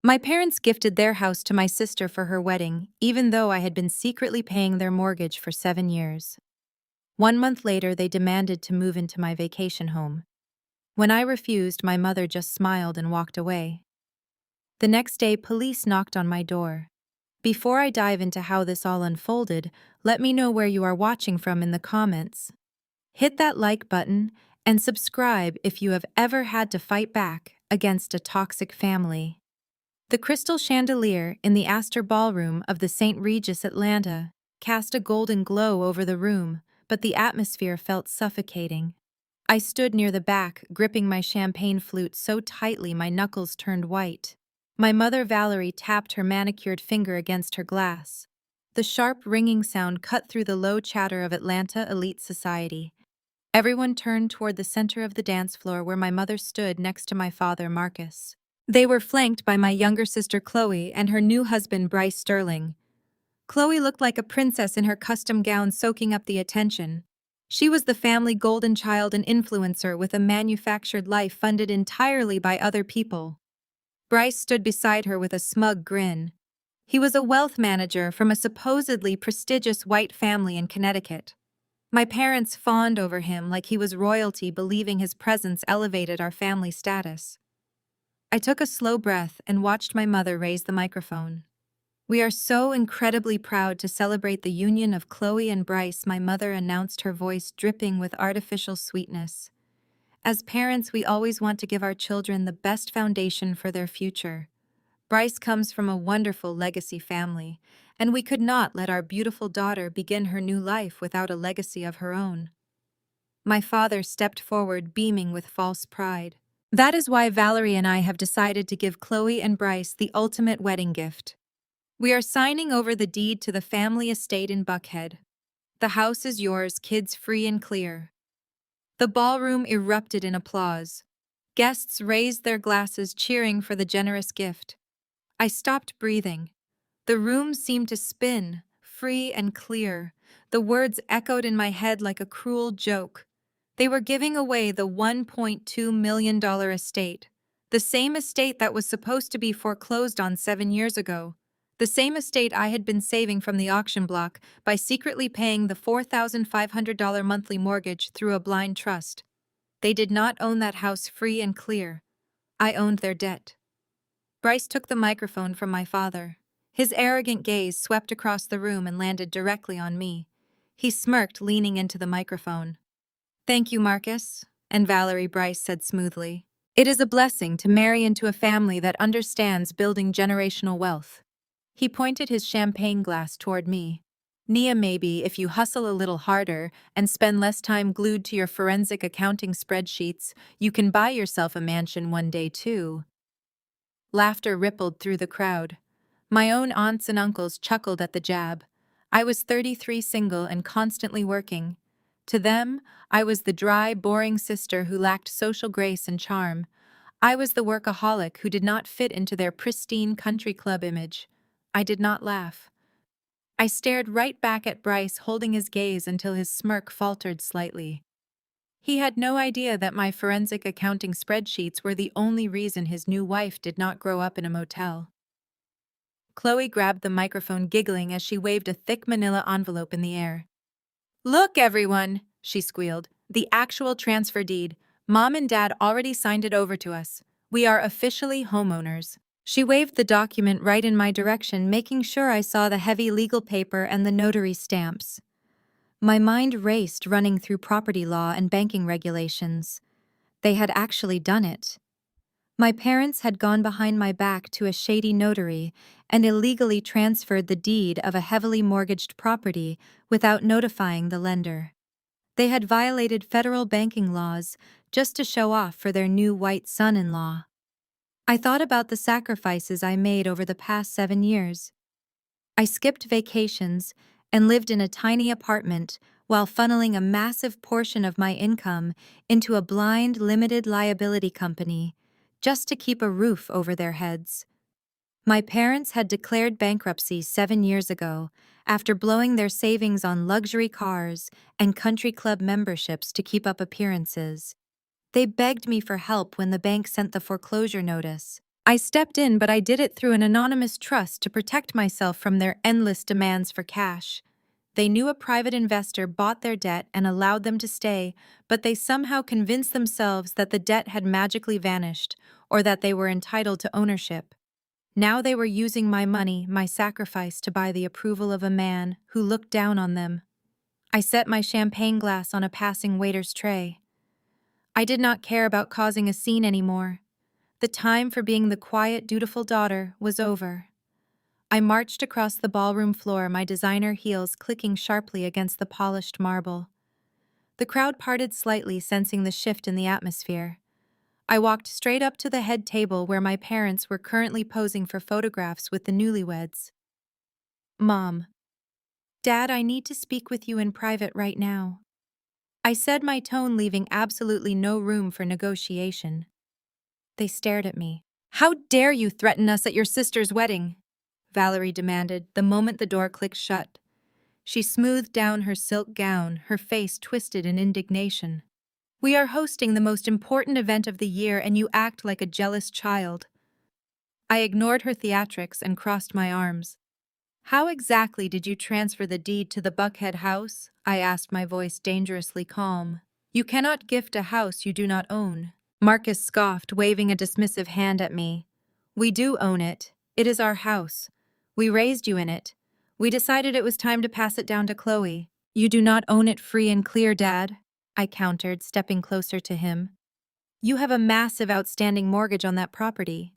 My parents gifted their house to my sister for her wedding, even though I had been secretly paying their mortgage for 7 years. 1 month later, they demanded to move into my vacation home. When I refused, my mother just smiled and walked away. The next day, police knocked on my door. Before I dive into how this all unfolded, let me know where you are watching from in the comments. Hit that like button and subscribe if you have ever had to fight back against a toxic family. The crystal chandelier in the Astor Ballroom of the St. Regis, Atlanta, cast a golden glow over the room, but the atmosphere felt suffocating. I stood near the back, gripping my champagne flute so tightly my knuckles turned white. My mother Valerie tapped her manicured finger against her glass. The sharp ringing sound cut through the low chatter of Atlanta elite society. Everyone turned toward the center of the dance floor where my mother stood next to my father Marcus. They were flanked by my younger sister Chloe and her new husband Bryce Sterling. Chloe looked like a princess in her custom gown, soaking up the attention. She was the family golden child and influencer with a manufactured life funded entirely by other people. Bryce stood beside her with a smug grin. He was a wealth manager from a supposedly prestigious white family in Connecticut. My parents fawned over him like he was royalty, believing his presence elevated our family status. I took a slow breath and watched my mother raise the microphone. "We are so incredibly proud to celebrate the union of Chloe and Bryce," my mother announced, her voice dripping with artificial sweetness. "As parents, we always want to give our children the best foundation for their future. Bryce comes from a wonderful legacy family, and we could not let our beautiful daughter begin her new life without a legacy of her own." My father stepped forward, beaming with false pride. "That is why Valerie and I have decided to give Chloe and Bryce the ultimate wedding gift. We are signing over the deed to the family estate in Buckhead. The house is yours, kids free and clear." The ballroom erupted in applause. Guests raised their glasses, cheering for the generous gift. I stopped breathing. The room seemed to spin, free and clear. The words echoed in my head like a cruel joke. They were giving away the $1.2 million estate, the same estate that was supposed to be foreclosed on 7 years ago, the same estate I had been saving from the auction block by secretly paying the $4,500 monthly mortgage through a blind trust. They did not own that house free and clear. I owned their debt. Bryce took the microphone from my father. His arrogant gaze swept across the room and landed directly on me. He smirked, leaning into the microphone. "Thank you, Marcus," and Valerie, Bryce said smoothly. "It is a blessing to marry into a family that understands building generational wealth." He pointed his champagne glass toward me. "Nia, maybe if you hustle a little harder and spend less time glued to your forensic accounting spreadsheets, you can buy yourself a mansion one day too." Laughter rippled through the crowd. My own aunts and uncles chuckled at the jab. I was 33, single, and constantly working. To them, I was the dry, boring sister who lacked social grace and charm. I was the workaholic who did not fit into their pristine country club image. I did not laugh. I stared right back at Bryce, holding his gaze until his smirk faltered slightly. He had no idea that my forensic accounting spreadsheets were the only reason his new wife did not grow up in a motel. Chloe grabbed the microphone, giggling as she waved a thick manila envelope in the air. "Look, everyone," she squealed. "The actual transfer deed. Mom and Dad already signed it over to us. We are officially homeowners." She waved the document right in my direction, making sure I saw the heavy legal paper and the notary stamps. My mind raced, running through property law and banking regulations. They had actually done it. My parents had gone behind my back to a shady notary and illegally transferred the deed of a heavily mortgaged property without notifying the lender. They had violated federal banking laws just to show off for their new white son-in-law. I thought about the sacrifices I made over the past 7 years. I skipped vacations and lived in a tiny apartment while funneling a massive portion of my income into a blind, limited liability company just to keep a roof over their heads. My parents had declared bankruptcy 7 years ago after blowing their savings on luxury cars and country club memberships to keep up appearances. They begged me for help when the bank sent the foreclosure notice. I stepped in, but I did it through an anonymous trust to protect myself from their endless demands for cash. They knew a private investor bought their debt and allowed them to stay, but they somehow convinced themselves that the debt had magically vanished, or that they were entitled to ownership. Now they were using my money, my sacrifice, to buy the approval of a man who looked down on them. I set my champagne glass on a passing waiter's tray. I did not care about causing a scene anymore. The time for being the quiet, dutiful daughter was over. I marched across the ballroom floor, my designer heels clicking sharply against the polished marble. The crowd parted slightly, sensing the shift in the atmosphere. I walked straight up to the head table where my parents were currently posing for photographs with the newlyweds. Mom. Dad, I need to speak with you in private right now. I said, my tone leaving absolutely no room for negotiation. They stared at me. How dare you threaten us at your sister's wedding? Valerie demanded the moment the door clicked shut. She smoothed down her silk gown, her face twisted in indignation. We are hosting the most important event of the year and you act like a jealous child. I ignored her theatrics and crossed my arms. How exactly did you transfer the deed to the Buckhead house? I asked, my voice dangerously calm. You cannot gift a house you do not own. Marcus scoffed, waving a dismissive hand at me. We do own it. It is our house. We raised you in it. We decided it was time to pass it down to Chloe. You do not own it free and clear, Dad, I countered, stepping closer to him. You have a massive outstanding mortgage on that property.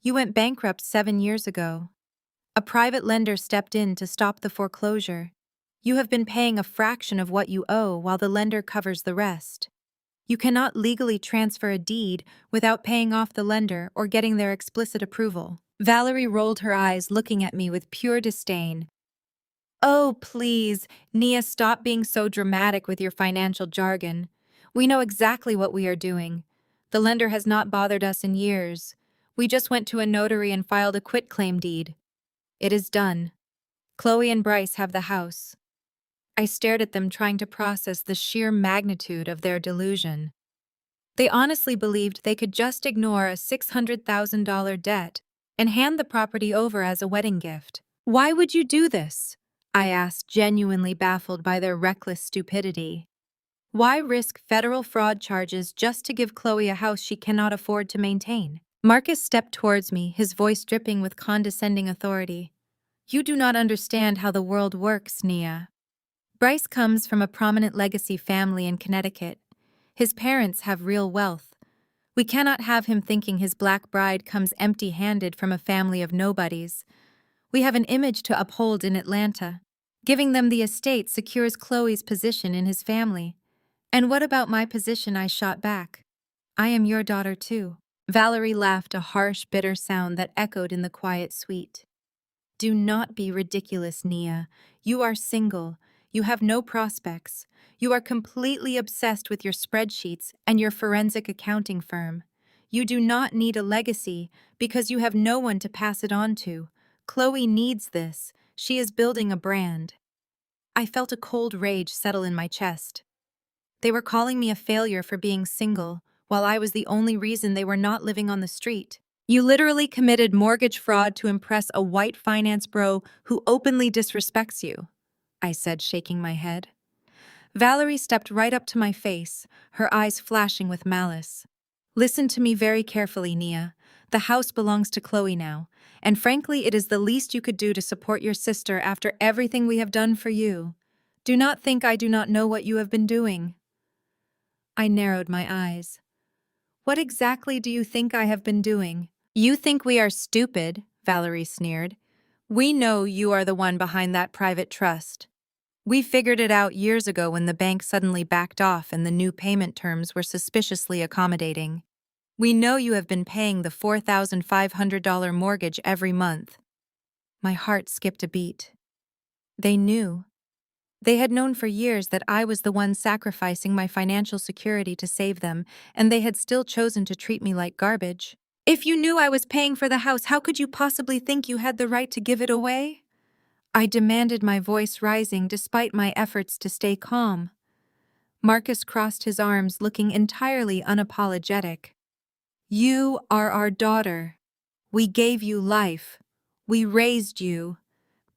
You went bankrupt 7 years ago. A private lender stepped in to stop the foreclosure. You have been paying a fraction of what you owe while the lender covers the rest. You cannot legally transfer a deed without paying off the lender or getting their explicit approval. Valerie rolled her eyes, looking at me with pure disdain. Oh, please, Nia, stop being so dramatic with your financial jargon. We know exactly what we are doing. The lender has not bothered us in years. We just went to a notary and filed a quitclaim deed. It is done. Chloe and Bryce have the house. I stared at them, trying to process the sheer magnitude of their delusion. They honestly believed they could just ignore a $600,000 debt and hand the property over as a wedding gift. Why would you do this? I asked, genuinely baffled by their reckless stupidity. Why risk federal fraud charges just to give Chloe a house she cannot afford to maintain? Marcus stepped towards me, his voice dripping with condescending authority. You do not understand how the world works, Nia. Bryce comes from a prominent legacy family in Connecticut. His parents have real wealth. We cannot have him thinking his black bride comes empty-handed from a family of nobodies. We have an image to uphold in Atlanta. Giving them the estate secures Chloe's position in his family. And what about my position? I shot back. I am your daughter too. Valerie laughed, a harsh, bitter sound that echoed in the quiet suite. Do not be ridiculous, Nia. You are single. You have no prospects. You are completely obsessed with your spreadsheets and your forensic accounting firm. You do not need a legacy because you have no one to pass it on to. Chloe needs this. She is building a brand. I felt a cold rage settle in my chest. They were calling me a failure for being single, while I was the only reason they were not living on the street. You literally committed mortgage fraud to impress a white finance bro who openly disrespects you, I said, shaking my head. Valerie stepped right up to my face, her eyes flashing with malice. Listen to me very carefully, Nia. The house belongs to Chloe now, and frankly, it is the least you could do to support your sister after everything we have done for you. Do not think I do not know what you have been doing. I narrowed my eyes. What exactly do you think I have been doing? You think we are stupid, Valerie sneered. We know you are the one behind that private trust. We figured it out years ago when the bank suddenly backed off and the new payment terms were suspiciously accommodating. We know you have been paying the $4,500 mortgage every month. My heart skipped a beat. They knew. They had known for years that I was the one sacrificing my financial security to save them, and they had still chosen to treat me like garbage. If you knew I was paying for the house, how could you possibly think you had the right to give it away? I demanded, my voice rising despite my efforts to stay calm. Marcus crossed his arms, looking entirely unapologetic. You are our daughter. We gave you life. We raised you.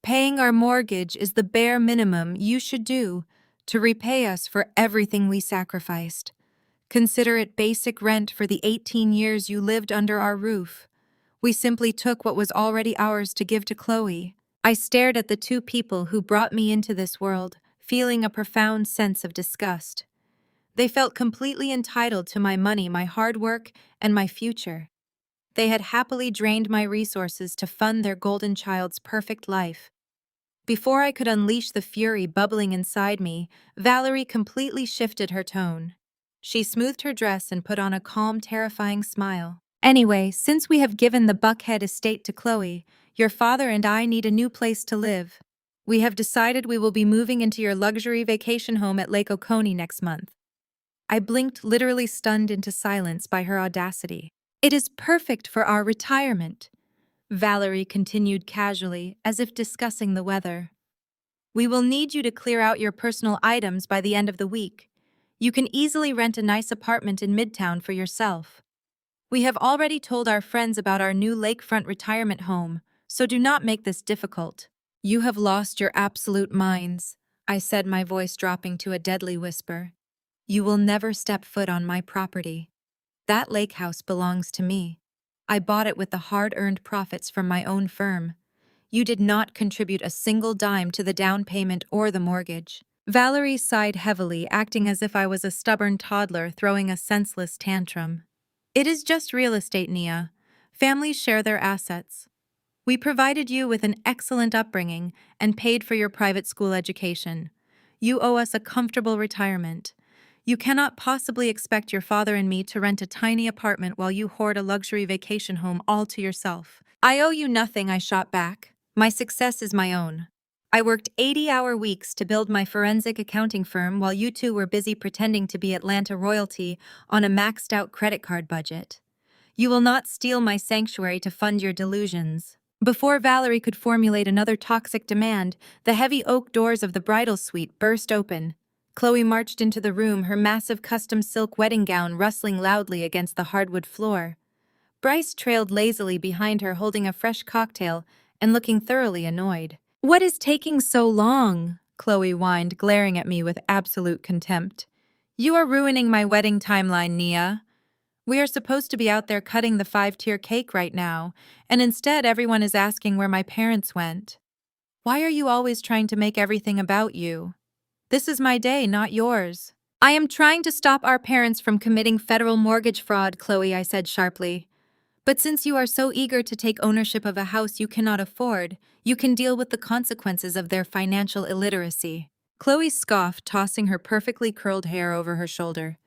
Paying our mortgage is the bare minimum you should do to repay us for everything we sacrificed. Consider it basic rent for the 18 years you lived under our roof. We simply took what was already ours to give to Chloe. I stared at the two people who brought me into this world, feeling a profound sense of disgust. They felt completely entitled to my money, my hard work, and my future. They had happily drained my resources to fund their golden child's perfect life. Before I could unleash the fury bubbling inside me, Valerie completely shifted her tone. She smoothed her dress and put on a calm, terrifying smile. Anyway, since we have given the Buckhead estate to Chloe, your father and I need a new place to live. We have decided we will be moving into your luxury vacation home at Lake Oconee next month. I blinked, literally stunned into silence by her audacity. It is perfect for our retirement, Valerie continued casually, as if discussing the weather. We will need you to clear out your personal items by the end of the week. You can easily rent a nice apartment in Midtown for yourself. We have already told our friends about our new lakefront retirement home, so do not make this difficult. You have lost your absolute minds, I said, my voice dropping to a deadly whisper. You will never step foot on my property. That lake house belongs to me. I bought it with the hard-earned profits from my own firm. You did not contribute a single dime to the down payment or the mortgage. Valerie sighed heavily, acting as if I was a stubborn toddler throwing a senseless tantrum. It is just real estate, Nia. Families share their assets. We provided you with an excellent upbringing and paid for your private school education. You owe us a comfortable retirement. You cannot possibly expect your father and me to rent a tiny apartment while you hoard a luxury vacation home all to yourself. I owe you nothing, I shot back. My success is my own. I worked 80-hour weeks to build my forensic accounting firm while you two were busy pretending to be Atlanta royalty on a maxed-out credit card budget. You will not steal my sanctuary to fund your delusions. Before Valerie could formulate another toxic demand, the heavy oak doors of the bridal suite burst open. Chloe marched into the room, her massive custom silk wedding gown rustling loudly against the hardwood floor. Bryce trailed lazily behind her, holding a fresh cocktail and looking thoroughly annoyed. "What is taking so long?" Chloe whined, glaring at me with absolute contempt. "You are ruining my wedding timeline, Nia. We are supposed to be out there cutting the 5-tier cake right now, and instead everyone is asking where my parents went. Why are you always trying to make everything about you? This is my day, not yours." "I am trying to stop our parents from committing federal mortgage fraud, Chloe," I said sharply. "But since you are so eager to take ownership of a house you cannot afford, you can deal with the consequences of their financial illiteracy." Chloe scoffed, tossing her perfectly curled hair over her shoulder.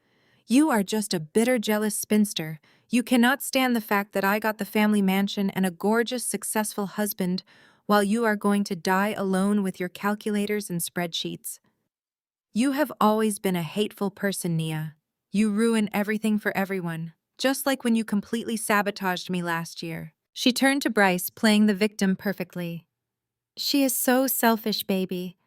"You are just a bitter, jealous spinster. You cannot stand the fact that I got the family mansion and a gorgeous, successful husband, while you are going to die alone with your calculators and spreadsheets. You have always been a hateful person, Nia. You ruin everything for everyone, just like when you completely sabotaged me last year." She turned to Bryce, playing the victim perfectly. "She is so selfish, baby.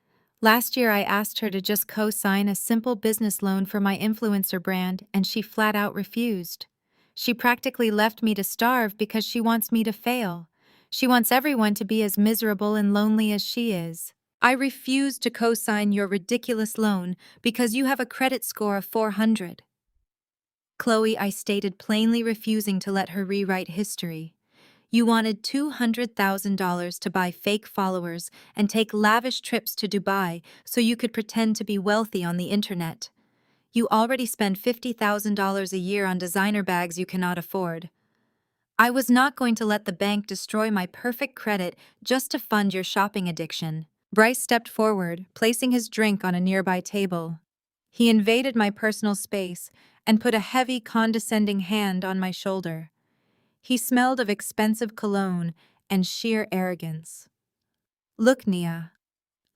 Last year I asked her to just co-sign a simple business loan for my influencer brand, and she flat out refused. She practically left me to starve because she wants me to fail. She wants everyone to be as miserable and lonely as she is. I refuse to co-sign your ridiculous loan because you have a credit score of 400. "Chloe," I stated, plainly refusing to let her rewrite history. "You wanted $200,000 to buy fake followers and take lavish trips to Dubai so you could pretend to be wealthy on the internet. You already spend $50,000 a year on designer bags you cannot afford. I was not going to let the bank destroy my perfect credit just to fund your shopping addiction." Bryce stepped forward, placing his drink on a nearby table. He invaded my personal space and put a heavy, condescending hand on my shoulder. He smelled of expensive cologne and sheer arrogance. "Look, Nia,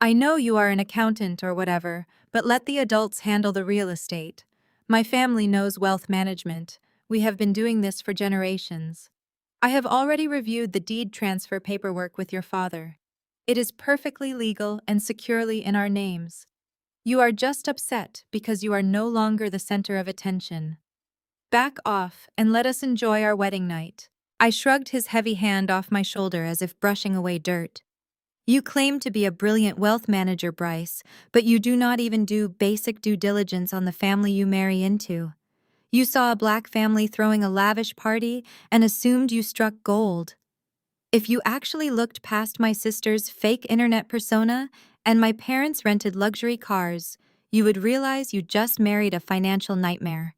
I know you are an accountant or whatever, but let the adults handle the real estate. My family knows wealth management. We have been doing this for generations. I have already reviewed the deed transfer paperwork with your father. It is perfectly legal and securely in our names. You are just upset because you are no longer the center of attention. Back off and let us enjoy our wedding night." I shrugged his heavy hand off my shoulder as if brushing away dirt. You claim to be a brilliant wealth manager, Bryce, but you do not even do basic due diligence on the family you marry into. You saw a black family throwing a lavish party and assumed you struck gold. If you actually looked past my sister's fake internet persona and my parents rented luxury cars, you would realize you just married a financial nightmare.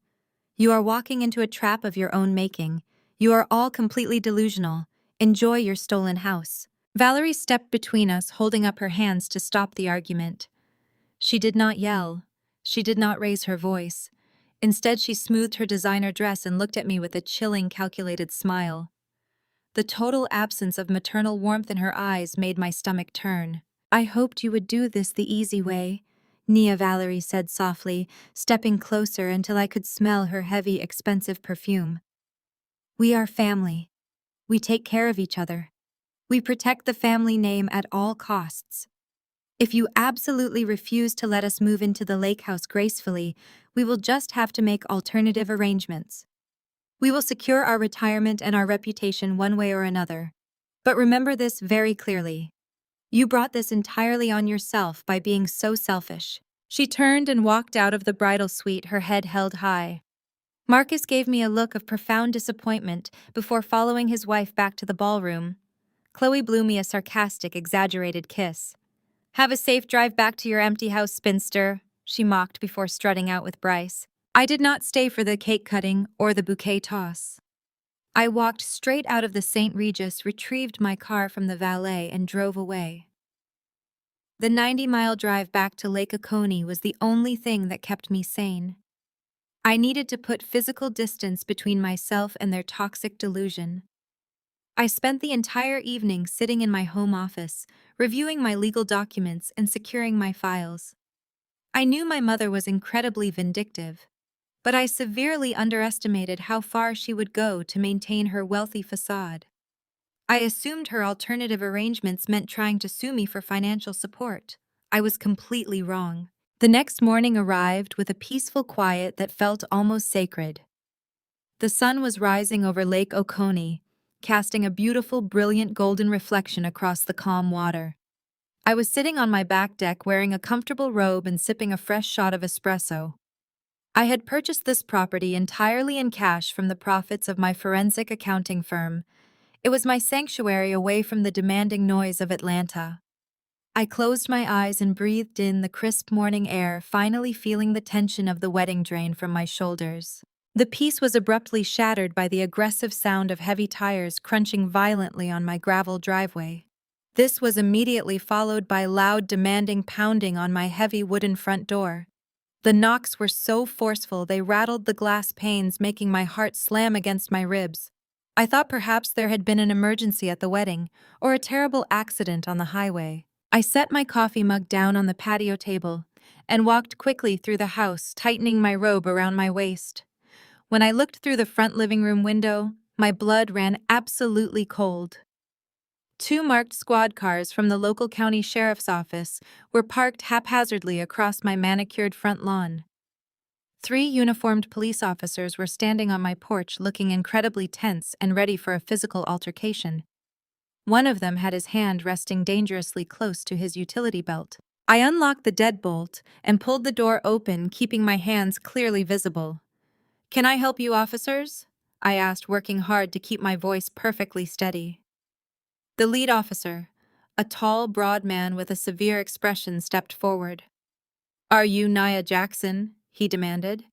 You are walking into a trap of your own making. You are all completely delusional. Enjoy your stolen house. Valerie stepped between us, holding up her hands to stop the argument. She did not yell. She did not raise her voice. Instead, she smoothed her designer dress and looked at me with a chilling, calculated smile. The total absence of maternal warmth in her eyes made my stomach turn. I hoped you would do this the easy way, Nia Valerie said softly, stepping closer until I could smell her heavy, expensive perfume. We are family. We take care of each other. We protect the family name at all costs. If you absolutely refuse to let us move into the lake house gracefully, we will just have to make alternative arrangements. We will secure our retirement and our reputation one way or another. But remember this very clearly. You brought this entirely on yourself by being so selfish. She turned and walked out of the bridal suite, her head held high. Marcus gave me a look of profound disappointment before following his wife back to the ballroom. Chloe blew me a sarcastic, exaggerated kiss. Have a safe drive back to your empty house, spinster, she mocked before strutting out with Bryce. I did not stay for the cake cutting or the bouquet toss. I walked straight out of the St. Regis, retrieved my car from the valet, and drove away. The 90-mile drive back to Lake Oconee was the only thing that kept me sane. I needed to put physical distance between myself and their toxic delusion. I spent the entire evening sitting in my home office, reviewing my legal documents and securing my files. I knew my mother was incredibly vindictive, but I severely underestimated how far she would go to maintain her wealthy facade. I assumed her alternative arrangements meant trying to sue me for financial support. I was completely wrong. The next morning arrived with a peaceful quiet that felt almost sacred. The sun was rising over Lake Oconee, casting a beautiful, brilliant golden reflection across the calm water. I was sitting on my back deck wearing a comfortable robe and sipping a fresh shot of espresso. I had purchased this property entirely in cash from the profits of my forensic accounting firm. It was my sanctuary away from the demanding noise of Atlanta. I closed my eyes and breathed in the crisp morning air, finally feeling the tension of the wedding drain from my shoulders. The peace was abruptly shattered by the aggressive sound of heavy tires crunching violently on my gravel driveway. This was immediately followed by loud, demanding pounding on my heavy wooden front door. The knocks were so forceful they rattled the glass panes, making my heart slam against my ribs. I thought perhaps there had been an emergency at the wedding, or a terrible accident on the highway. I set my coffee mug down on the patio table and walked quickly through the house, tightening my robe around my waist. When I looked through the front living room window, my blood ran absolutely cold. Two marked squad cars from the local county sheriff's office were parked haphazardly across my manicured front lawn. Three uniformed police officers were standing on my porch looking incredibly tense and ready for a physical altercation. One of them had his hand resting dangerously close to his utility belt. I unlocked the deadbolt and pulled the door open, keeping my hands clearly visible. "Can I help you, officers?" I asked, working hard to keep my voice perfectly steady. The lead officer, a tall, broad man with a severe expression, stepped forward. "Are you Nia Jackson?" he demanded.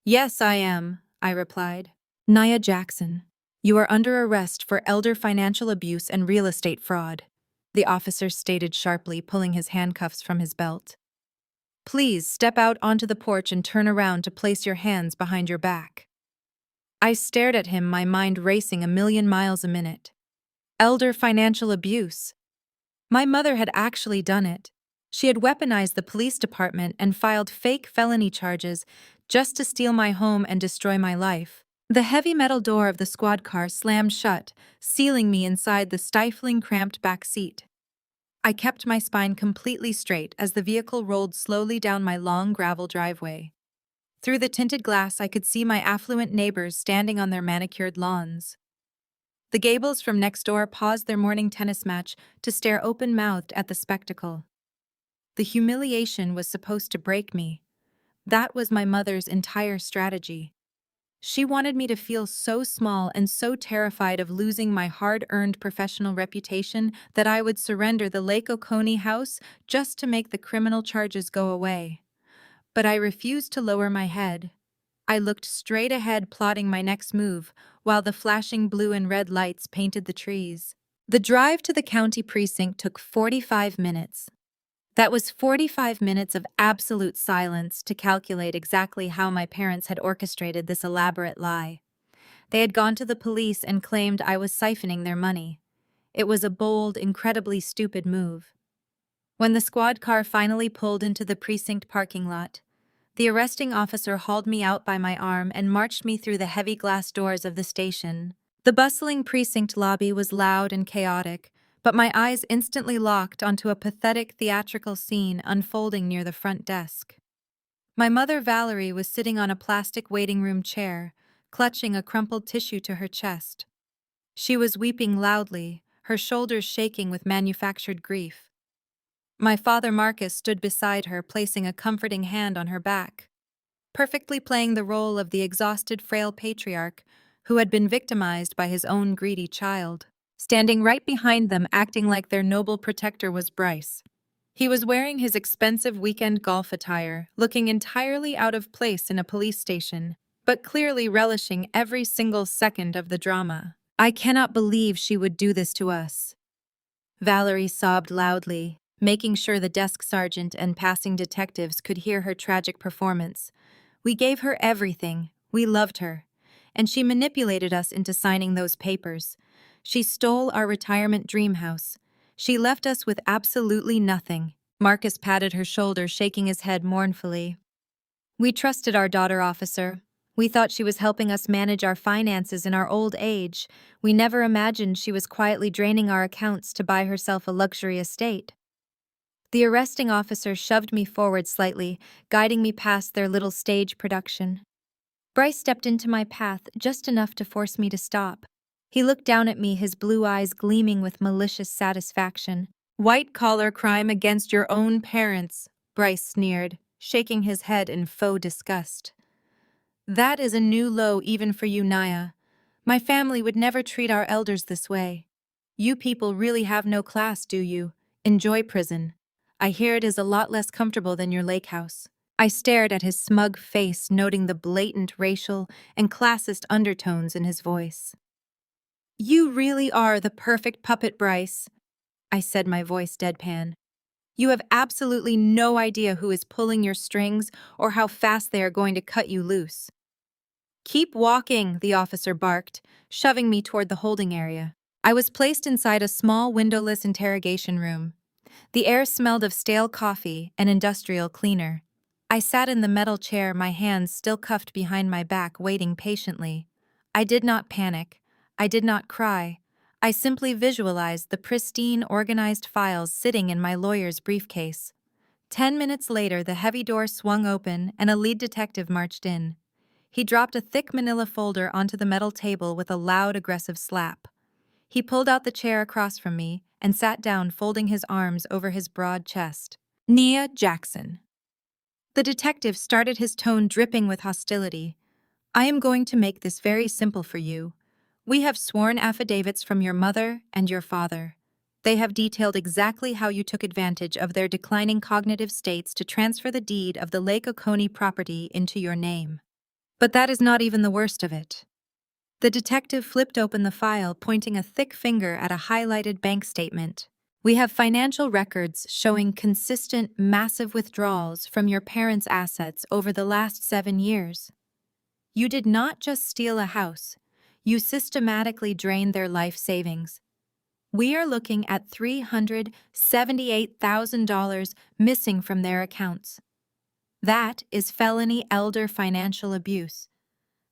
"Yes, I am," I replied. "Nia Jackson, you are under arrest for elder financial abuse and real estate fraud," the officer stated sharply, pulling his handcuffs from his belt. "Please step out onto the porch and turn around to place your hands behind your back." I stared at him, my mind racing a million miles a minute. Elder financial abuse. My mother had actually done it. She had weaponized the police department and filed fake felony charges just to steal my home and destroy my life. The heavy metal door of the squad car slammed shut, sealing me inside the stifling, cramped back seat. I kept my spine completely straight as the vehicle rolled slowly down my long gravel driveway. Through the tinted glass, I could see my affluent neighbors standing on their manicured lawns. The Gables from next door paused their morning tennis match to stare open-mouthed at the spectacle. The humiliation was supposed to break me. That was my mother's entire strategy. She wanted me to feel so small and so terrified of losing my hard-earned professional reputation that I would surrender the Lake Oconee house just to make the criminal charges go away. But I refused to lower my head. I looked straight ahead, plotting my next move, while the flashing blue and red lights painted the trees. The drive to the county precinct took 45 minutes. That was 45 minutes of absolute silence to calculate exactly how my parents had orchestrated this elaborate lie. They had gone to the police and claimed I was siphoning their money. It was a bold, incredibly stupid move. When the squad car finally pulled into the precinct parking lot, the arresting officer hauled me out by my arm and marched me through the heavy glass doors of the station. The bustling precinct lobby was loud and chaotic, but my eyes instantly locked onto a pathetic theatrical scene unfolding near the front desk. My mother, Valerie, was sitting on a plastic waiting room chair, clutching a crumpled tissue to her chest. She was weeping loudly, her shoulders shaking with manufactured grief. My father, Marcus, stood beside her, placing a comforting hand on her back, perfectly playing the role of the exhausted, frail patriarch who had been victimized by his own greedy child. Standing right behind them, acting like their noble protector, was Bryce. He was wearing his expensive weekend golf attire, looking entirely out of place in a police station, but clearly relishing every single second of the drama. "I cannot believe she would do this to us." Valerie sobbed loudly, making sure the desk sergeant and passing detectives could hear her tragic performance. "We gave her everything. We loved her. And she manipulated us into signing those papers. She stole our retirement dream house. She left us with absolutely nothing." Marcus patted her shoulder, shaking his head mournfully. "We trusted our daughter, officer. We thought she was helping us manage our finances in our old age. We never imagined she was quietly draining our accounts to buy herself a luxury estate." The arresting officer shoved me forward slightly, guiding me past their little stage production. Bryce stepped into my path just enough to force me to stop. He looked down at me, his blue eyes gleaming with malicious satisfaction. "White-collar crime against your own parents," Bryce sneered, shaking his head in faux disgust. "That is a new low even for you, Naya. My family would never treat our elders this way. You people really have no class, do you? Enjoy prison. I hear it is a lot less comfortable than your lake house." I stared at his smug face, noting the blatant racial and classist undertones in his voice. "You really are the perfect puppet, Bryce," I said, my voice deadpan. "You have absolutely no idea who is pulling your strings or how fast they are going to cut you loose." "Keep walking," the officer barked, shoving me toward the holding area. I was placed inside a small windowless interrogation room. The air smelled of stale coffee and industrial cleaner. I sat in the metal chair, my hands still cuffed behind my back, waiting patiently. I did not panic. I did not cry. I simply visualized the pristine, organized files sitting in my lawyer's briefcase. 10 minutes later, the heavy door swung open and a lead detective marched in. He dropped a thick manila folder onto the metal table with a loud, aggressive slap. He pulled out the chair across from me and sat down, folding his arms over his broad chest. "Nia Jackson." The detective started, his tone dripping with hostility. "I am going to make this very simple for you. We have sworn affidavits from your mother and your father. They have detailed exactly how you took advantage of their declining cognitive states to transfer the deed of the Lake Oconee property into your name. But that is not even the worst of it." The detective flipped open the file, pointing a thick finger at a highlighted bank statement. "We have financial records showing consistent, massive withdrawals from your parents' assets over the last 7 years. You did not just steal a house, you systematically drained their life savings. We are looking at $378,000 missing from their accounts. That is felony elder financial abuse.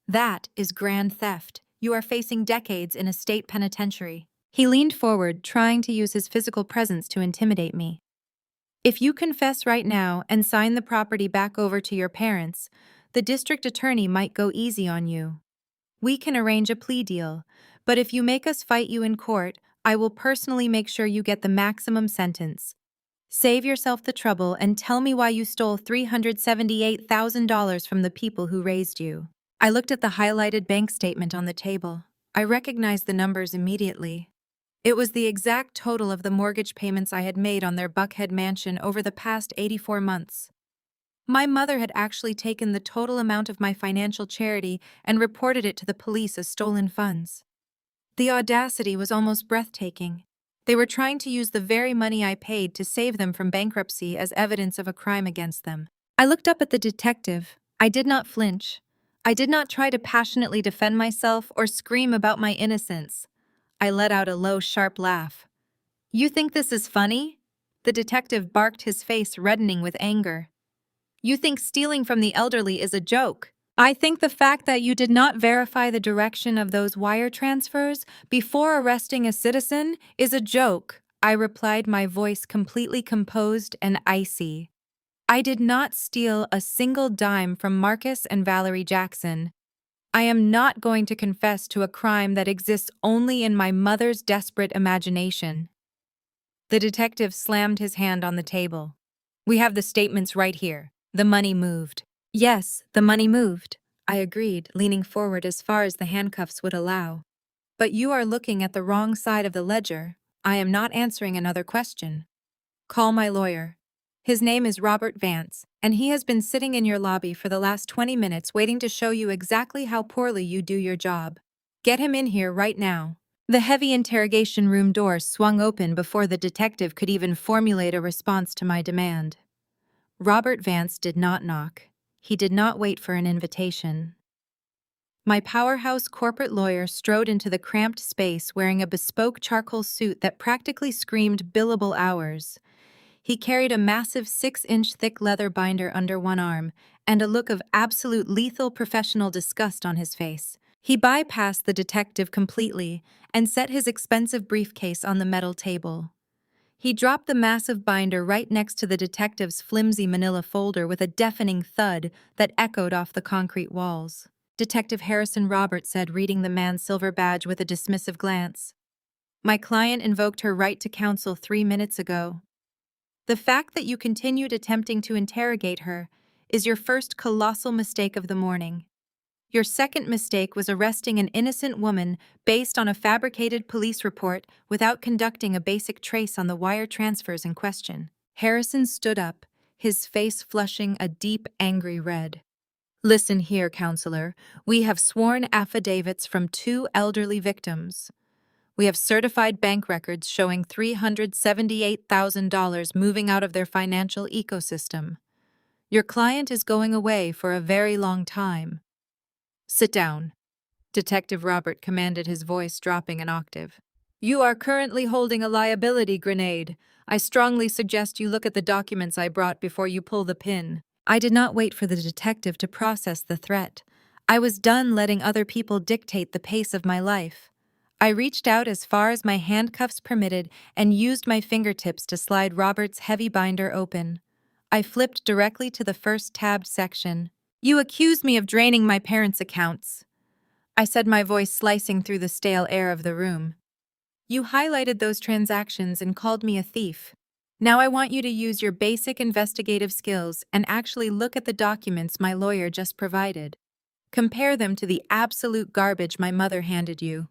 That is grand theft. You are facing decades in a state penitentiary." He leaned forward, trying to use his physical presence to intimidate me. "If you confess right now and sign the property back over to your parents, the district attorney might go easy on you. We can arrange a plea deal, But if you make us fight you in court, I will personally make sure you get the maximum sentence. Save yourself the trouble and tell me why you stole $378,000 from the people who raised you." I looked at the highlighted bank statement on the table. I recognized the numbers immediately. It was the exact total of the mortgage payments I had made on their Buckhead mansion over the past 84 months. My mother had actually taken the total amount of my financial charity and reported it to the police as stolen funds. The audacity was almost breathtaking. They were trying to use the very money I paid to save them from bankruptcy as evidence of a crime against them. I looked up at the detective. I did not flinch. I did not try to passionately defend myself or scream about my innocence. I let out a low, sharp laugh. "You think this is funny?" The detective barked, his face reddening with anger. "You think stealing from the elderly is a joke? I think the fact that you did not verify the direction of those wire transfers before arresting a citizen is a joke," I replied, my voice completely composed and icy. "I did not steal a single dime from Marcus and Valerie Jackson. I am not going to confess to a crime that exists only in my mother's desperate imagination." The detective slammed his hand on the table. "We have the statements right here. The money moved." "Yes, the money moved," I agreed, leaning forward as far as the handcuffs would allow. "But you are looking at the wrong side of the ledger. I am not answering another question. Call my lawyer. His name is Robert Vance, and he has been sitting in your lobby for the last 20 minutes waiting to show you exactly how poorly you do your job. Get him in here right now." The heavy interrogation room door swung open before the detective could even formulate a response to my demand. Robert Vance did not knock. He did not wait for an invitation. My powerhouse corporate lawyer strode into the cramped space wearing a bespoke charcoal suit that practically screamed billable hours. He carried a massive 6-inch thick leather binder under one arm and a look of absolute lethal professional disgust on his face. He bypassed the detective completely and set his expensive briefcase on the metal table. He dropped the massive binder right next to the detective's flimsy manila folder with a deafening thud that echoed off the concrete walls. "Detective Harrison Roberts," said, reading the man's silver badge with a dismissive glance. "My client invoked her right to counsel 3 minutes ago. The fact that you continued attempting to interrogate her is your first colossal mistake of the morning. Your second mistake was arresting an innocent woman based on a fabricated police report without conducting a basic trace on the wire transfers in question." Harrison stood up, his face flushing a deep, angry red. "Listen here, counselor. We have sworn affidavits from 2 elderly victims. We have certified bank records showing $378,000 moving out of their financial ecosystem. Your client is going away for a very long time. Sit down," Detective Robert commanded, his voice dropping an octave. "You are currently holding a liability grenade. I strongly suggest you look at the documents I brought before you pull the pin." I did not wait for the detective to process the threat. I was done letting other people dictate the pace of my life. I reached out as far as my handcuffs permitted and used my fingertips to slide Robert's heavy binder open. I flipped directly to the first tabbed section. "You accuse me of draining my parents' accounts," I said, my voice slicing through the stale air of the room. "You highlighted those transactions and called me a thief. Now I want you to use your basic investigative skills and actually look at the documents my lawyer just provided. Compare them to the absolute garbage my mother handed you."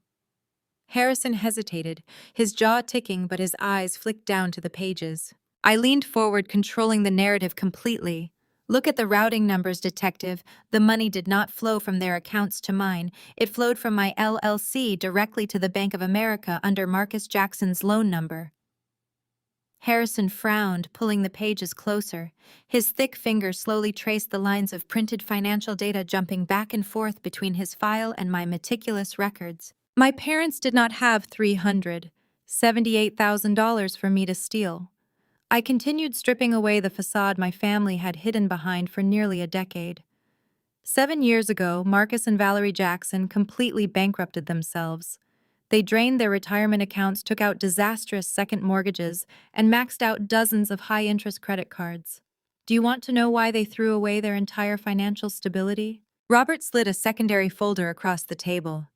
Harrison hesitated, his jaw ticking but his eyes flicked down to the pages. I leaned forward, controlling the narrative completely. "Look at the routing numbers, detective. The money did not flow from their accounts to mine. It flowed from my LLC directly to the Bank of America under Marcus Jackson's loan number." Harrison frowned, pulling the pages closer. His thick fingers slowly traced the lines of printed financial data, jumping back and forth between his file and my meticulous records. My parents did not have $378,000 for me to steal. I continued stripping away the facade my family had hidden behind for nearly a decade. 7 years ago, Marcus and Valerie Jackson completely bankrupted themselves. They drained their retirement accounts, took out disastrous second mortgages, and maxed out dozens of high-interest credit cards. Do you want to know why they threw away their entire financial stability? Robert slid a secondary folder across the table.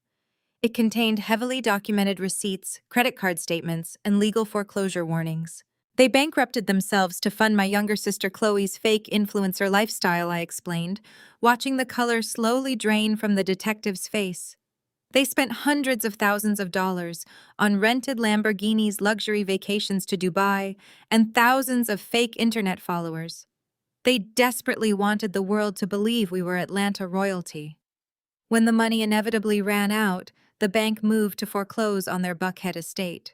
It contained heavily documented receipts, credit card statements, and legal foreclosure warnings. They bankrupted themselves to fund my younger sister Chloe's fake influencer lifestyle, I explained, watching the color slowly drain from the detective's face. They spent hundreds of thousands of dollars on rented Lamborghinis, luxury vacations to Dubai, and thousands of fake internet followers. They desperately wanted the world to believe we were Atlanta royalty. When the money inevitably ran out, the bank moved to foreclose on their Buckhead estate.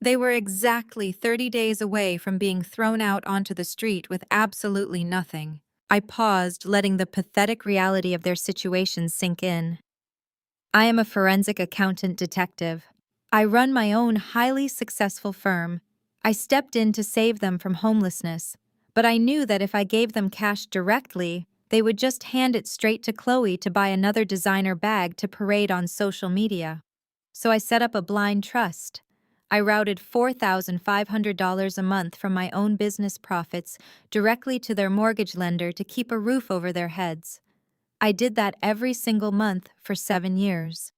They were exactly 30 days away from being thrown out onto the street with absolutely nothing. I paused, letting the pathetic reality of their situation sink in. I am a forensic accountant detective. I run my own highly successful firm. I stepped in to save them from homelessness, but I knew that if I gave them cash directly, they would just hand it straight to Chloe to buy another designer bag to parade on social media. So I set up a blind trust. I routed $4,500 a month from my own business profits directly to their mortgage lender to keep a roof over their heads. I did that every single month for 7 years.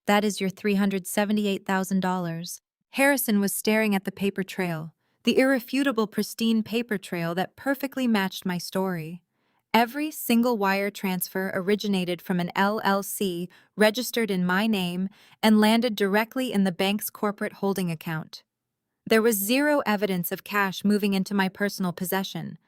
That is your $378,000. Harrison was staring at the paper trail, the irrefutable pristine paper trail that perfectly matched my story. Every single wire transfer originated from an LLC registered in my name and landed directly in the bank's corporate holding account. There was zero evidence of cash moving into my personal possession.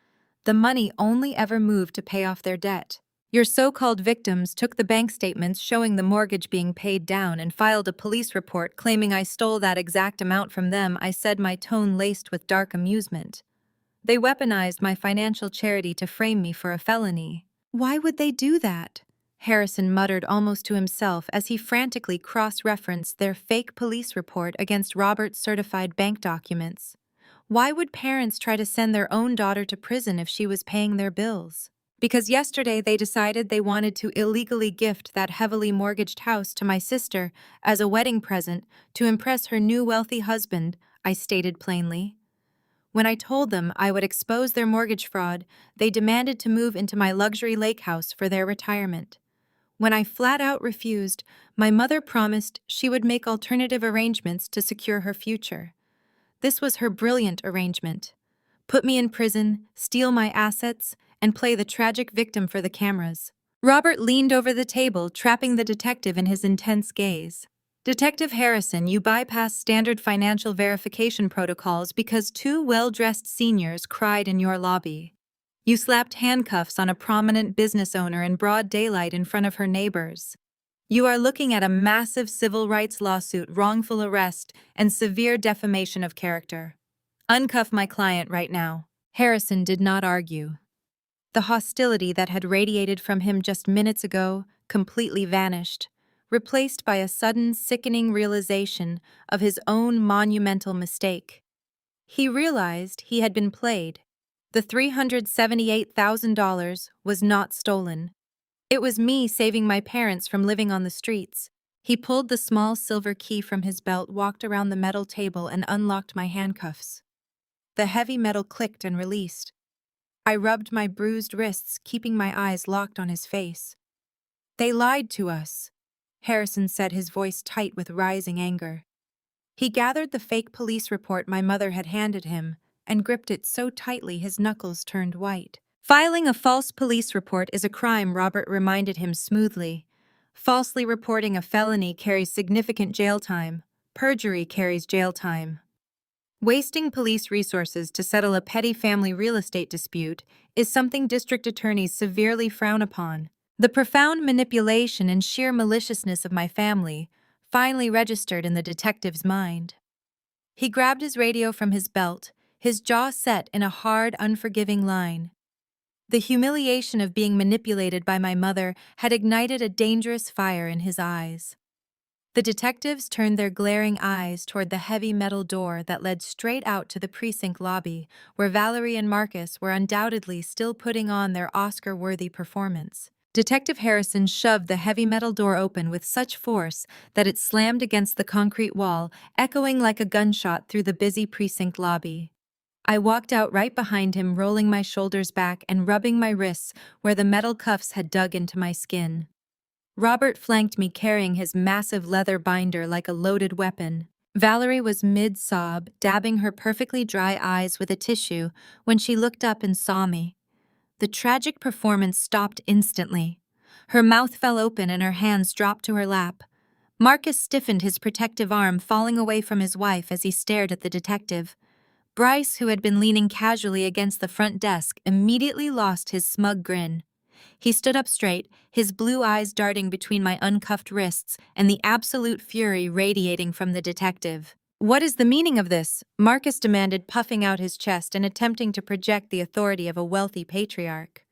The money only ever moved to pay off their debt. Your so-called victims took the bank statements showing the mortgage being paid down and filed a police report claiming I stole that exact amount from them, I said, my tone laced with dark amusement. They weaponized my financial charity to frame me for a felony. Why would they do that? Harrison muttered almost to himself as he frantically cross-referenced their fake police report against Robert's certified bank documents. Why would parents try to send their own daughter to prison if she was paying their bills? Because yesterday they decided they wanted to illegally gift that heavily mortgaged house to my sister as a wedding present to impress her new wealthy husband, I stated plainly. When I told them I would expose their mortgage fraud, they demanded to move into my luxury lake house for their retirement. When I flat out refused, my mother promised she would make alternative arrangements to secure her future. This was her brilliant arrangement. Put me in prison, steal my assets, and play the tragic victim for the cameras. Robert leaned over the table, trapping the detective in his intense gaze. Detective Harrison, you bypassed standard financial verification protocols because two well-dressed seniors cried in your lobby. You slapped handcuffs on a prominent business owner in broad daylight in front of her neighbors. You are looking at a massive civil rights lawsuit, wrongful arrest, and severe defamation of character. Uncuff my client right now. Harrison did not argue. The hostility that had radiated from him just minutes ago completely vanished, replaced by a sudden, sickening realization of his own monumental mistake. He realized he had been played. The $378,000 was not stolen. It was me saving my parents from living on the streets. He pulled the small silver key from his belt, walked around the metal table, and unlocked my handcuffs. The heavy metal clicked and released. I rubbed my bruised wrists, keeping my eyes locked on his face. They lied to us, Harrison said, his voice tight with rising anger. He gathered the fake police report my mother had handed him and gripped it so tightly his knuckles turned white. Filing a false police report is a crime, Robert reminded him smoothly. Falsely reporting a felony carries significant jail time. Perjury carries jail time. Wasting police resources to settle a petty family real estate dispute is something district attorneys severely frown upon. The profound manipulation and sheer maliciousness of my family finally registered in the detective's mind. He grabbed his radio from his belt, his jaw set in a hard, unforgiving line. The humiliation of being manipulated by my mother had ignited a dangerous fire in his eyes. The detectives turned their glaring eyes toward the heavy metal door that led straight out to the precinct lobby, where Valerie and Marcus were undoubtedly still putting on their Oscar-worthy performance. Detective Harrison shoved the heavy metal door open with such force that it slammed against the concrete wall, echoing like a gunshot through the busy precinct lobby. I walked out right behind him, rolling my shoulders back and rubbing my wrists where the metal cuffs had dug into my skin. Robert flanked me carrying his massive leather binder like a loaded weapon. Valerie was mid-sob, dabbing her perfectly dry eyes with a tissue when she looked up and saw me. The tragic performance stopped instantly. Her mouth fell open and her hands dropped to her lap. Marcus stiffened his protective arm, falling away from his wife as he stared at the detective. Bryce, who had been leaning casually against the front desk, immediately lost his smug grin. He stood up straight, his blue eyes darting between my uncuffed wrists and the absolute fury radiating from the detective. "What is the meaning of this?" Marcus demanded, puffing out his chest and attempting to project the authority of a wealthy patriarch.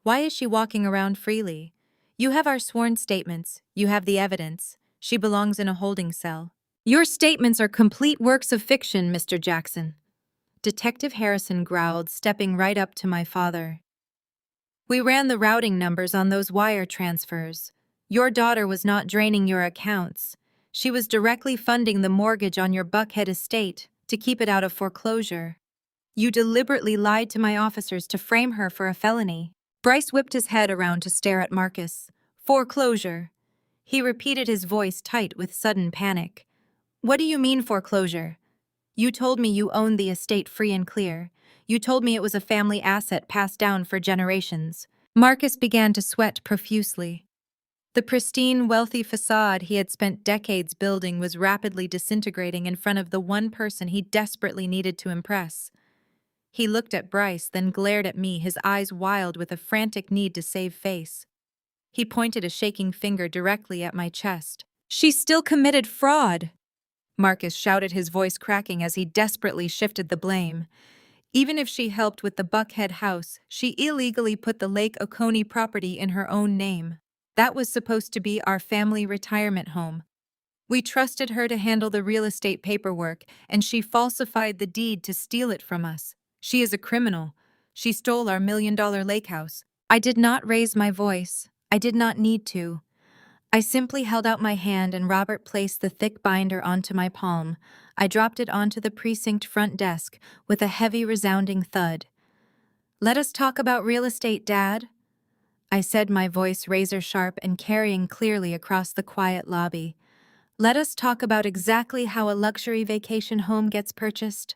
"Why is she walking around freely? You have our sworn statements, you have the evidence. She belongs in a holding cell." "Your statements are complete works of fiction, Mr. Jackson," Detective Harrison growled, stepping right up to my father. "We ran the routing numbers on those wire transfers. Your daughter was not draining your accounts. She was directly funding the mortgage on your Buckhead estate to keep it out of foreclosure. You deliberately lied to my officers to frame her for a felony." Bryce whipped his head around to stare at Marcus. "Foreclosure." He repeated, his voice tight with sudden panic. "What do you mean foreclosure? You told me you owned the estate free and clear. You told me it was a family asset passed down for generations." Marcus began to sweat profusely. The pristine, wealthy facade he had spent decades building was rapidly disintegrating in front of the one person he desperately needed to impress. He looked at Bryce, then glared at me, his eyes wild with a frantic need to save face. He pointed a shaking finger directly at my chest. "She still committed fraud!" Marcus shouted, his voice cracking as he desperately shifted the blame. "Even if she helped with the Buckhead house, she illegally put the Lake Oconee property in her own name. That was supposed to be our family retirement home. We trusted her to handle the real estate paperwork, and she falsified the deed to steal it from us. She is a criminal. She stole our $1 million lake house." I did not raise my voice. I did not need to. I simply held out my hand and Robert placed the thick binder onto my palm. I dropped it onto the precinct front desk with a heavy, resounding thud. "Let us talk about real estate, Dad," I said, my voice razor-sharp and carrying clearly across the quiet lobby. "Let us talk about exactly how a luxury vacation home gets purchased."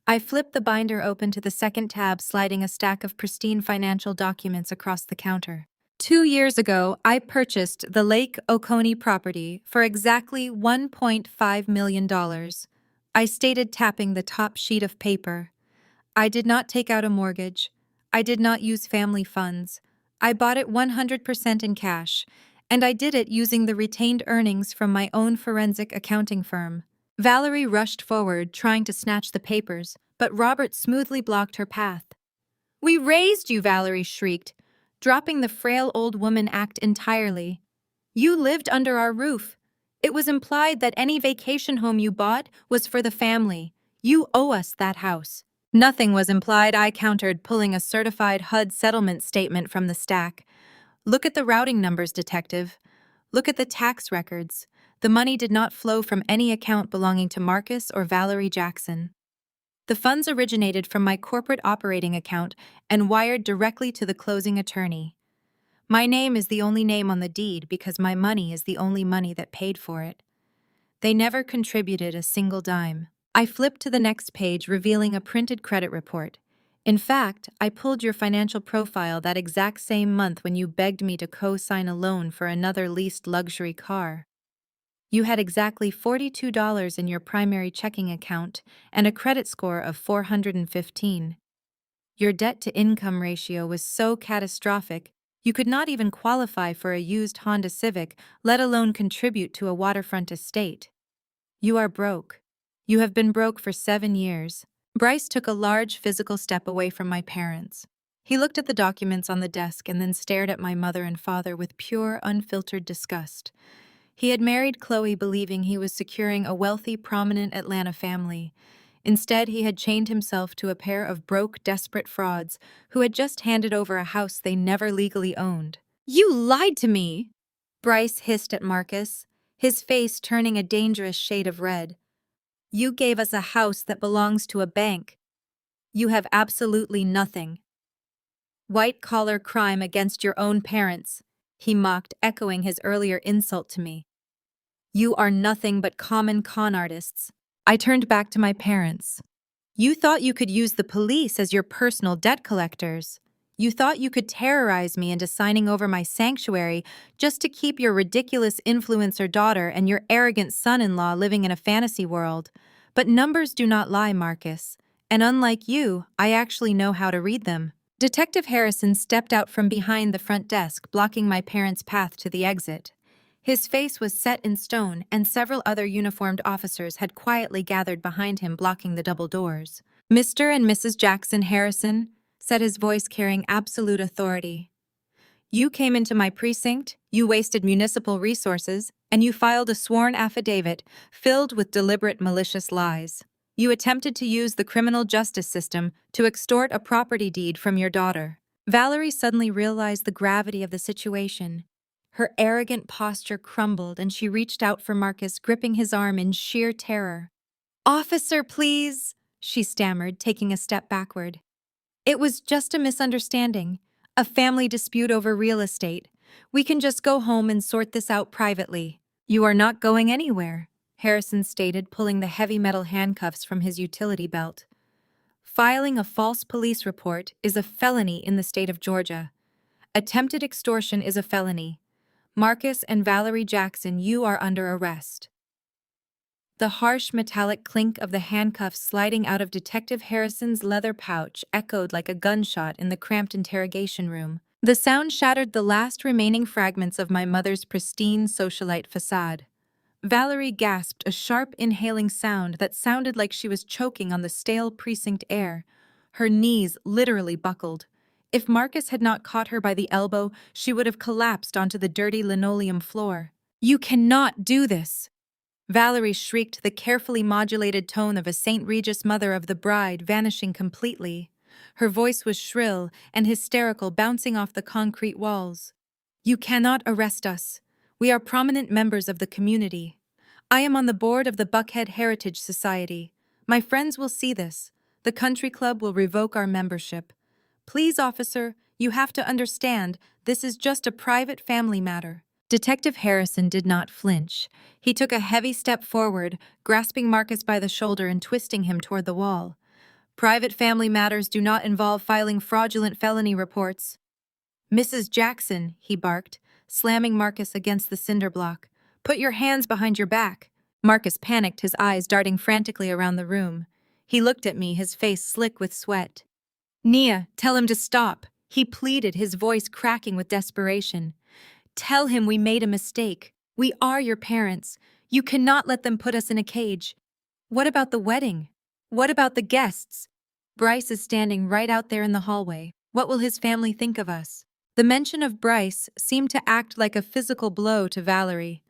I flipped the binder open to the second tab, sliding a stack of pristine financial documents across the counter. 2 years ago, I purchased the Lake Oconee property for exactly $1.5 million. I stated, tapping the top sheet of paper. I did not take out a mortgage. I did not use family funds. I bought it 100% in cash, and I did it using the retained earnings from my own forensic accounting firm. Valerie rushed forward, trying to snatch the papers, but Robert smoothly blocked her path. "We raised you," Valerie shrieked, dropping the frail old woman act entirely. "You lived under our roof. It was implied that any vacation home you bought was for the family. You owe us that house." "Nothing was implied," I countered, pulling a certified HUD settlement statement from the stack. "Look at the routing numbers, Detective. Look at the tax records. The money did not flow from any account belonging to Marcus or Valerie Jackson. The funds originated from my corporate operating account and wired directly to the closing attorney. My name is the only name on the deed because my money is the only money that paid for it. They never contributed a single dime." I flipped to the next page, revealing a printed credit report. "In fact, I pulled your financial profile that exact same month when you begged me to co-sign a loan for another leased luxury car. You had exactly $42 in your primary checking account and a credit score of 415. Your debt-to-income ratio was so catastrophic, you could not even qualify for a used Honda Civic, let alone contribute to a waterfront estate. You are broke. You have been broke for 7 years." Bryce took a large physical step away from my parents. He looked at the documents on the desk and then stared at my mother and father with pure, unfiltered disgust. He had married Chloe believing he was securing a wealthy, prominent Atlanta family. Instead, he had chained himself to a pair of broke, desperate frauds who had just handed over a house they never legally owned. "You lied to me!" Bryce hissed at Marcus, his face turning a dangerous shade of red. "You gave us a house that belongs to a bank. You have absolutely nothing. White-collar crime against your own parents." he mocked, echoing his earlier insult to me. You are nothing but common con artists. I turned back to my parents. You thought you could use the police as your personal debt collectors. You thought you could terrorize me into signing over my sanctuary just to keep your ridiculous influencer daughter and your arrogant son-in-law living in a fantasy world. But numbers do not lie, Marcus. And unlike you, I actually know how to read them. Detective Harrison stepped out from behind the front desk, blocking my parents' path to the exit. His face was set in stone, and several other uniformed officers had quietly gathered behind him, blocking the double doors. Mr. and Mrs. Jackson Harrison, said his voice carrying absolute authority. You came into my precinct, you wasted municipal resources, and you filed a sworn affidavit filled with deliberate malicious lies. You attempted to use the criminal justice system to extort a property deed from your daughter. Valerie suddenly realized the gravity of the situation. Her arrogant posture crumbled and she reached out for Marcus, gripping his arm in sheer terror. Officer, please, she stammered, taking a step backward. It was just a misunderstanding, a family dispute over real estate. We can just go home and sort this out privately. You are not going anywhere, Harrison stated, pulling the heavy metal handcuffs from his utility belt. Filing a false police report is a felony in the state of Georgia. Attempted extortion is a felony. Marcus and Valerie Jackson, you are under arrest. The harsh metallic clink of the handcuffs sliding out of Detective Harrison's leather pouch echoed like a gunshot in the cramped interrogation room. The sound shattered the last remaining fragments of my mother's pristine socialite facade. Valerie gasped, a sharp inhaling sound that sounded like she was choking on the stale precinct air. Her knees literally buckled. If Marcus had not caught her by the elbow, she would have collapsed onto the dirty linoleum floor. You cannot do this! Valerie shrieked, the carefully modulated tone of a St. Regis mother of the bride vanishing completely. Her voice was shrill and hysterical, bouncing off the concrete walls. You cannot arrest us. We are prominent members of the community. I am on the board of the Buckhead Heritage Society. My friends will see this. The country club will revoke our membership. Please, officer, you have to understand, this is just a private family matter. Detective Harrison did not flinch. He took a heavy step forward, grasping Marcus by the shoulder and twisting him toward the wall. Private family matters do not involve filing fraudulent felony reports. Mrs. Jackson, he barked, slamming Marcus against the cinder block. Put your hands behind your back. Marcus panicked, his eyes darting frantically around the room. He looked at me, his face slick with sweat. Nia, tell him to stop, he pleaded, his voice cracking with desperation. Tell him we made a mistake. We are your parents. You cannot let them put us in a cage. What about the wedding? What about the guests? Bryce is standing right out there in the hallway. What will his family think of us? The mention of Bryce seemed to act like a physical blow to Valerie.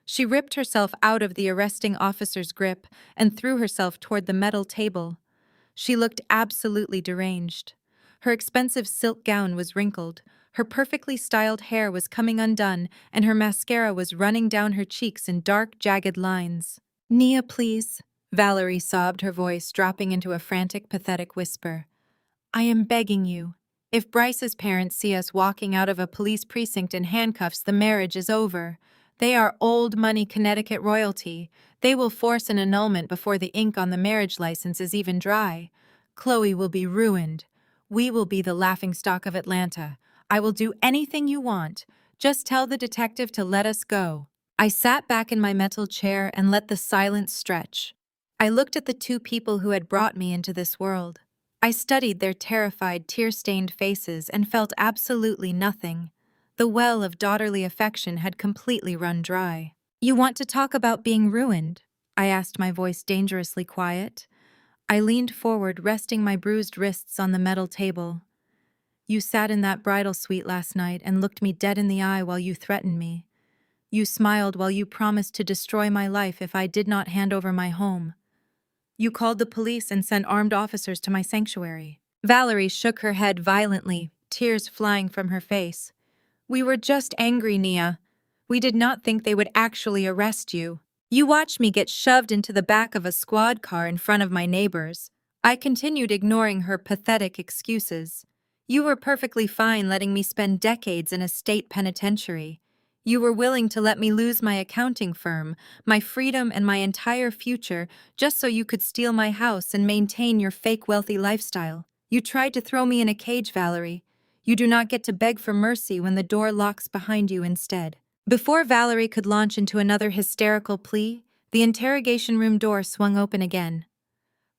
She ripped herself out of the arresting officer's grip and threw herself toward the metal table. She looked absolutely deranged. Her expensive silk gown was wrinkled, her perfectly styled hair was coming undone, and her mascara was running down her cheeks in dark, jagged lines. Nia, please, Valerie sobbed, her voice dropping into a frantic, pathetic whisper. I am begging you. If Bryce's parents see us walking out of a police precinct in handcuffs, the marriage is over. They are old money Connecticut royalty. They will force an annulment before the ink on the marriage license is even dry. Chloe will be ruined. We will be the laughingstock of Atlanta. I will do anything you want. Just tell the detective to let us go. I sat back in my metal chair and let the silence stretch. I looked at the two people who had brought me into this world. I studied their terrified, tear-stained faces and felt absolutely nothing. The well of daughterly affection had completely run dry. You want to talk about being ruined? I asked, my voice dangerously quiet. I leaned forward, resting my bruised wrists on the metal table. You sat in that bridal suite last night and looked me dead in the eye while you threatened me. You smiled while you promised to destroy my life if I did not hand over my home. You called the police and sent armed officers to my sanctuary. Valerie shook her head violently, tears flying from her face. We were just angry, Nia. We did not think they would actually arrest you. You watched me get shoved into the back of a squad car in front of my neighbors. I continued, ignoring her pathetic excuses. You were perfectly fine letting me spend decades in a state penitentiary. You were willing to let me lose my accounting firm, my freedom, and my entire future just so you could steal my house and maintain your fake wealthy lifestyle. You tried to throw me in a cage, Valerie. You do not get to beg for mercy when the door locks behind you instead. Before Valerie could launch into another hysterical plea, the interrogation room door swung open again.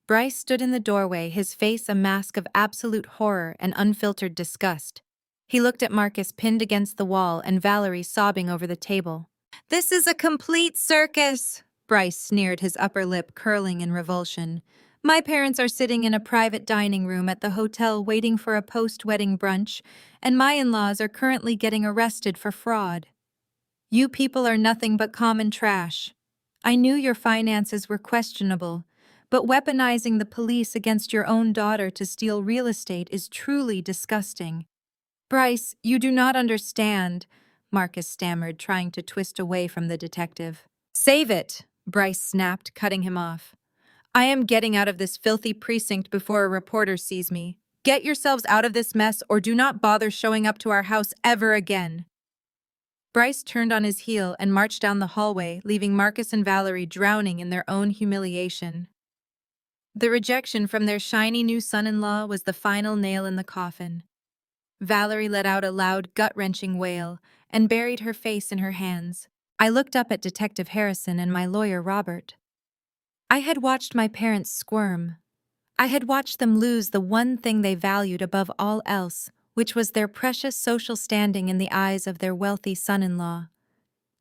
Bryce stood in the doorway, his face a mask of absolute horror and unfiltered disgust. He looked at Marcus pinned against the wall and Valerie sobbing over the table. "This is a complete circus," Bryce sneered, his upper lip curling in revulsion. "My parents are sitting in a private dining room at the hotel waiting for a post-wedding brunch, and my in-laws are currently getting arrested for fraud. You people are nothing but common trash. I knew your finances were questionable, but weaponizing the police against your own daughter to steal real estate is truly disgusting." "Bryce, you do not understand," Marcus stammered, trying to twist away from the detective. "Save it," Bryce snapped, cutting him off. "I am getting out of this filthy precinct before a reporter sees me. Get yourselves out of this mess or do not bother showing up to our house ever again." Bryce turned on his heel and marched down the hallway, leaving Marcus and Valerie drowning in their own humiliation. The rejection from their shiny new son-in-law was the final nail in the coffin. Valerie let out a loud, gut-wrenching wail and buried her face in her hands. I looked up at Detective Harrison and my lawyer, Robert. I had watched my parents squirm. I had watched them lose the one thing they valued above all else, which was their precious social standing in the eyes of their wealthy son-in-law.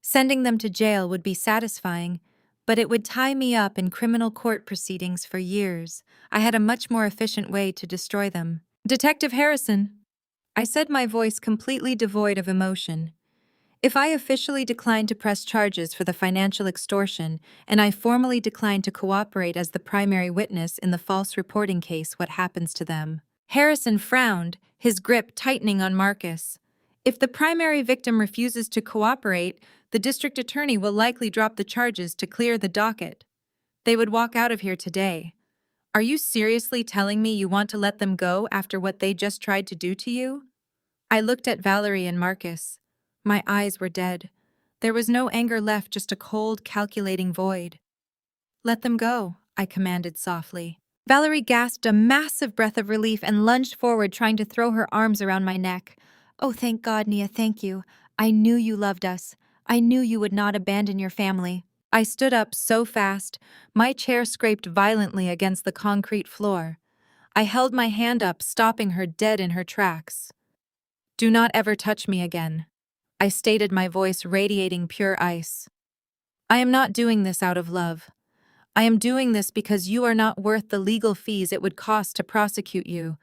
Sending them to jail would be satisfying, but it would tie me up in criminal court proceedings for years. I had a much more efficient way to destroy them. "Detective Harrison," I said, my voice completely devoid of emotion. "If I officially decline to press charges for the financial extortion, and I formally decline to cooperate as the primary witness in the false reporting case, what happens to them?" Harrison frowned, his grip tightening on Marcus. "If the primary victim refuses to cooperate, the district attorney will likely drop the charges to clear the docket. They would walk out of here today. Are you seriously telling me you want to let them go after what they just tried to do to you?" I looked at Valerie and Marcus. My eyes were dead. There was no anger left, just a cold, calculating void. "Let them go," I commanded softly. Valerie gasped a massive breath of relief and lunged forward, trying to throw her arms around my neck. "Oh, thank God, Nia, thank you. I knew you loved us. I knew you would not abandon your family." I stood up so fast, my chair scraped violently against the concrete floor. I held my hand up, stopping her dead in her tracks. "Do not ever touch me again," I stated, my voice radiating pure ice. "I am not doing this out of love. I am doing this because you are not worth the legal fees it would cost to prosecute you.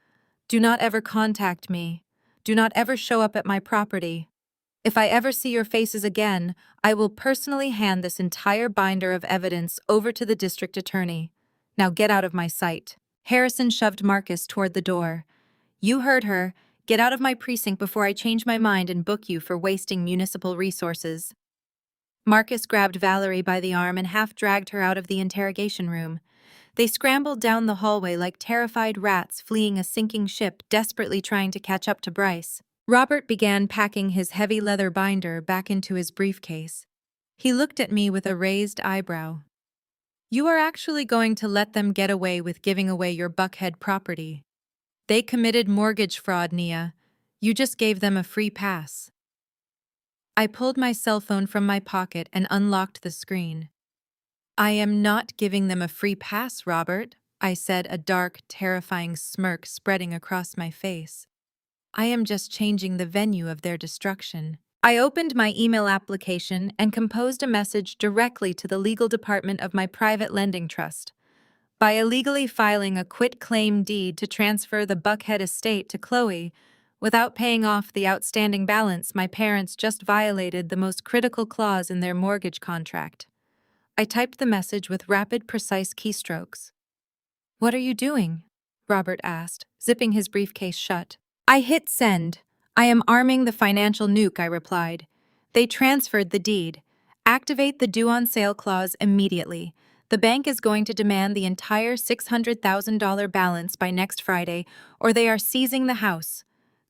Do not ever contact me. Do not ever show up at my property. If I ever see your faces again, I will personally hand this entire binder of evidence over to the district attorney. Now get out of my sight." Harrison shoved Marcus toward the door. "You heard her. Get out of my precinct before I change my mind and book you for wasting municipal resources." Marcus grabbed Valerie by the arm and half-dragged her out of the interrogation room. They scrambled down the hallway like terrified rats fleeing a sinking ship, desperately trying to catch up to Bryce. Robert began packing his heavy leather binder back into his briefcase. He looked at me with a raised eyebrow. "You are actually going to let them get away with giving away your Buckhead property? They committed mortgage fraud, Nia. You just gave them a free pass." I pulled my cell phone from my pocket and unlocked the screen. "I am not giving them a free pass, Robert," I said, a dark, terrifying smirk spreading across my face. "I am just changing the venue of their destruction." I opened my email application and composed a message directly to the legal department of my private lending trust. By illegally filing a quit-claim deed to transfer the Buckhead estate to Chloe, without paying off the outstanding balance, my parents just violated the most critical clause in their mortgage contract. I typed the message with rapid, precise keystrokes. "What are you doing?" Robert asked, zipping his briefcase shut. I hit send. "I am arming the financial nuke," I replied. "They transferred the deed. Activate the due on sale clause immediately. The bank is going to demand the entire $600,000 balance by next Friday, or they are seizing the house.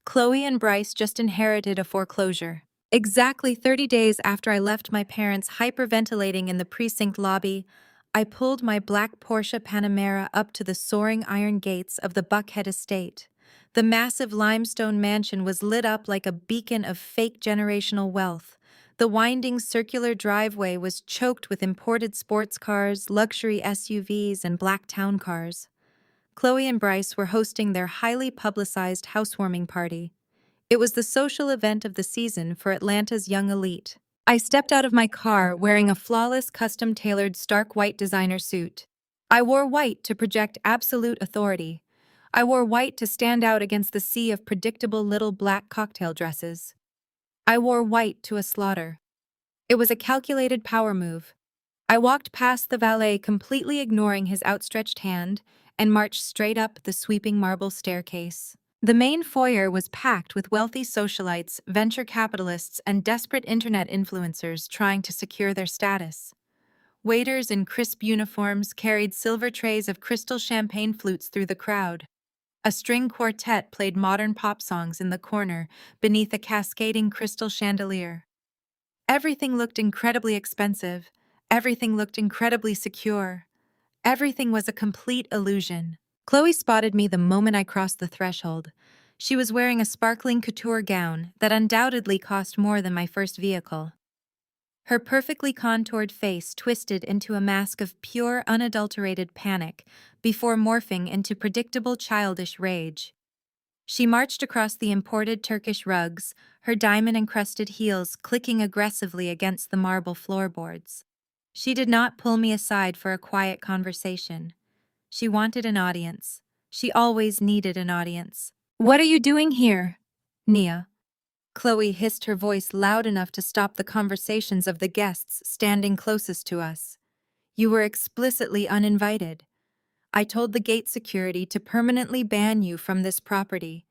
Chloe and Bryce just inherited a foreclosure. Exactly 30 days after I left my parents hyperventilating in the precinct lobby, I pulled my black Porsche Panamera up to the soaring iron gates of the Buckhead estate. The massive limestone mansion was lit up like a beacon of fake generational wealth. The winding circular driveway was choked with imported sports cars, luxury SUVs, and black town cars. Chloe and Bryce were hosting their highly publicized housewarming party. It was the social event of the season for Atlanta's young elite. I stepped out of my car wearing a flawless custom-tailored stark white designer suit. I wore white to project absolute authority. I wore white to stand out against the sea of predictable little black cocktail dresses. I wore white to a slaughter. It was a calculated power move. I walked past the valet, completely ignoring his outstretched hand, and marched straight up the sweeping marble staircase. The main foyer was packed with wealthy socialites, venture capitalists, and desperate internet influencers trying to secure their status. Waiters in crisp uniforms carried silver trays of crystal champagne flutes through the crowd. A string quartet played modern pop songs in the corner beneath a cascading crystal chandelier. Everything looked incredibly expensive. Everything looked incredibly secure. Everything was a complete illusion. Chloe spotted me the moment I crossed the threshold. She was wearing a sparkling couture gown that undoubtedly cost more than my first vehicle. Her perfectly contoured face twisted into a mask of pure, unadulterated panic before morphing into predictable childish rage. She marched across the imported Turkish rugs, her diamond-encrusted heels clicking aggressively against the marble floorboards. She did not pull me aside for a quiet conversation. She wanted an audience. She always needed an audience. "What are you doing here, Nia?" Chloe hissed, her voice loud enough to stop the conversations of the guests standing closest to us. "You were explicitly uninvited. I told the gate security to permanently ban you from this property.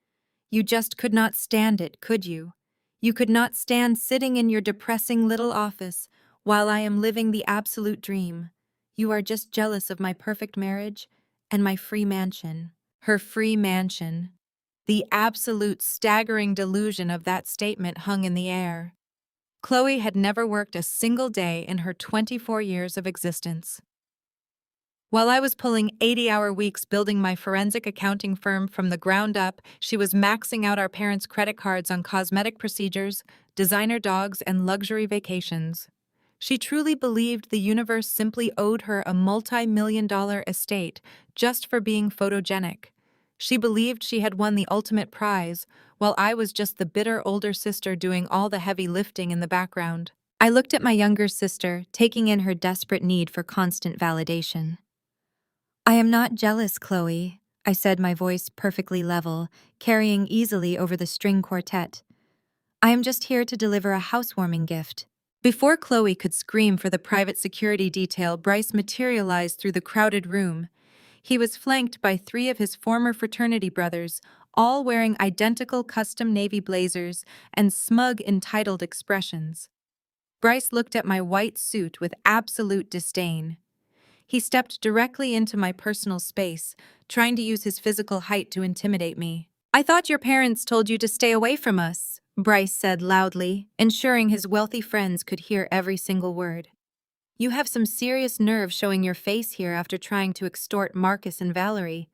You just could not stand it, could you? You could not stand sitting in your depressing little office while I am living the absolute dream. You are just jealous of my perfect marriage and my free mansion." Her free mansion. The absolute staggering delusion of that statement hung in the air. Chloe had never worked a single day in her 24 years of existence. While I was pulling 80-hour weeks building my forensic accounting firm from the ground up, she was maxing out our parents' credit cards on cosmetic procedures, designer dogs, and luxury vacations. She truly believed the universe simply owed her a multi-million-dollar estate just for being photogenic. She believed she had won the ultimate prize, while I was just the bitter older sister doing all the heavy lifting in the background. I looked at my younger sister, taking in her desperate need for constant validation. "I am not jealous, Chloe," I said, my voice perfectly level, carrying easily over the string quartet. "I am just here to deliver a housewarming gift." Before Chloe could scream for the private security detail, Bryce materialized through the crowded room. He was flanked by 3 of his former fraternity brothers, all wearing identical custom navy blazers and smug, entitled expressions. Bryce looked at my white suit with absolute disdain. He stepped directly into my personal space, trying to use his physical height to intimidate me. "I thought your parents told you to stay away from us," Bryce said loudly, ensuring his wealthy friends could hear every single word. "You have some serious nerve showing your face here after trying to extort Marcus and Valerie.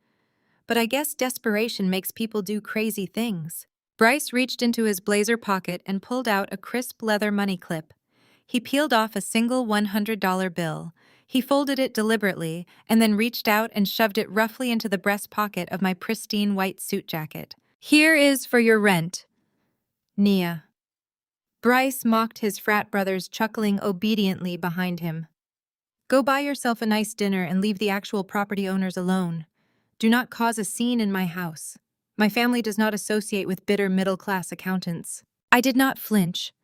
But I guess desperation makes people do crazy things." Bryce reached into his blazer pocket and pulled out a crisp leather money clip. He peeled off a single $100 bill. He folded it deliberately and then reached out and shoved it roughly into the breast pocket of my pristine white suit jacket. "Here is for your rent, Nia." Bryce mocked his frat brothers, chuckling obediently behind him. "Go buy yourself a nice dinner and leave the actual property owners alone. Do not cause a scene in my house. My family does not associate with bitter middle-class accountants." I did not flinch.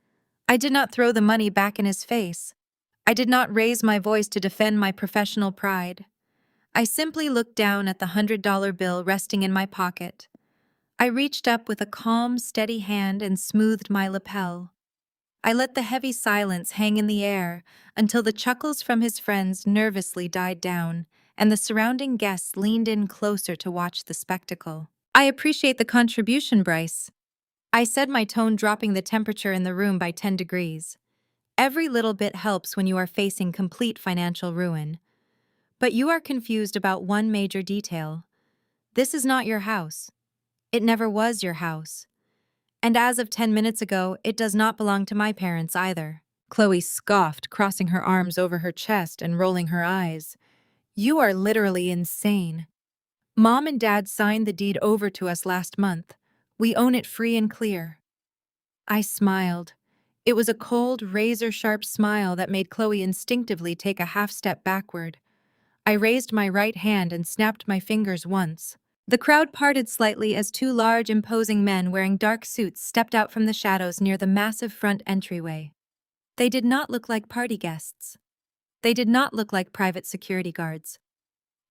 I did not throw the money back in his face. I did not raise my voice to defend my professional pride. I simply looked down at the $100 bill resting in my pocket. I reached up with a calm, steady hand and smoothed my lapel. I let the heavy silence hang in the air until the chuckles from his friends nervously died down, and the surrounding guests leaned in closer to watch the spectacle. "I appreciate the contribution, Bryce," I said, my tone dropping the temperature in the room by 10 degrees. Every little bit helps when you are facing complete financial ruin. But you are confused about one major detail. This is not your house. It never was your house. And as of 10 minutes ago, it does not belong to my parents either. Chloe scoffed, crossing her arms over her chest and rolling her eyes. You are literally insane. Mom and Dad signed the deed over to us last month. We own it free and clear. I smiled. It was a cold, razor-sharp smile that made Chloe instinctively take a half-step backward. I raised my right hand and snapped my fingers once. The crowd parted slightly as two large, imposing men wearing dark suits stepped out from the shadows near the massive front entryway. They did not look like party guests. They did not look like private security guards.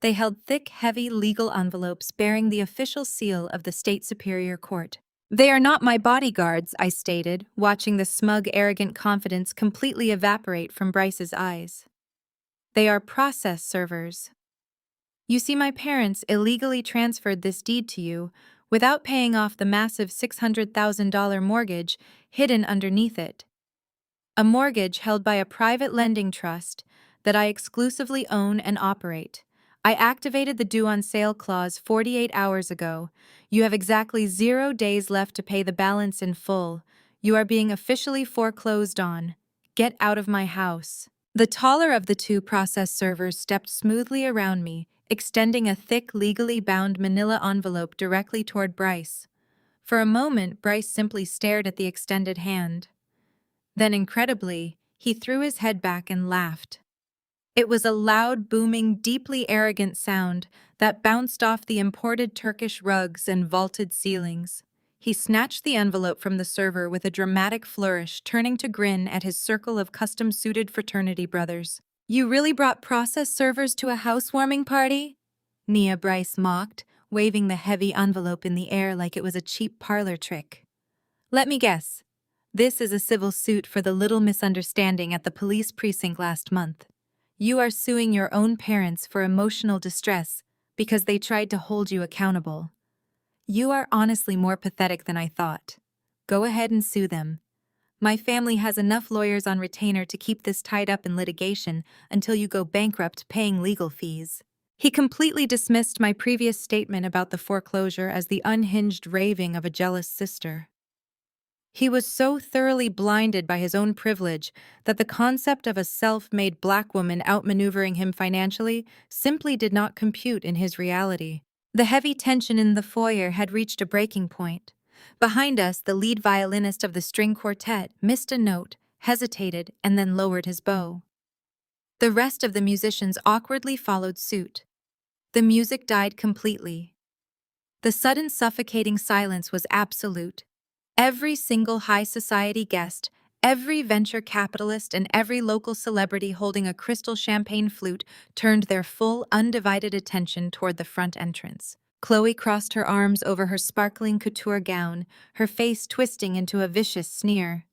They held thick, heavy legal envelopes bearing the official seal of the State Superior Court. They are not my bodyguards, I stated, watching the smug, arrogant confidence completely evaporate from Bryce's eyes. They are process servers. You see, my parents illegally transferred this deed to you without paying off the massive $600,000 mortgage hidden underneath it. A mortgage held by a private lending trust that I exclusively own and operate. I activated the due on sale clause 48 hours ago. You have exactly 0 days left to pay the balance in full. You are being officially foreclosed on. Get out of my house. The taller of the two process servers stepped smoothly around me, extending a thick, legally bound manila envelope directly toward Bryce. For a moment, Bryce simply stared at the extended hand. Then, incredibly, he threw his head back and laughed. It was a loud, booming, deeply arrogant sound that bounced off the imported Turkish rugs and vaulted ceilings. He snatched the envelope from the server with a dramatic flourish, turning to grin at his circle of custom-suited fraternity brothers. You really brought process servers to a housewarming party? Nia Bryce mocked, waving the heavy envelope in the air like it was a cheap parlor trick. Let me guess. This is a civil suit for the little misunderstanding at the police precinct last month. You are suing your own parents for emotional distress because they tried to hold you accountable. You are honestly more pathetic than I thought. Go ahead and sue them. My family has enough lawyers on retainer to keep this tied up in litigation until you go bankrupt paying legal fees. He completely dismissed my previous statement about the foreclosure as the unhinged raving of a jealous sister. He was so thoroughly blinded by his own privilege that the concept of a self-made black woman outmaneuvering him financially simply did not compute in his reality. The heavy tension in the foyer had reached a breaking point. Behind us, the lead violinist of the string quartet missed a note, hesitated, and then lowered his bow. The rest of the musicians awkwardly followed suit. The music died completely. The sudden suffocating silence was absolute. Every single high society guest, every venture capitalist, and every local celebrity holding a crystal champagne flute turned their full, undivided attention toward the front entrance. Chloe crossed her arms over her sparkling couture gown, her face twisting into a vicious sneer.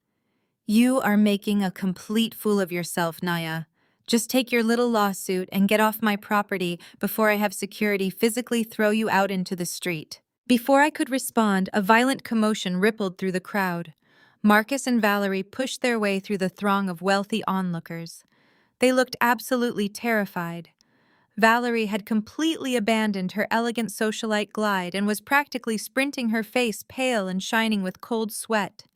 You are making a complete fool of yourself, Naya. Just take your little lawsuit and get off my property before I have security physically throw you out into the street. Before I could respond, a violent commotion rippled through the crowd. Marcus and Valerie pushed their way through the throng of wealthy onlookers. They looked absolutely terrified. Valerie had completely abandoned her elegant socialite glide and was practically sprinting, her face pale and shining with cold sweat.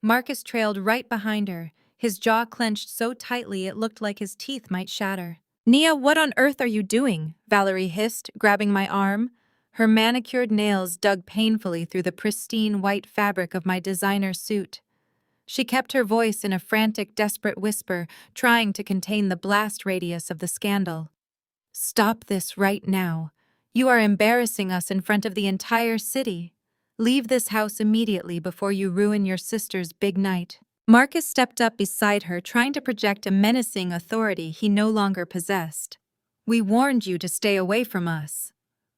Marcus trailed right behind her, his jaw clenched so tightly it looked like his teeth might shatter. Nia, what on earth are you doing? Valerie hissed, grabbing my arm. Her manicured nails dug painfully through the pristine white fabric of my designer suit. She kept her voice in a frantic, desperate whisper, trying to contain the blast radius of the scandal. Stop this right now. You are embarrassing us in front of the entire city. Leave this house immediately before you ruin your sister's big night. Marcus stepped up beside her, trying to project a menacing authority he no longer possessed. We warned you to stay away from us.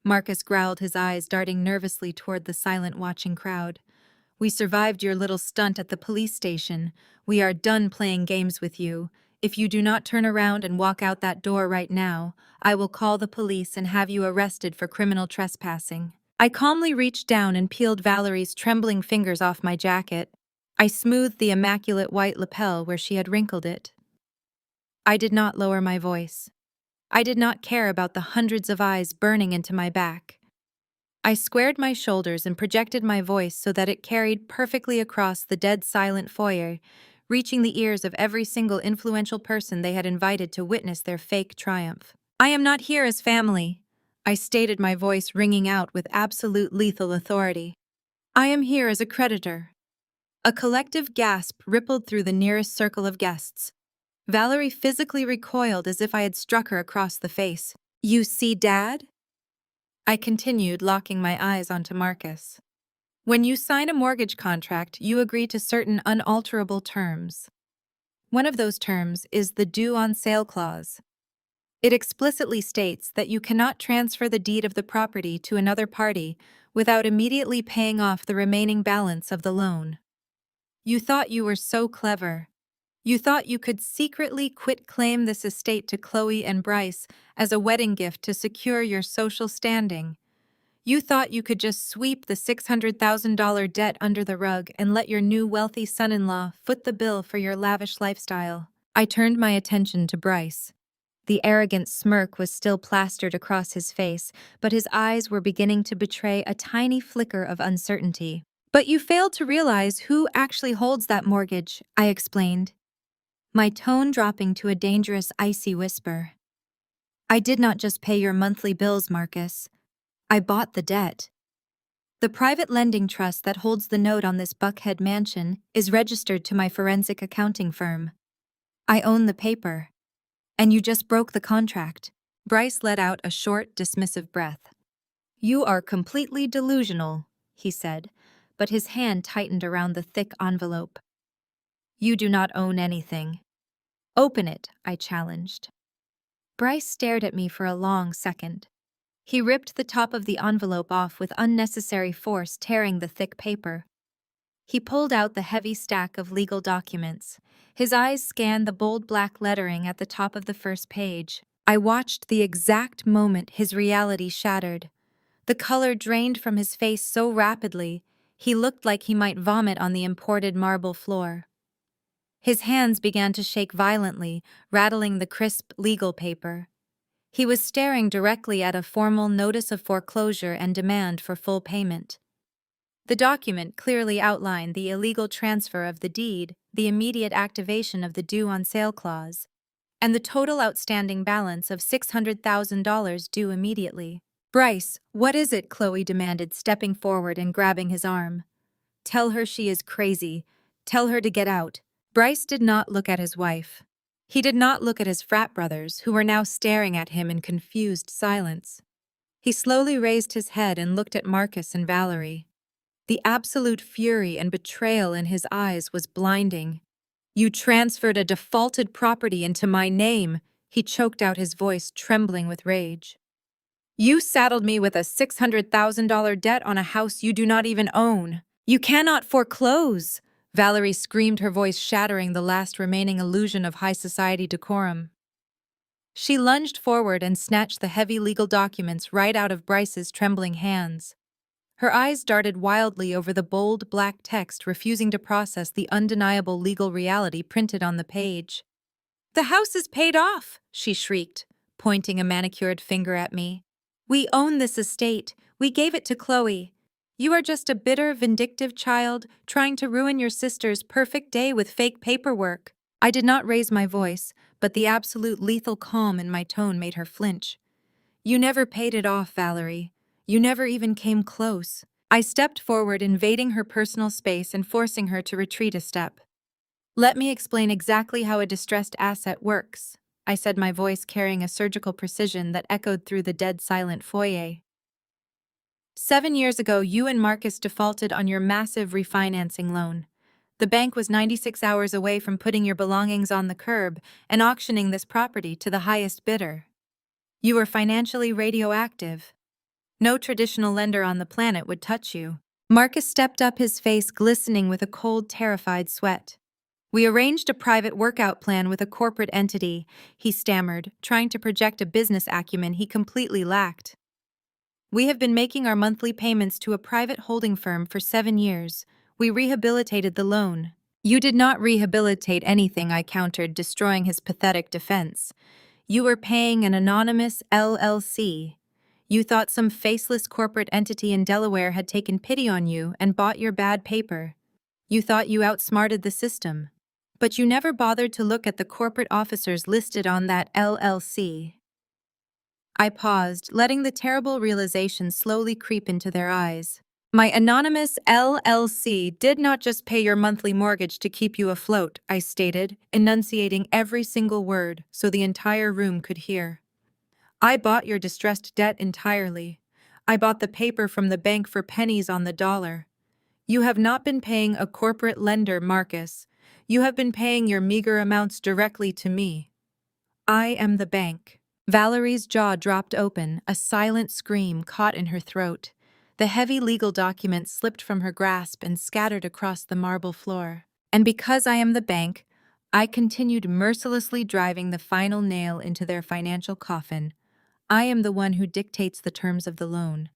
Marcus growled, his eyes darting nervously toward the silent watching crowd. We survived your little stunt at the police station. We are done playing games with you. If you do not turn around and walk out that door right now, I will call the police and have you arrested for criminal trespassing. I calmly reached down and peeled Valerie's trembling fingers off my jacket. I smoothed the immaculate white lapel where she had wrinkled it. I did not lower my voice. I did not care about the hundreds of eyes burning into my back. I squared my shoulders and projected my voice so that it carried perfectly across the dead silent foyer, reaching the ears of every single influential person they had invited to witness their fake triumph. I am not here as family, I stated, my voice ringing out with absolute lethal authority. I am here as a creditor. A collective gasp rippled through the nearest circle of guests. Valerie physically recoiled as if I had struck her across the face. You see, Dad? I continued, locking my eyes onto Marcus. When you sign a mortgage contract, you agree to certain unalterable terms. One of those terms is the due on sale clause. It explicitly states that you cannot transfer the deed of the property to another party without immediately paying off the remaining balance of the loan. You thought you were so clever. You thought you could secretly quit-claim this estate to Chloe and Bryce as a wedding gift to secure your social standing. You thought you could just sweep the $600,000 debt under the rug and let your new wealthy son-in-law foot the bill for your lavish lifestyle. I turned my attention to Bryce. The arrogant smirk was still plastered across his face, but his eyes were beginning to betray a tiny flicker of uncertainty. But you failed to realize who actually holds that mortgage, I explained, my tone dropping to a dangerous, icy whisper. I did not just pay your monthly bills, Marcus. I bought the debt. The private lending trust that holds the note on this Buckhead mansion is registered to my forensic accounting firm. I own the paper. And you just broke the contract. Bryce let out a short, dismissive breath. You are completely delusional, he said, but his hand tightened around the thick envelope. You do not own anything. Open it, I challenged. Bryce stared at me for a long second. He ripped the top of the envelope off with unnecessary force, tearing the thick paper. He pulled out the heavy stack of legal documents. His eyes scanned the bold black lettering at the top of the first page. I watched the exact moment his reality shattered. The color drained from his face so rapidly, he looked like he might vomit on the imported marble floor. His hands began to shake violently, rattling the crisp legal paper. He was staring directly at a formal notice of foreclosure and demand for full payment. The document clearly outlined the illegal transfer of the deed, the immediate activation of the due on sale clause, and the total outstanding balance of $600,000 due immediately. Bryce, what is it? Chloe demanded, stepping forward and grabbing his arm. Tell her she is crazy. Tell her to get out. Bryce did not look at his wife. He did not look at his frat brothers, who were now staring at him in confused silence. He slowly raised his head and looked at Marcus and Valerie. The absolute fury and betrayal in his eyes was blinding. You transferred a defaulted property into my name, he choked out, his voice trembling with rage. You saddled me with a $600,000 debt on a house you do not even own. You cannot foreclose, Valerie screamed, her voice shattering the last remaining illusion of high society decorum. She lunged forward and snatched the heavy legal documents right out of Bryce's trembling hands. Her eyes darted wildly over the bold black text, refusing to process the undeniable legal reality printed on the page. The house is paid off, she shrieked, pointing a manicured finger at me. We own this estate. We gave it to Chloe. You are just a bitter, vindictive child trying to ruin your sister's perfect day with fake paperwork. I did not raise my voice, but the absolute lethal calm in my tone made her flinch. You never paid it off, Valerie. You never even came close. I stepped forward, invading her personal space and forcing her to retreat a step. Let me explain exactly how a distressed asset works, I said, my voice carrying a surgical precision that echoed through the dead silent foyer. 7 years ago, you and Marcus defaulted on your massive refinancing loan. The bank was 96 hours away from putting your belongings on the curb and auctioning this property to the highest bidder. You were financially radioactive. No traditional lender on the planet would touch you. Marcus stepped up, his face glistening with a cold, terrified sweat. We arranged a private workout plan with a corporate entity, he stammered, trying to project a business acumen he completely lacked. We have been making our monthly payments to a private holding firm for 7 years. We rehabilitated the loan. You did not rehabilitate anything, I countered, destroying his pathetic defense. You were paying an anonymous LLC. You thought some faceless corporate entity in Delaware had taken pity on you and bought your bad paper. You thought you outsmarted the system. But you never bothered to look at the corporate officers listed on that LLC. I paused, letting the terrible realization slowly creep into their eyes. My anonymous LLC did not just pay your monthly mortgage to keep you afloat, I stated, enunciating every single word so the entire room could hear. I bought your distressed debt entirely. I bought the paper from the bank for pennies on the dollar. You have not been paying a corporate lender, Marcus. You have been paying your meager amounts directly to me. I am the bank. Valerie's jaw dropped open, a silent scream caught in her throat. The heavy legal document slipped from her grasp and scattered across the marble floor. And because I am the bank, I continued mercilessly driving the final nail into their financial coffin. I am the one who dictates the terms of the loan.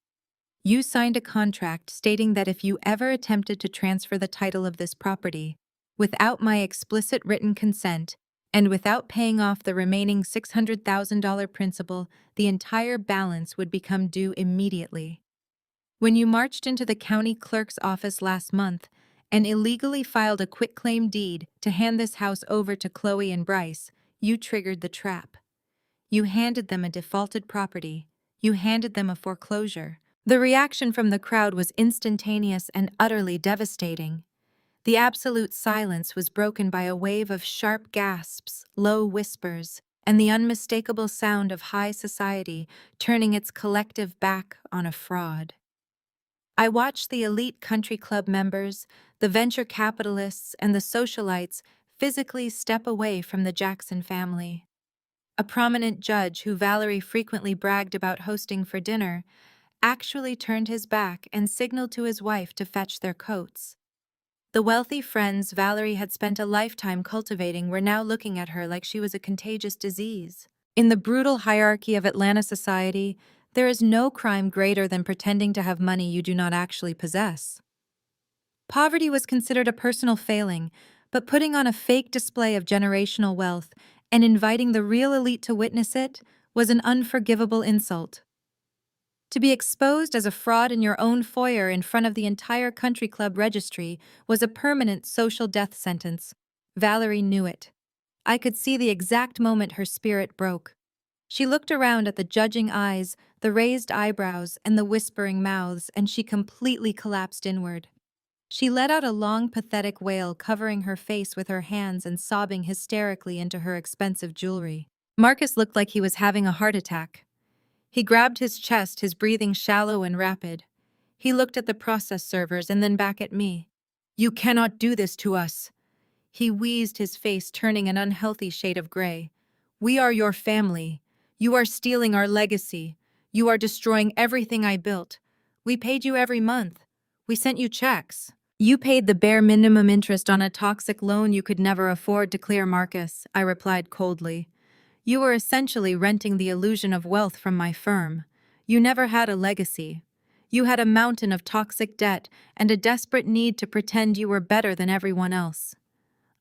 You signed a contract stating that if you ever attempted to transfer the title of this property, without my explicit written consent, and without paying off the remaining $600,000 principal, the entire balance would become due immediately. When you marched into the county clerk's office last month and illegally filed a quitclaim deed to hand this house over to Chloe and Bryce, you triggered the trap. You handed them a defaulted property. You handed them a foreclosure. The reaction from the crowd was instantaneous and utterly devastating. The absolute silence was broken by a wave of sharp gasps, low whispers, and the unmistakable sound of high society turning its collective back on a fraud. I watched the elite country club members, the venture capitalists, and the socialites physically step away from the Jackson family. A prominent judge who Valerie frequently bragged about hosting for dinner actually turned his back and signaled to his wife to fetch their coats. The wealthy friends Valerie had spent a lifetime cultivating were now looking at her like she was a contagious disease. In the brutal hierarchy of Atlanta society, there is no crime greater than pretending to have money you do not actually possess. Poverty was considered a personal failing, but putting on a fake display of generational wealth and inviting the real elite to witness it was an unforgivable insult. To be exposed as a fraud in your own foyer in front of the entire country club registry was a permanent social death sentence. Valerie knew it. I could see the exact moment her spirit broke. She looked around at the judging eyes, the raised eyebrows, and the whispering mouths, and she completely collapsed inward. She let out a long, pathetic wail, covering her face with her hands and sobbing hysterically into her expensive jewelry. Marcus looked like he was having a heart attack. He grabbed his chest, his breathing shallow and rapid. He looked at the process servers and then back at me. "You cannot do this to us." He wheezed, his face turning an unhealthy shade of gray. "We are your family. You are stealing our legacy. You are destroying everything I built. We paid you every month. We sent you checks. You paid the bare minimum interest on a toxic loan you could never afford to clear, Marcus," I replied coldly. "You were essentially renting the illusion of wealth from my firm. You never had a legacy. You had a mountain of toxic debt and a desperate need to pretend you were better than everyone else.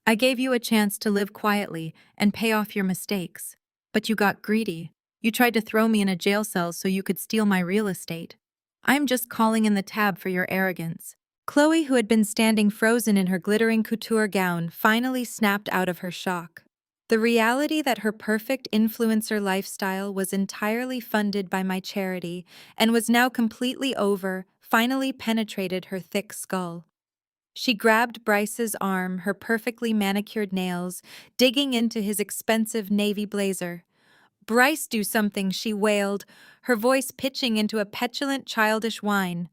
I gave you a chance to live quietly and pay off your mistakes. But you got greedy. You tried to throw me in a jail cell so you could steal my real estate. I'm just calling in the tab for your arrogance." Chloe, who had been standing frozen in her glittering couture gown, finally snapped out of her shock. The reality that her perfect influencer lifestyle was entirely funded by my charity and was now completely over finally penetrated her thick skull. She grabbed Bryce's arm, her perfectly manicured nails digging into his expensive navy blazer. "Bryce, do something," she wailed, her voice pitching into a petulant, childish whine.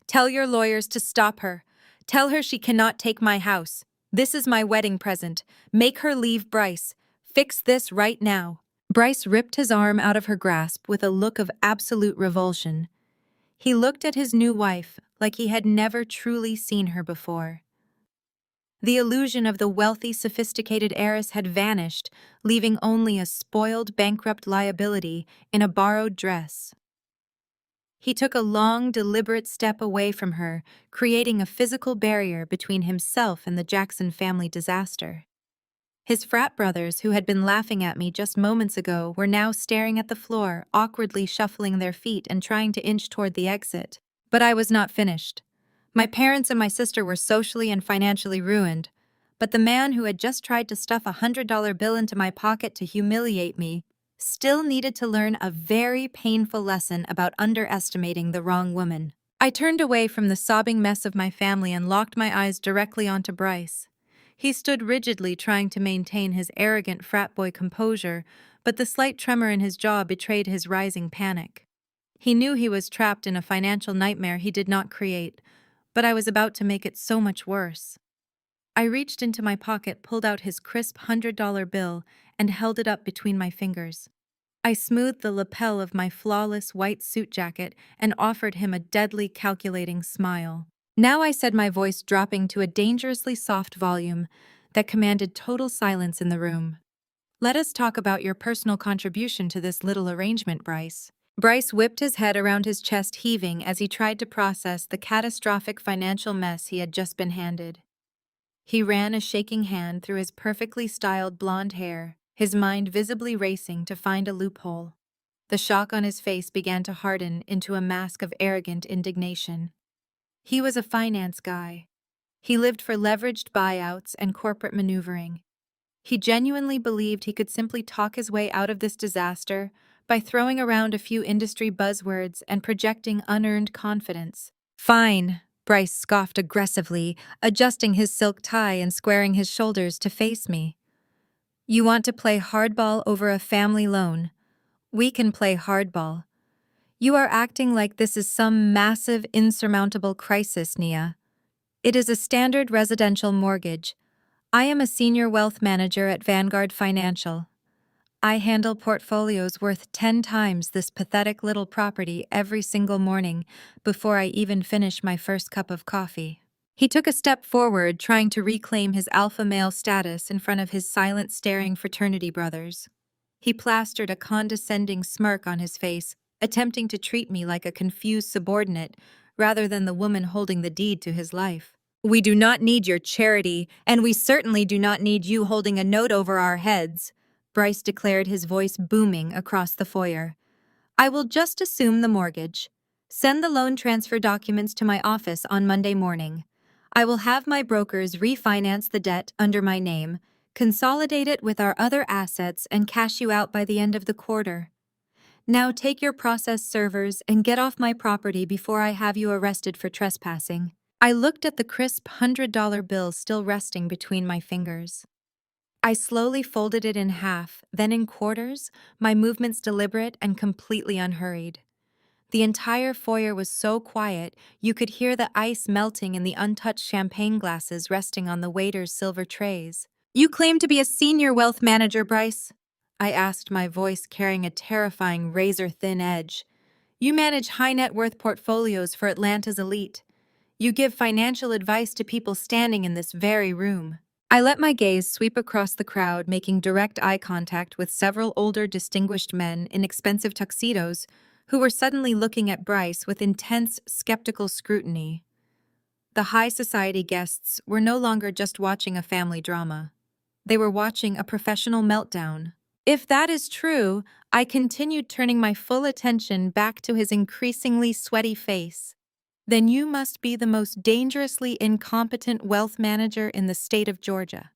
"Tell your lawyers to stop her. Tell her she cannot take my house. This is my wedding present. Make her leave, Bryce. Fix this right now." Bryce ripped his arm out of her grasp with a look of absolute revulsion. He looked at his new wife like he had never truly seen her before. The illusion of the wealthy, sophisticated heiress had vanished, leaving only a spoiled, bankrupt liability in a borrowed dress. He took a long, deliberate step away from her, creating a physical barrier between himself and the Jackson family disaster. His frat brothers, who had been laughing at me just moments ago, were now staring at the floor, awkwardly shuffling their feet and trying to inch toward the exit. But I was not finished. My parents and my sister were socially and financially ruined, but the man who had just tried to stuff $100 bill into my pocket to humiliate me still needed to learn a very painful lesson about underestimating the wrong woman. I turned away from the sobbing mess of my family and locked my eyes directly onto Bryce. He stood rigidly trying to maintain his arrogant frat boy composure, but the slight tremor in his jaw betrayed his rising panic. He knew he was trapped in a financial nightmare he did not create, but I was about to make it so much worse. I reached into my pocket, pulled out his crisp $100 bill, and held it up between my fingers. I smoothed the lapel of my flawless white suit jacket and offered him a deadly, calculating smile. Now I said, my voice dropping to a dangerously soft volume that commanded total silence in the room. Let us talk about your personal contribution to this little arrangement, Bryce. Bryce whipped his head around, his chest heaving as he tried to process the catastrophic financial mess he had just been handed. He ran a shaking hand through his perfectly styled blonde hair, his mind visibly racing to find a loophole. The shock on his face began to harden into a mask of arrogant indignation. He was a finance guy. He lived for leveraged buyouts and corporate maneuvering. He genuinely believed he could simply talk his way out of this disaster by throwing around a few industry buzzwords and projecting unearned confidence. Fine, Bryce scoffed aggressively, adjusting his silk tie and squaring his shoulders to face me. You want to play hardball over a family loan? We can play hardball. You are acting like this is some massive, insurmountable crisis, Nia. It is a standard residential mortgage. I am a senior wealth manager at Vanguard Financial. I handle portfolios worth 10 times this pathetic little property every single morning before I even finish my first cup of coffee. He took a step forward, trying to reclaim his alpha male status in front of his silent, staring fraternity brothers. He plastered a condescending smirk on his face, attempting to treat me like a confused subordinate rather than the woman holding the deed to his life. We do not need your charity, and we certainly do not need you holding a note over our heads, Bryce declared, his voice booming across the foyer. I will just assume the mortgage. Send the loan transfer documents to my office on Monday morning. I will have my brokers refinance the debt under my name, consolidate it with our other assets, and cash you out by the end of the quarter. Now take your process servers and get off my property before I have you arrested for trespassing. I looked at the crisp $100 bill still resting between my fingers. I slowly folded it in half, then in quarters, my movements deliberate and completely unhurried. The entire foyer was so quiet, you could hear the ice melting in the untouched champagne glasses resting on the waiters' silver trays. You claim to be a senior wealth manager, Bryce? I asked, my voice carrying a terrifying razor-thin edge. You manage high-net-worth portfolios for Atlanta's elite. You give financial advice to people standing in this very room. I let my gaze sweep across the crowd, making direct eye contact with several older, distinguished men in expensive tuxedos who were suddenly looking at Bryce with intense, skeptical scrutiny. The high society guests were no longer just watching a family drama. They were watching a professional meltdown. If that is true, I continued, turning my full attention back to his increasingly sweaty face. Then you must be the most dangerously incompetent wealth manager in the state of Georgia.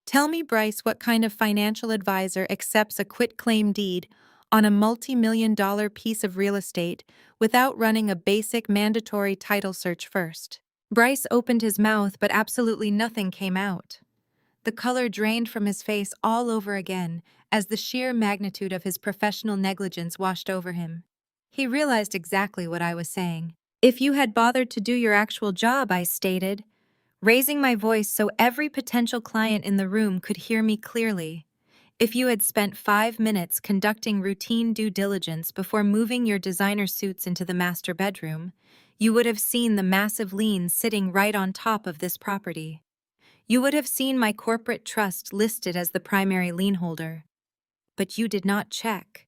Tell me, Bryce, what kind of financial advisor accepts a quitclaim deed on a multi-million-dollar piece of real estate without running a basic mandatory title search first? Bryce opened his mouth, but absolutely nothing came out. The color drained from his face all over again as the sheer magnitude of his professional negligence washed over him. He realized exactly what I was saying. If you had bothered to do your actual job, I stated, raising my voice so every potential client in the room could hear me clearly. If you had spent 5 minutes conducting routine due diligence before moving your designer suits into the master bedroom, you would have seen the massive liens sitting right on top of this property. You would have seen my corporate trust listed as the primary lien holder. But you did not check.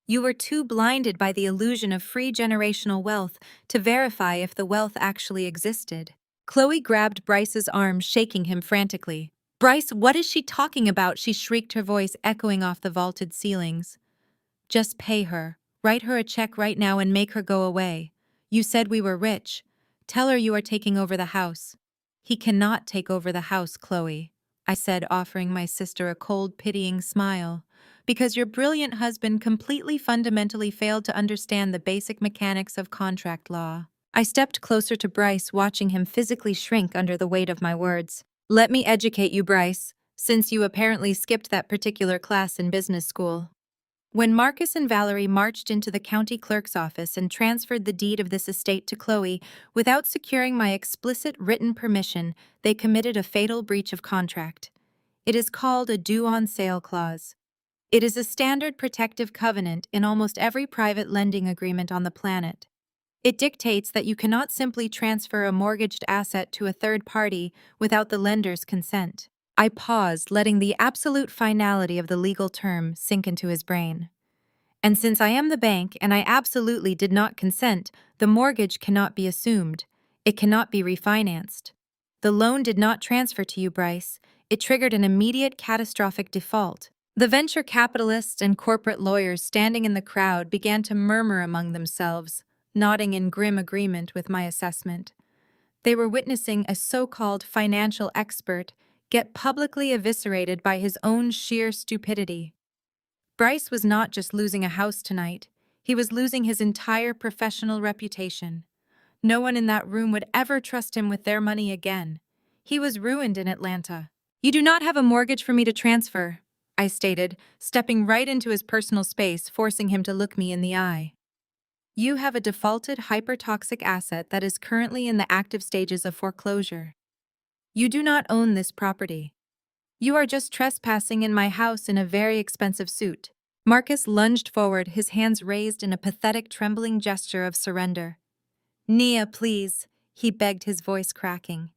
You were too blinded by the illusion of free generational wealth to verify if the wealth actually existed. Chloe grabbed Bryce's arm, shaking him frantically. "Bryce, what is she talking about?" she shrieked, her voice echoing off the vaulted ceilings. "Just pay her. Write her a check right now and make her go away. You said we were rich. Tell her you are taking over the house." "He cannot take over the house, Chloe," I said, offering my sister a cold, pitying smile. "Because your brilliant husband completely fundamentally failed to understand the basic mechanics of contract law." I stepped closer to Bryce, watching him physically shrink under the weight of my words. "Let me educate you, Bryce, since you apparently skipped that particular class in business school." When Marcus and Valerie marched into the county clerk's office and transferred the deed of this estate to Chloe without securing my explicit written permission, they committed a fatal breach of contract. It is called a due-on-sale clause. It is a standard protective covenant in almost every private lending agreement on the planet. It dictates that you cannot simply transfer a mortgaged asset to a third party without the lender's consent. I paused, letting the absolute finality of the legal term sink into his brain. "And since I am the bank and I absolutely did not consent, the mortgage cannot be assumed. It cannot be refinanced. The loan did not transfer to you, Bryce. It triggered an immediate catastrophic default." The venture capitalists and corporate lawyers standing in the crowd began to murmur among themselves, nodding in grim agreement with my assessment. They were witnessing a so-called financial expert get publicly eviscerated by his own sheer stupidity. Bryce was not just losing a house tonight, he was losing his entire professional reputation. No one in that room would ever trust him with their money again. He was ruined in Atlanta. "You do not have a mortgage for me to transfer," I stated, stepping right into his personal space, forcing him to look me in the eye. "You have a defaulted hypertoxic asset that is currently in the active stages of foreclosure. You do not own this property. You are just trespassing in my house in a very expensive suit." Marcus lunged forward, his hands raised in a pathetic, trembling gesture of surrender. "Nia, please," he begged, his voice cracking.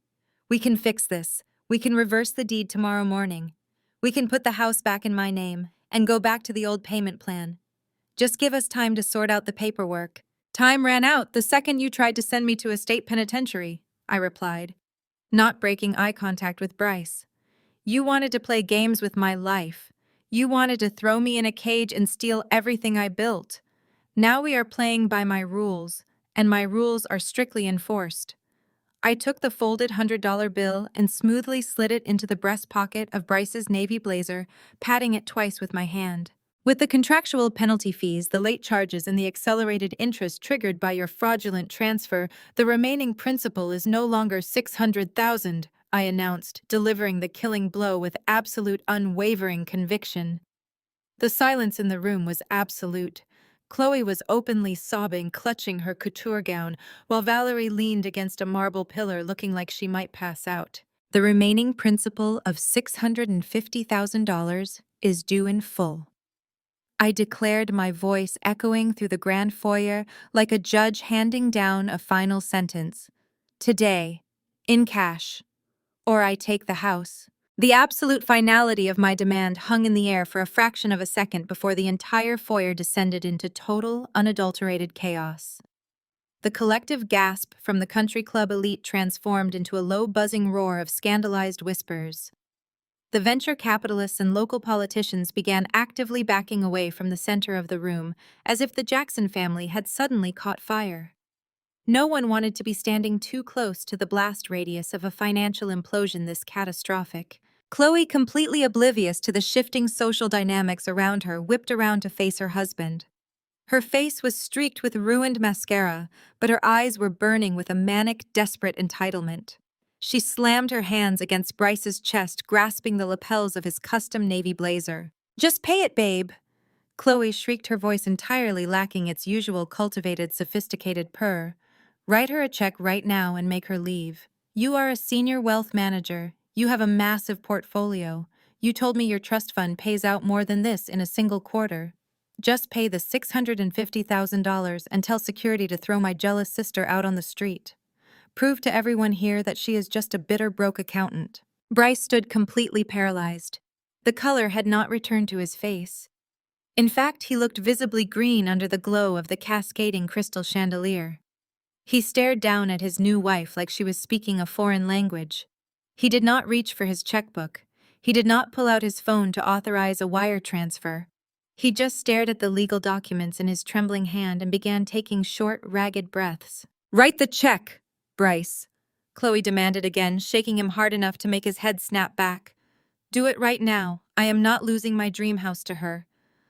"We can fix this. We can reverse the deed tomorrow morning. We can put the house back in my name and go back to the old payment plan. Just give us time to sort out the paperwork." "Time ran out the second you tried to send me to a state penitentiary," I replied, not breaking eye contact with Bryce. "You wanted to play games with my life. You wanted to throw me in a cage and steal everything I built. Now we are playing by my rules, and my rules are strictly enforced." I took the folded $100 bill and smoothly slid it into the breast pocket of Bryce's navy blazer, patting it twice with my hand. "With the contractual penalty fees, the late charges, and the accelerated interest triggered by your fraudulent transfer, the remaining principal is no longer $600,000, I announced, delivering the killing blow with absolute unwavering conviction. The silence in the room was absolute. Chloe was openly sobbing, clutching her couture gown, while Valerie leaned against a marble pillar looking like she might pass out. "The remaining principal of $650,000 is due in full," I declared, my voice echoing through the grand foyer like a judge handing down a final sentence. "Today, in cash, or I take the house." The absolute finality of my demand hung in the air for a fraction of a second before the entire foyer descended into total, unadulterated chaos. The collective gasp from the country club elite transformed into a low, buzzing roar of scandalized whispers. The venture capitalists and local politicians began actively backing away from the center of the room, as if the Jackson family had suddenly caught fire. No one wanted to be standing too close to the blast radius of a financial implosion this catastrophic. Chloe, completely oblivious to the shifting social dynamics around her, whipped around to face her husband. Her face was streaked with ruined mascara, but her eyes were burning with a manic, desperate entitlement. She slammed her hands against Bryce's chest, grasping the lapels of his custom navy blazer. "Just pay it, babe!" Chloe shrieked, her voice entirely lacking its usual cultivated, sophisticated purr. "Write her a check right now and make her leave. You are a senior wealth manager. You have a massive portfolio. You told me your trust fund pays out more than this in a single quarter. Just pay the $650,000 and tell security to throw my jealous sister out on the street. Prove to everyone here that she is just a bitter, broke accountant." Bryce stood completely paralyzed. The color had not returned to his face. In fact, he looked visibly green under the glow of the cascading crystal chandelier. He stared down at his new wife like she was speaking a foreign language. He did not reach for his checkbook. He did not pull out his phone to authorize a wire transfer. He just stared at the legal documents in his trembling hand and began taking short, ragged breaths. "Write the check, Bryce," Chloe demanded again, shaking him hard enough to make his head snap back. "Do it right now. I am not losing my dream house to her.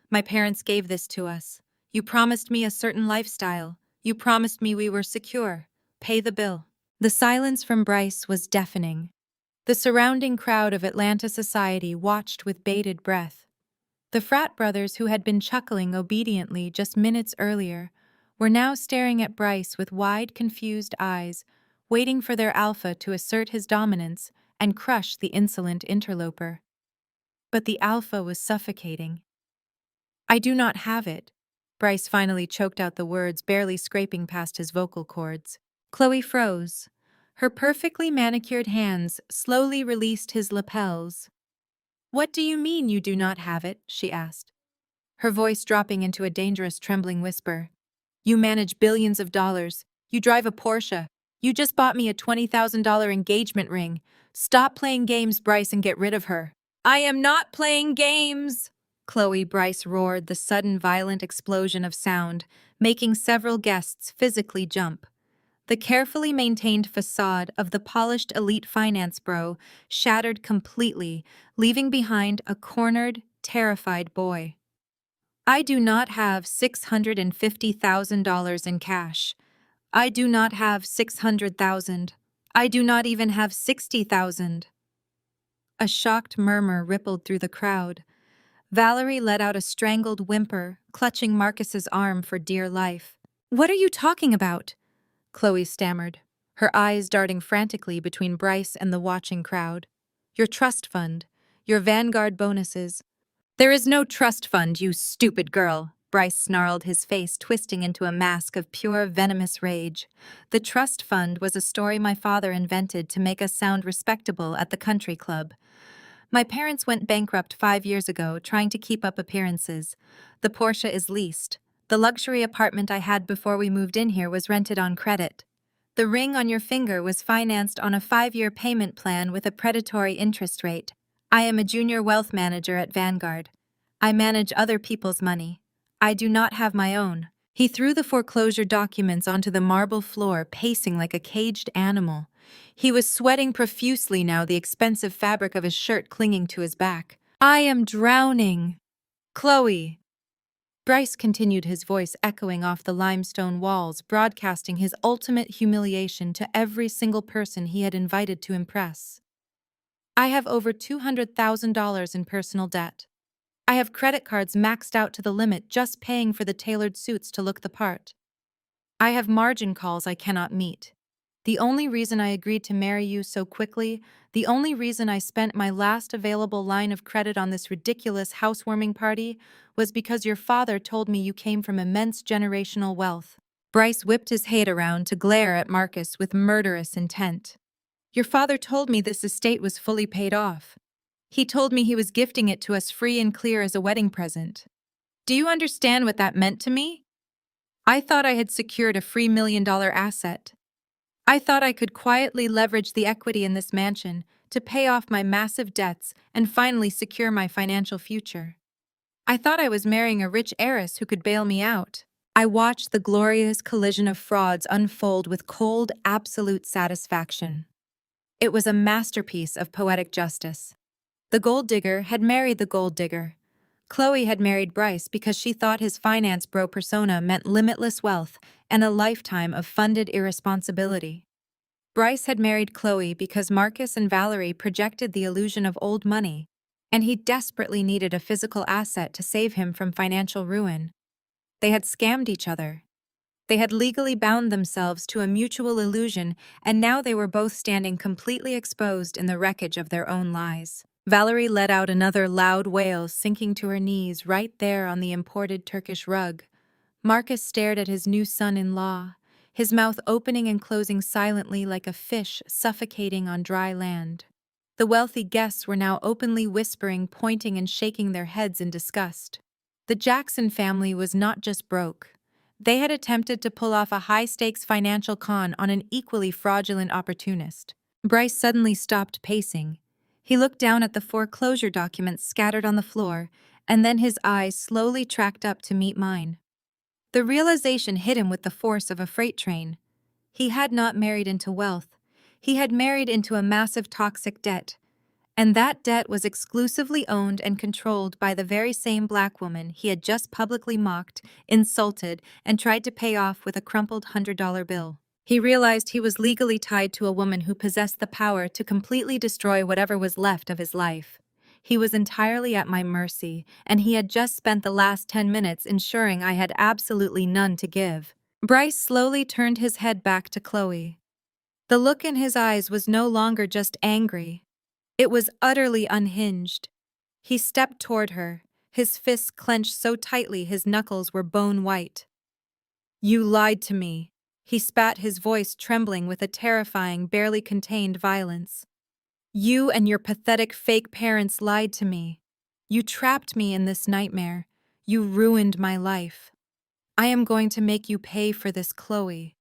My parents gave this to us. You promised me a certain lifestyle. You promised me we were secure. Pay the bill." The silence from Bryce was deafening. The surrounding crowd of Atlanta society watched with bated breath. The frat brothers who had been chuckling obediently just minutes earlier were now staring at Bryce with wide, confused eyes, waiting for their alpha to assert his dominance and crush the insolent interloper. But the alpha was suffocating. "I do not have it." Bryce finally choked out the words, barely scraping past his vocal cords. Chloe froze. Her perfectly manicured hands slowly released his lapels. "What do you mean you do not have it?" she asked, her voice dropping into a dangerous trembling whisper. "You manage billions of dollars. You drive a Porsche. You just bought me a $20,000 engagement ring. Stop playing games, Bryce, and get rid of her." "I am not playing games!" Chloe Bryce roared, the sudden violent explosion of sound, making several guests physically jump. The carefully maintained facade of the polished elite finance bro shattered completely, leaving behind a cornered, terrified boy. "I do not have $650,000 in cash. I do not have 600,000. I do not even have 60,000. A shocked murmur rippled through the crowd. Valerie let out a strangled whimper, clutching Marcus's arm for dear life. "What are you talking about?" Chloe stammered, her eyes darting frantically between Bryce and the watching crowd. "Your trust fund. Your Vanguard bonuses." "There is no trust fund, you stupid girl," Bryce snarled, his face twisting into a mask of pure venomous rage. "The trust fund was a story my father invented to make us sound respectable at the country club. My parents went bankrupt 5 years ago, trying to keep up appearances. The Porsche is leased. The luxury apartment I had before we moved in here was rented on credit. The ring on your finger was financed on a 5-year payment plan with a predatory interest rate. I am a junior wealth manager at Vanguard. I manage other people's money. I do not have my own." He threw the foreclosure documents onto the marble floor, pacing like a caged animal. He was sweating profusely now, the expensive fabric of his shirt clinging to his back. "I am drowning. Chloe." Bryce continued, his voice echoing off the limestone walls, broadcasting his ultimate humiliation to every single person he had invited to impress. "I have over $200,000 in personal debt. I have credit cards maxed out to the limit, just paying for the tailored suits to look the part. I have margin calls I cannot meet. The only reason I agreed to marry you so quickly, the only reason I spent my last available line of credit on this ridiculous housewarming party, was because your father told me you came from immense generational wealth." Bryce whipped his head around to glare at Marcus with murderous intent. "Your father told me this estate was fully paid off. He told me he was gifting it to us free and clear as a wedding present. Do you understand what that meant to me? I thought I had secured a free $1 million asset. I thought I could quietly leverage the equity in this mansion to pay off my massive debts and finally secure my financial future. I thought I was marrying a rich heiress who could bail me out." I watched the glorious collision of frauds unfold with cold, absolute satisfaction. It was a masterpiece of poetic justice. The gold digger had married the gold digger. Chloe had married Bryce because she thought his finance bro persona meant limitless wealth and a lifetime of funded irresponsibility. Bryce had married Chloe because Marcus and Valerie projected the illusion of old money, and he desperately needed a physical asset to save him from financial ruin. They had scammed each other. They had legally bound themselves to a mutual illusion, and now they were both standing completely exposed in the wreckage of their own lies. Valerie let out another loud wail, sinking to her knees right there on the imported Turkish rug. Marcus stared at his new son-in-law, his mouth opening and closing silently like a fish suffocating on dry land. The wealthy guests were now openly whispering, pointing and shaking their heads in disgust. The Jackson family was not just broke. They had attempted to pull off a high-stakes financial con on an equally fraudulent opportunist. Bryce suddenly stopped pacing. He looked down at the foreclosure documents scattered on the floor, and then his eyes slowly tracked up to meet mine. The realization hit him with the force of a freight train. He had not married into wealth. He had married into a massive toxic debt. And that debt was exclusively owned and controlled by the very same black woman he had just publicly mocked, insulted, and tried to pay off with a crumpled $100 bill. He realized he was legally tied to a woman who possessed the power to completely destroy whatever was left of his life. He was entirely at my mercy, and he had just spent the last 10 minutes ensuring I had absolutely none to give. Bryce slowly turned his head back to Chloe. The look in his eyes was no longer just angry. It was utterly unhinged. He stepped toward her, his fists clenched so tightly his knuckles were bone white. "You lied to me," he spat, his voice trembling with a terrifying, barely contained violence. "You and your pathetic fake parents lied to me. You trapped me in this nightmare. You ruined my life. I am going to make you pay for this, Chloe.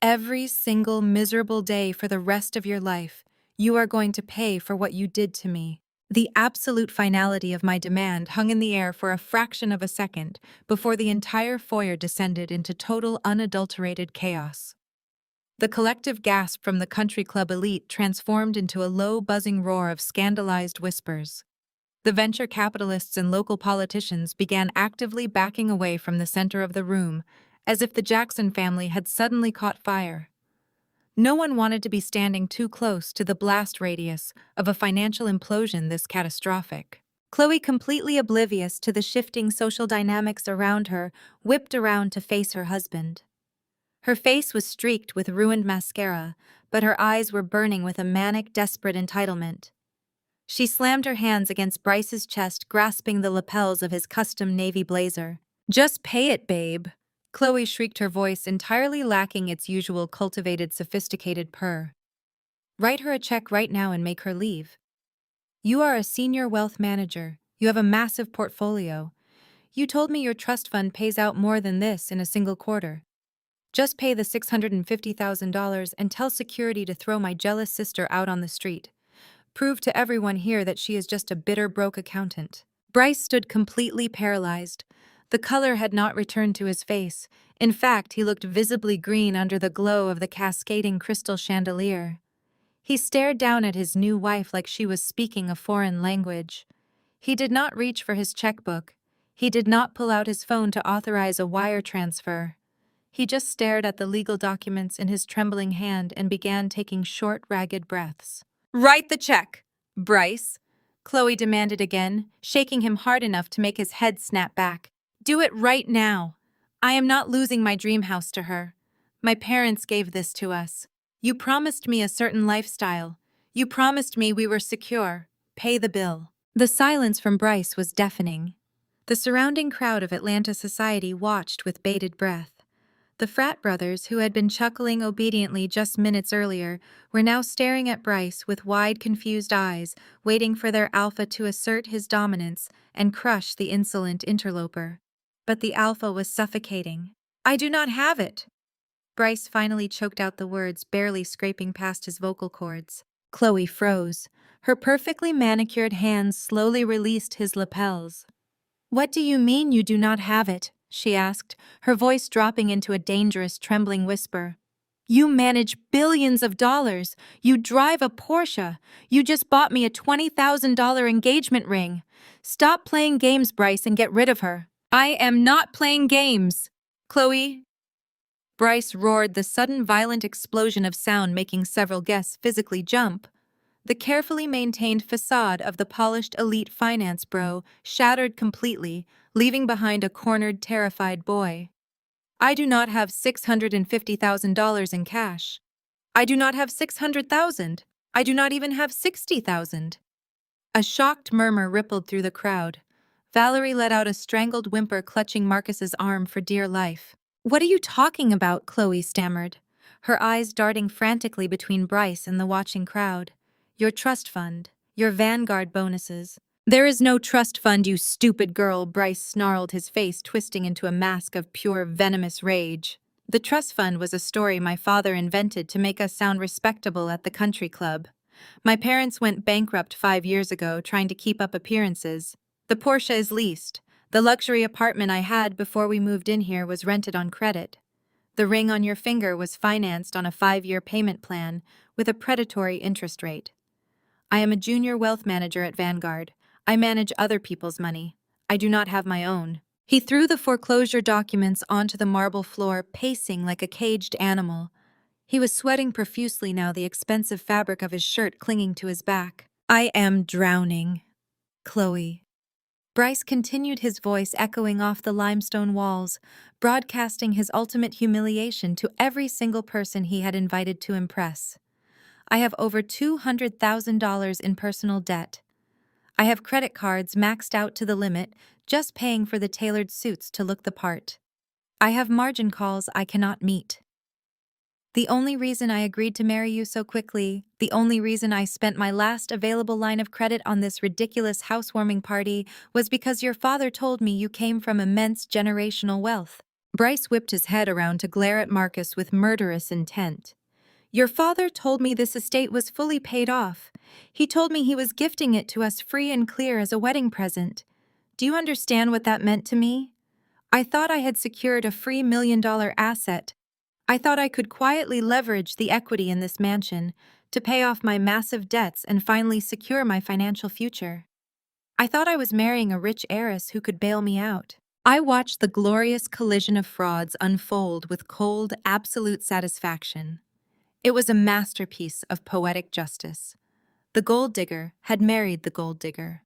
Every single miserable day for the rest of your life, you are going to pay for what you did to me." The absolute finality of my demand hung in the air for a fraction of a second before the entire foyer descended into total unadulterated chaos. The collective gasp from the country club elite transformed into a low, buzzing roar of scandalized whispers. The venture capitalists and local politicians began actively backing away from the center of the room, as if the Jackson family had suddenly caught fire. No one wanted to be standing too close to the blast radius of a financial implosion this catastrophic. Chloe, completely oblivious to the shifting social dynamics around her, whipped around to face her husband. Her face was streaked with ruined mascara, but her eyes were burning with a manic, desperate entitlement. She slammed her hands against Bryce's chest, grasping the lapels of his custom navy blazer. "Just pay it, babe," Chloe shrieked, her voice entirely lacking its usual cultivated, sophisticated purr. "Write her a check right now and make her leave. You are a senior wealth manager. You have a massive portfolio. You told me your trust fund pays out more than this in a single quarter. Just pay the $650,000 and tell security to throw my jealous sister out on the street. Prove to everyone here that she is just a bitter, broke accountant." Bryce stood completely paralyzed. The color had not returned to his face. In fact, he looked visibly green under the glow of the cascading crystal chandelier. He stared down at his new wife like she was speaking a foreign language. He did not reach for his checkbook. He did not pull out his phone to authorize a wire transfer. He just stared at the legal documents in his trembling hand and began taking short, ragged breaths. "Write the check, Bryce," Chloe demanded again, shaking him hard enough to make his head snap back. "Do it right now. I am not losing my dream house to her. My parents gave this to us. You promised me a certain lifestyle. You promised me we were secure. Pay the bill." The silence from Bryce was deafening. The surrounding crowd of Atlanta society watched with bated breath. The frat brothers, who had been chuckling obediently just minutes earlier, were now staring at Bryce with wide, confused eyes, waiting for their alpha to assert his dominance and crush the insolent interloper. But the alpha was suffocating. "I do not have it." Bryce finally choked out the words, barely scraping past his vocal cords. Chloe froze. Her perfectly manicured hands slowly released his lapels. "What do you mean you do not have it?" she asked, her voice dropping into a dangerous, trembling whisper. "You manage billions of dollars. You drive a Porsche. You just bought me a $20,000 engagement ring. Stop playing games, Bryce, and get rid of her." "I am not playing games, Chloe." Bryce roared, the sudden violent explosion of sound making several guests physically jump. The carefully maintained facade of the polished elite finance bro shattered completely, leaving behind a cornered, terrified boy. "I do not have $650,000 in cash. I do not have 600,000. I do not even have 60,000. A shocked murmur rippled through the crowd. Valerie let out a strangled whimper, clutching Marcus's arm for dear life. "What are you talking about?" Chloe stammered, her eyes darting frantically between Bryce and the watching crowd. "Your trust fund, your Vanguard bonuses. "There is no trust fund, you stupid girl," Bryce snarled, his face twisting into a mask of pure venomous rage. The trust fund was a story my father invented to make us sound respectable at the country club. My parents went bankrupt 5 years ago trying to keep up appearances. The Porsche is leased. The luxury apartment I had before we moved in here was rented on credit. The ring on your finger was financed on a 5-year payment plan with a predatory interest rate. I am a junior wealth manager at Vanguard. I manage other people's money. I do not have my own. He threw the foreclosure documents onto the marble floor, pacing like a caged animal. He was sweating profusely now, the expensive fabric of his shirt clinging to his back. "I am drowning, Chloe." Bryce continued, his voice echoing off the limestone walls, broadcasting his ultimate humiliation to every single person he had invited to impress. "I have over $200,000 in personal debt. I have credit cards maxed out to the limit, just paying for the tailored suits to look the part. I have margin calls I cannot meet. The only reason I agreed to marry you so quickly, the only reason I spent my last available line of credit on this ridiculous housewarming party was because your father told me you came from immense generational wealth." Bryce whipped his head around to glare at Marcus with murderous intent. "Your father told me this estate was fully paid off. He told me he was gifting it to us free and clear as a wedding present. Do you understand what that meant to me? I thought I had secured a free $1 million asset. I thought I could quietly leverage the equity in this mansion to pay off my massive debts and finally secure my financial future. I thought I was marrying a rich heiress who could bail me out." I watched the glorious collision of frauds unfold with cold, absolute satisfaction. It was a masterpiece of poetic justice. The gold digger had married the gold digger.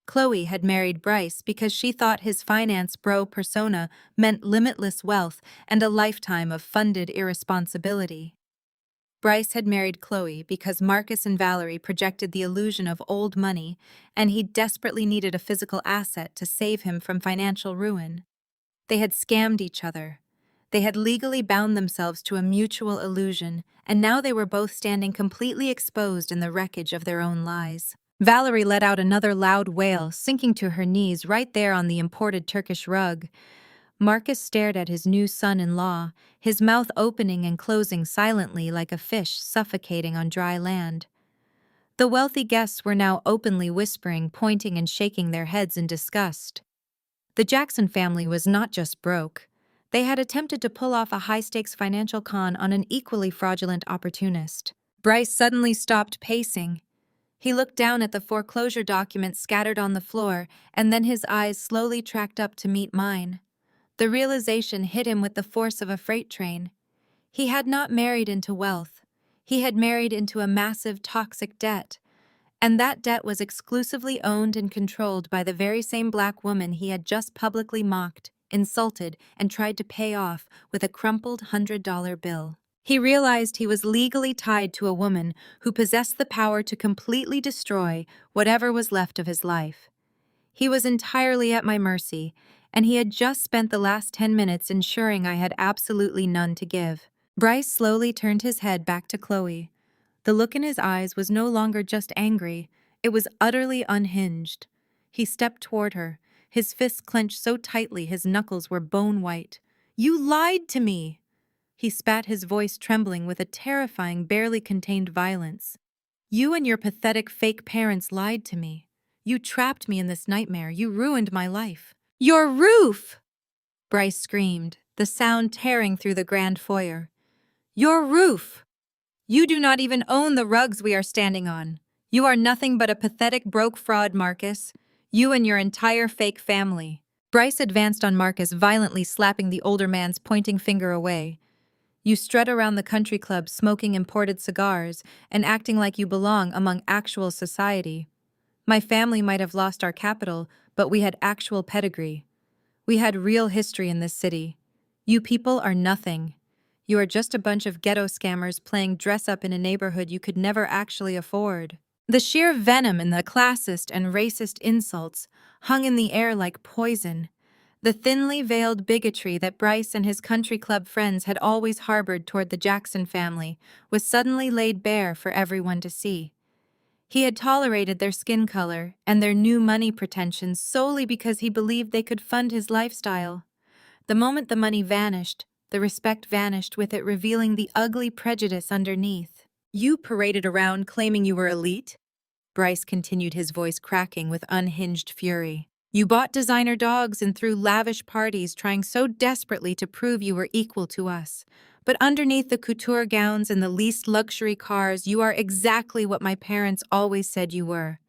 Chloe had married Bryce because she thought his finance bro persona meant limitless wealth and a lifetime of funded irresponsibility. Bryce had married Chloe because Marcus and Valerie projected the illusion of old money, and he desperately needed a physical asset to save him from financial ruin. They had scammed each other. They had legally bound themselves to a mutual illusion, and now they were both standing completely exposed in the wreckage of their own lies. Valerie let out another loud wail, sinking to her knees right there on the imported Turkish rug. Marcus stared at his new son-in-law, his mouth opening and closing silently like a fish suffocating on dry land. The wealthy guests were now openly whispering, pointing and shaking their heads in disgust. The Jackson family was not just broke. They had attempted to pull off a high-stakes financial con on an equally fraudulent opportunist. Bryce suddenly stopped pacing. He looked down at the foreclosure documents scattered on the floor, and then his eyes slowly tracked up to meet mine. The realization hit him with the force of a freight train. He had not married into wealth. He had married into a massive, toxic debt. And that debt was exclusively owned and controlled by the very same black woman he had just publicly mocked, insulted, and tried to pay off with a crumpled $100 bill. He realized he was legally tied to a woman who possessed the power to completely destroy whatever was left of his life. He was entirely at my mercy, and he had just spent the last 10 minutes ensuring I had absolutely none to give. Bryce slowly turned his head back to Chloe. The look in his eyes was no longer just angry, it was utterly unhinged. He stepped toward her, his fists clenched so tightly his knuckles were bone white. "You lied to me!" He spat, his voice trembling with a terrifying, barely contained violence. "You and your pathetic fake parents lied to me. You trapped me in this nightmare. You ruined my life." "Your roof!" Bryce screamed, the sound tearing through the grand foyer. "Your roof! You do not even own the rugs we are standing on. You are nothing but a pathetic broke fraud, Marcus. You and your entire fake family." Bryce advanced on Marcus, violently slapping the older man's pointing finger away. "You strut around the country club smoking imported cigars and acting like you belong among actual society. My family might have lost our capital, but we had actual pedigree. We had real history in this city. You people are nothing. You are just a bunch of ghetto scammers playing dress-up in a neighborhood you could never actually afford." The sheer venom in the classist and racist insults hung in the air like poison. The thinly veiled bigotry that Bryce and his country club friends had always harbored toward the Jackson family was suddenly laid bare for everyone to see. He had tolerated their skin color and their new money pretensions solely because he believed they could fund his lifestyle. The moment the money vanished, the respect vanished with it, revealing the ugly prejudice underneath. "You paraded around claiming you were elite?" Bryce continued, his voice cracking with unhinged fury. "You bought designer dogs and threw lavish parties, trying so desperately to prove you were equal to us. But underneath the couture gowns and the least luxury cars, you are exactly what my parents always said you were.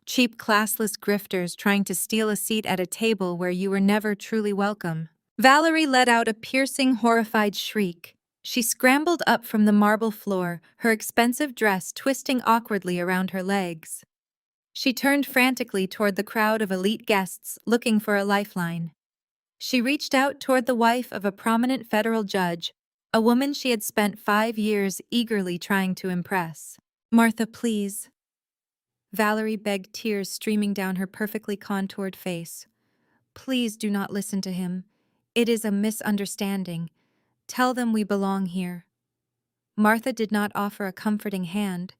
Cheap, classless grifters trying to steal a seat at a table where you were never truly welcome." Valerie let out a piercing, horrified shriek. She scrambled up from the marble floor, her expensive dress twisting awkwardly around her legs. She turned frantically toward the crowd of elite guests, looking for a lifeline. She reached out toward the wife of a prominent federal judge, a woman she had spent 5 years eagerly trying to impress. "Martha, please." Valerie begged, tears streaming down her perfectly contoured face. "Please do not listen to him. It is a misunderstanding. Tell them we belong here." Martha did not offer a comforting hand.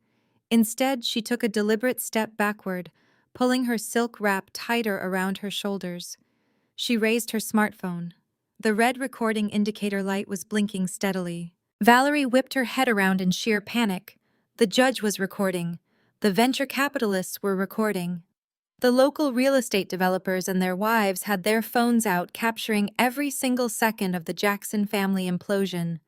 Instead, she took a deliberate step backward, pulling her silk wrap tighter around her shoulders. She raised her smartphone. The red recording indicator light was blinking steadily. Valerie whipped her head around in sheer panic. The judge was recording. The venture capitalists were recording. The local real estate developers and their wives had their phones out, capturing every single second of the Jackson family implosion.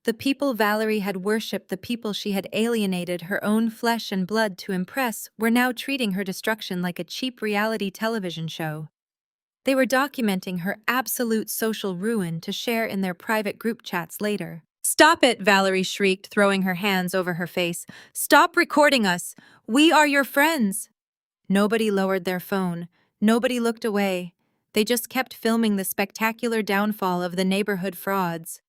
The people Valerie had worshipped, the people she had alienated her own flesh and blood to impress, were now treating her destruction like a cheap reality television show. They were documenting her absolute social ruin to share in their private group chats later. "Stop it!" Valerie shrieked, throwing her hands over her face. "Stop recording us! We are your friends!" Nobody lowered their phone. Nobody looked away. They just kept filming the spectacular downfall of the neighborhood frauds.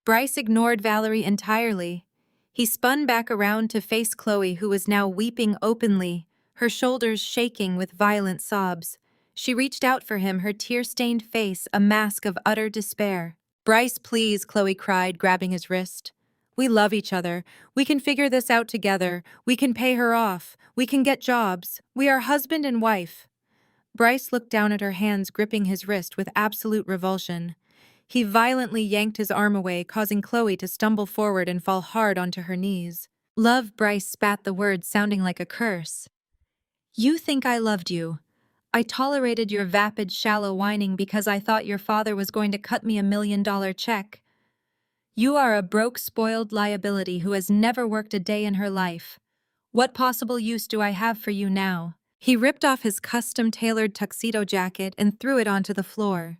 Bryce ignored Valerie entirely. He spun back around to face Chloe, who was now weeping openly, her shoulders shaking with violent sobs. She reached out for him, her tear-stained face a mask of utter despair. "Bryce, please," Chloe cried, grabbing his wrist. "We love each other. We can figure this out together. We can pay her off. We can get jobs. We are husband and wife." Bryce looked down at her hands, gripping his wrist with absolute revulsion. He violently yanked his arm away, causing Chloe to stumble forward and fall hard onto her knees. "Love," Bryce spat the word, sounding like a curse. "You think I loved you. I tolerated your vapid, shallow whining because I thought your father was going to cut me $1 million check. You are a broke, spoiled liability who has never worked a day in her life. What possible use do I have for you now?" He ripped off his custom-tailored tuxedo jacket and threw it onto the floor.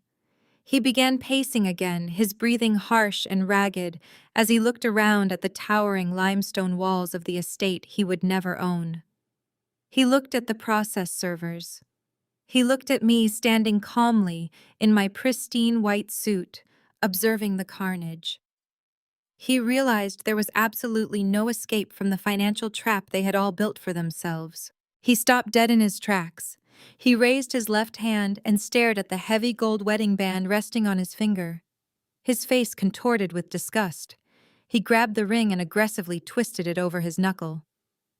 He began pacing again, his breathing harsh and ragged, as he looked around at the towering limestone walls of the estate he would never own. He looked at the process servers. He looked at me standing calmly in my pristine white suit, observing the carnage. He realized there was absolutely no escape from the financial trap they had all built for themselves. He stopped dead in his tracks. He raised his left hand and stared at the heavy gold wedding band resting on his finger. His face contorted with disgust. He grabbed the ring and aggressively twisted it over his knuckle.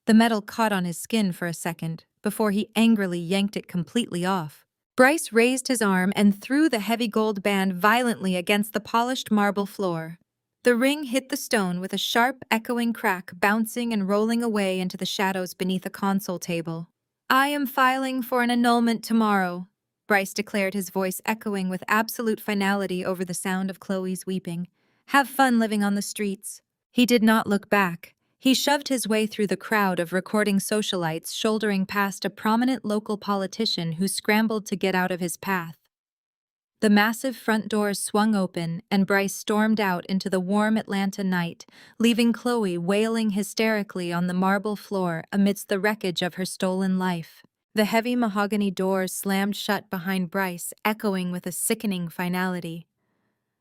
The metal caught on his skin for a second, before he angrily yanked it completely off. Bryce raised his arm and threw the heavy gold band violently against the polished marble floor. The ring hit the stone with a sharp, echoing crack, bouncing and rolling away into the shadows beneath a console table. "I am filing for an annulment tomorrow," Bryce declared, his voice echoing with absolute finality over the sound of Chloe's weeping. "Have fun living on the streets." He did not look back. He shoved his way through the crowd of recording socialites, shouldering past a prominent local politician who scrambled to get out of his path. The massive front doors swung open, and Bryce stormed out into the warm Atlanta night, leaving Chloe wailing hysterically on the marble floor amidst the wreckage of her stolen life. The heavy mahogany doors slammed shut behind Bryce, echoing with a sickening finality.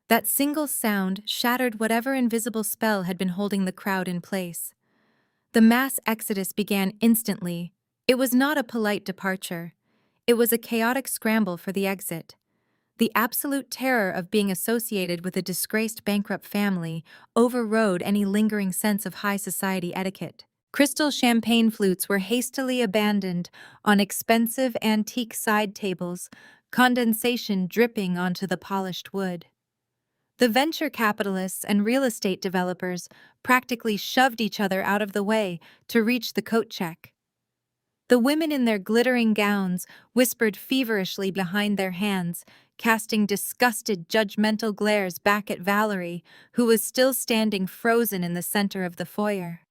That single sound shattered whatever invisible spell had been holding the crowd in place. The mass exodus began instantly. It was not a polite departure. It was a chaotic scramble for the exit. The absolute terror of being associated with a disgraced bankrupt family overrode any lingering sense of high society etiquette. Crystal champagne flutes were hastily abandoned on expensive antique side tables, condensation dripping onto the polished wood. The venture capitalists and real estate developers practically shoved each other out of the way to reach the coat check. The women in their glittering gowns whispered feverishly behind their hands, casting disgusted, judgmental glares back at Valerie, who was still standing frozen in the center of the foyer.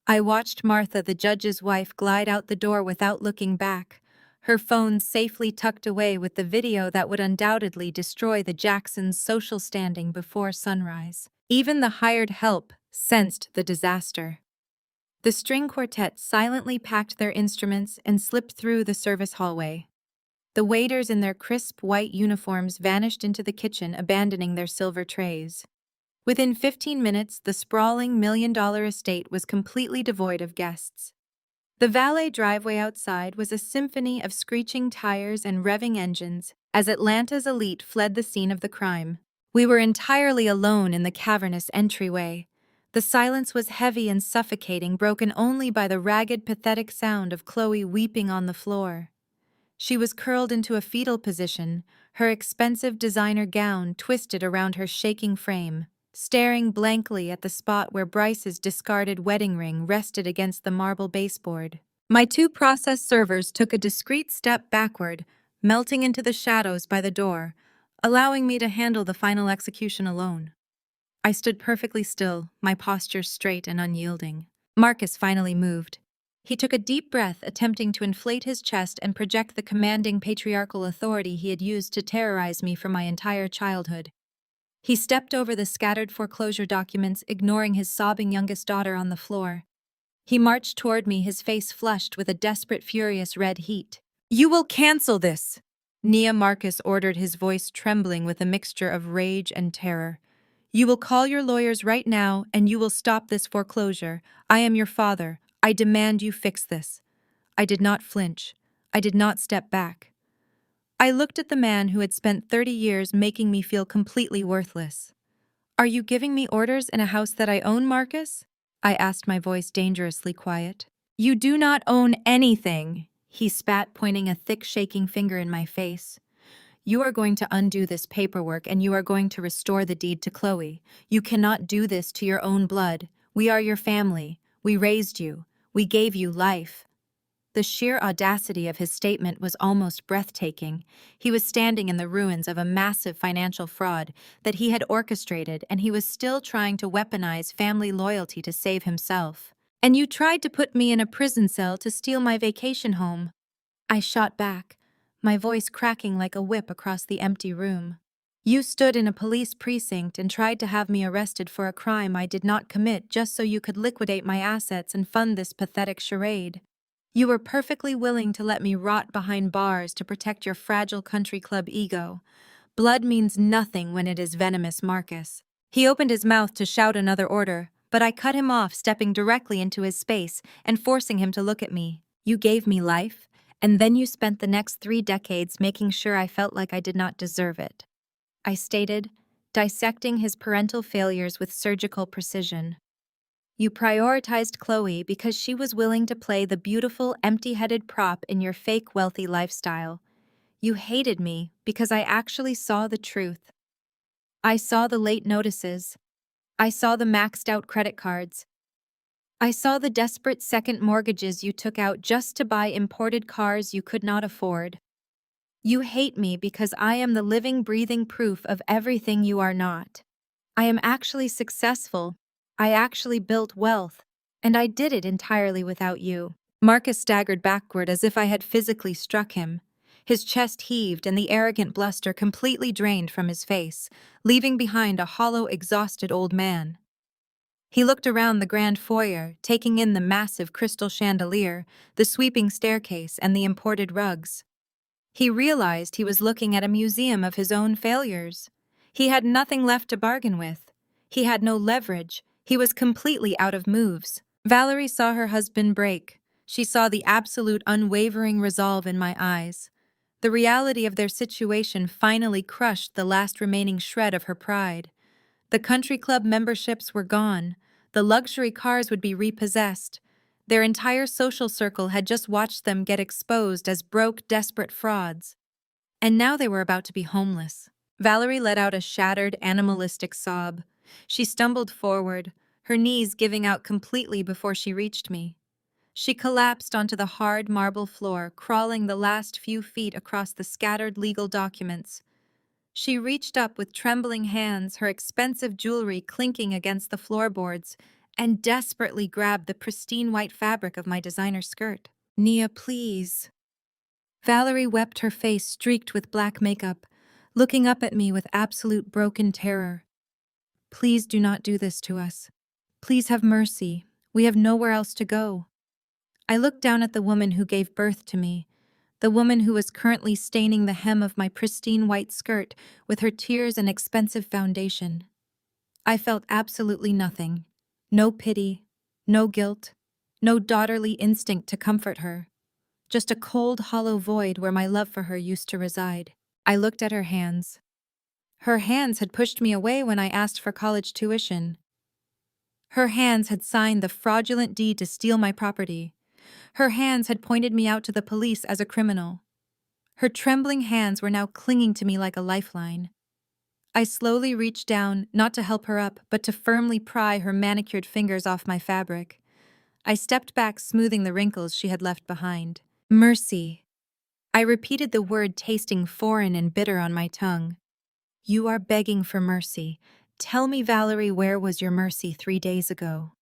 I watched Martha, the judge's wife, glide out the door without looking back, her phone safely tucked away with the video that would undoubtedly destroy the Jacksons' social standing before sunrise. Even the hired help sensed the disaster. The string quartet silently packed their instruments and slipped through the service hallway. The waiters in their crisp white uniforms vanished into the kitchen, abandoning their silver trays. Within 15 minutes, the sprawling million-dollar estate was completely devoid of guests. The valet driveway outside was a symphony of screeching tires and revving engines as Atlanta's elite fled the scene of the crime. We were entirely alone in the cavernous entryway. The silence was heavy and suffocating, broken only by the ragged, pathetic sound of Chloe weeping on the floor. She was curled into a fetal position, her expensive designer gown twisted around her shaking frame, staring blankly at the spot where Bryce's discarded wedding ring rested against the marble baseboard. My two process servers took a discreet step backward, melting into the shadows by the door, allowing me to handle the final execution alone. I stood perfectly still, my posture straight and unyielding. Marcus finally moved. He took a deep breath, attempting to inflate his chest and project the commanding patriarchal authority he had used to terrorize me for my entire childhood. He stepped over the scattered foreclosure documents, ignoring his sobbing youngest daughter on the floor. He marched toward me, his face flushed with a desperate, furious red heat. "You will cancel this!" Nia Marcus ordered, his voice trembling with a mixture of rage and terror. "You will call your lawyers right now, and you will stop this foreclosure. I am your father. I demand you fix this." I did not flinch. I did not step back. I looked at the man who had spent 30 years making me feel completely worthless. "Are you giving me orders in a house that I own, Marcus?" I asked, my voice dangerously quiet. "You do not own anything," he spat, pointing a thick, shaking finger in my face. "You are going to undo this paperwork and you are going to restore the deed to Chloe. You cannot do this to your own blood. We are your family. We raised you. We gave you life." The sheer audacity of his statement was almost breathtaking. He was standing in the ruins of a massive financial fraud that he had orchestrated, and he was still trying to weaponize family loyalty to save himself. "And you tried to put me in a prison cell to steal my vacation home." I shot back, my voice cracking like a whip across the empty room. "You stood in a police precinct and tried to have me arrested for a crime I did not commit just so you could liquidate my assets and fund this pathetic charade. You were perfectly willing to let me rot behind bars to protect your fragile country club ego. Blood means nothing when it is venomous, Marcus." He opened his mouth to shout another order, but I cut him off, stepping directly into his space and forcing him to look at me. "You gave me life, and then you spent the next 3 decades making sure I felt like I did not deserve it," I stated, dissecting his parental failures with surgical precision. "You prioritized Chloe because she was willing to play the beautiful, empty-headed prop in your fake wealthy lifestyle. You hated me because I actually saw the truth. I saw the late notices. I saw the maxed-out credit cards. I saw the desperate second mortgages you took out just to buy imported cars you could not afford. You hate me because I am the living, breathing proof of everything you are not. I am actually successful. I actually built wealth, and I did it entirely without you." Marcus staggered backward as if I had physically struck him. His chest heaved and the arrogant bluster completely drained from his face, leaving behind a hollow, exhausted old man. He looked around the grand foyer, taking in the massive crystal chandelier, the sweeping staircase, and the imported rugs. He realized he was looking at a museum of his own failures. He had nothing left to bargain with. He had no leverage. He was completely out of moves. Valerie saw her husband break. She saw the absolute unwavering resolve in my eyes. The reality of their situation finally crushed the last remaining shred of her pride. The country club memberships were gone. The luxury cars would be repossessed. Their entire social circle had just watched them get exposed as broke, desperate frauds. And now they were about to be homeless. Valerie let out a shattered, animalistic sob. She stumbled forward, her knees giving out completely before she reached me. She collapsed onto the hard marble floor, crawling the last few feet across the scattered legal documents. She reached up with trembling hands, her expensive jewelry clinking against the floorboards, and desperately grabbed the pristine white fabric of my designer skirt. "Nia, please." Valerie wept, her face streaked with black makeup, looking up at me with absolute broken terror. "Please do not do this to us. Please have mercy. We have nowhere else to go." I looked down at the woman who gave birth to me, the woman who was currently staining the hem of my pristine white skirt with her tears and expensive foundation. I felt absolutely nothing. No pity, no guilt, no daughterly instinct to comfort her. Just a cold, hollow void where my love for her used to reside. I looked at her hands. Her hands had pushed me away when I asked for college tuition. Her hands had signed the fraudulent deed to steal my property. Her hands had pointed me out to the police as a criminal. Her trembling hands were now clinging to me like a lifeline. I slowly reached down, not to help her up, but to firmly pry her manicured fingers off my fabric. I stepped back, smoothing the wrinkles she had left behind. "Mercy." I repeated the word, tasting foreign and bitter on my tongue. "You are begging for mercy. Tell me, Valerie, where was your mercy 3 days ago?"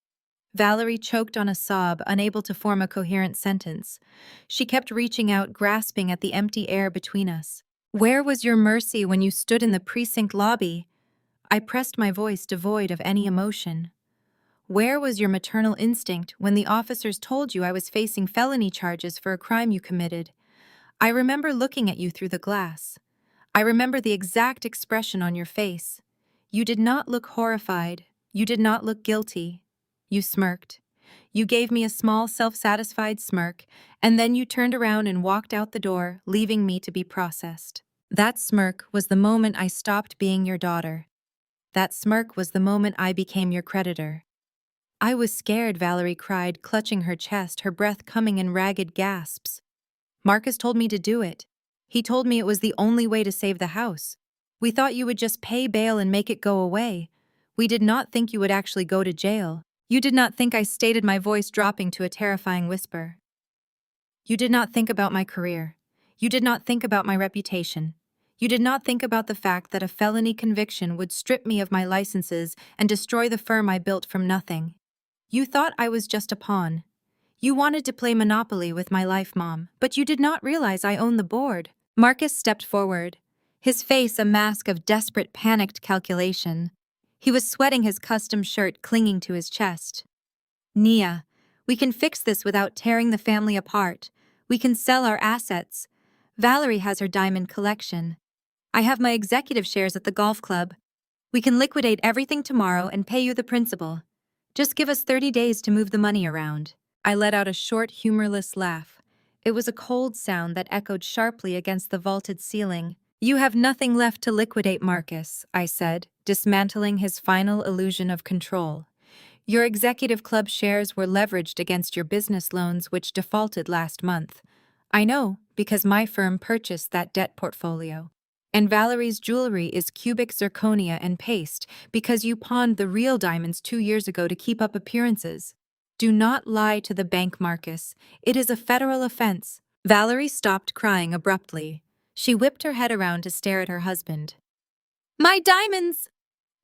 Valerie choked on a sob, unable to form a coherent sentence. She kept reaching out, grasping at the empty air between us. "Where was your mercy when you stood in the precinct lobby?" I pressed my voice, devoid of any emotion. "Where was your maternal instinct when the officers told you I was facing felony charges for a crime you committed? I remember looking at you through the glass. I remember the exact expression on your face. You did not look horrified. You did not look guilty. You smirked. You gave me a small, self-satisfied smirk, and then you turned around and walked out the door, leaving me to be processed. That smirk was the moment I stopped being your daughter. That smirk was the moment I became your creditor." "I was scared," Valerie cried, clutching her chest, her breath coming in ragged gasps. "Marcus told me to do it. He told me it was the only way to save the house. We thought you would just pay bail and make it go away. We did not think you would actually go to jail. You did not think," I stated, my voice dropping to a terrifying whisper. "You did not think about my career. You did not think about my reputation. You did not think about the fact that a felony conviction would strip me of my licenses and destroy the firm I built from nothing. You thought I was just a pawn. You wanted to play Monopoly with my life, Mom, but you did not realize I own the board." Marcus stepped forward, his face a mask of desperate, panicked calculation. He was sweating, his custom shirt clinging to his chest. "Nia, we can fix this without tearing the family apart. We can sell our assets. Valerie has her diamond collection. I have my executive shares at the golf club. We can liquidate everything tomorrow and pay you the principal. Just give us 30 days to move the money around." I let out a short, humorless laugh. It was a cold sound that echoed sharply against the vaulted ceiling. "You have nothing left to liquidate, Marcus," I said, dismantling his final illusion of control. "Your executive club shares were leveraged against your business loans, which defaulted last month. I know, because my firm purchased that debt portfolio. And Valerie's jewelry is cubic zirconia and paste, because you pawned the real diamonds 2 years ago to keep up appearances. Do not lie to the bank, Marcus. It is a federal offense." Valerie stopped crying abruptly. She whipped her head around to stare at her husband. "My diamonds!"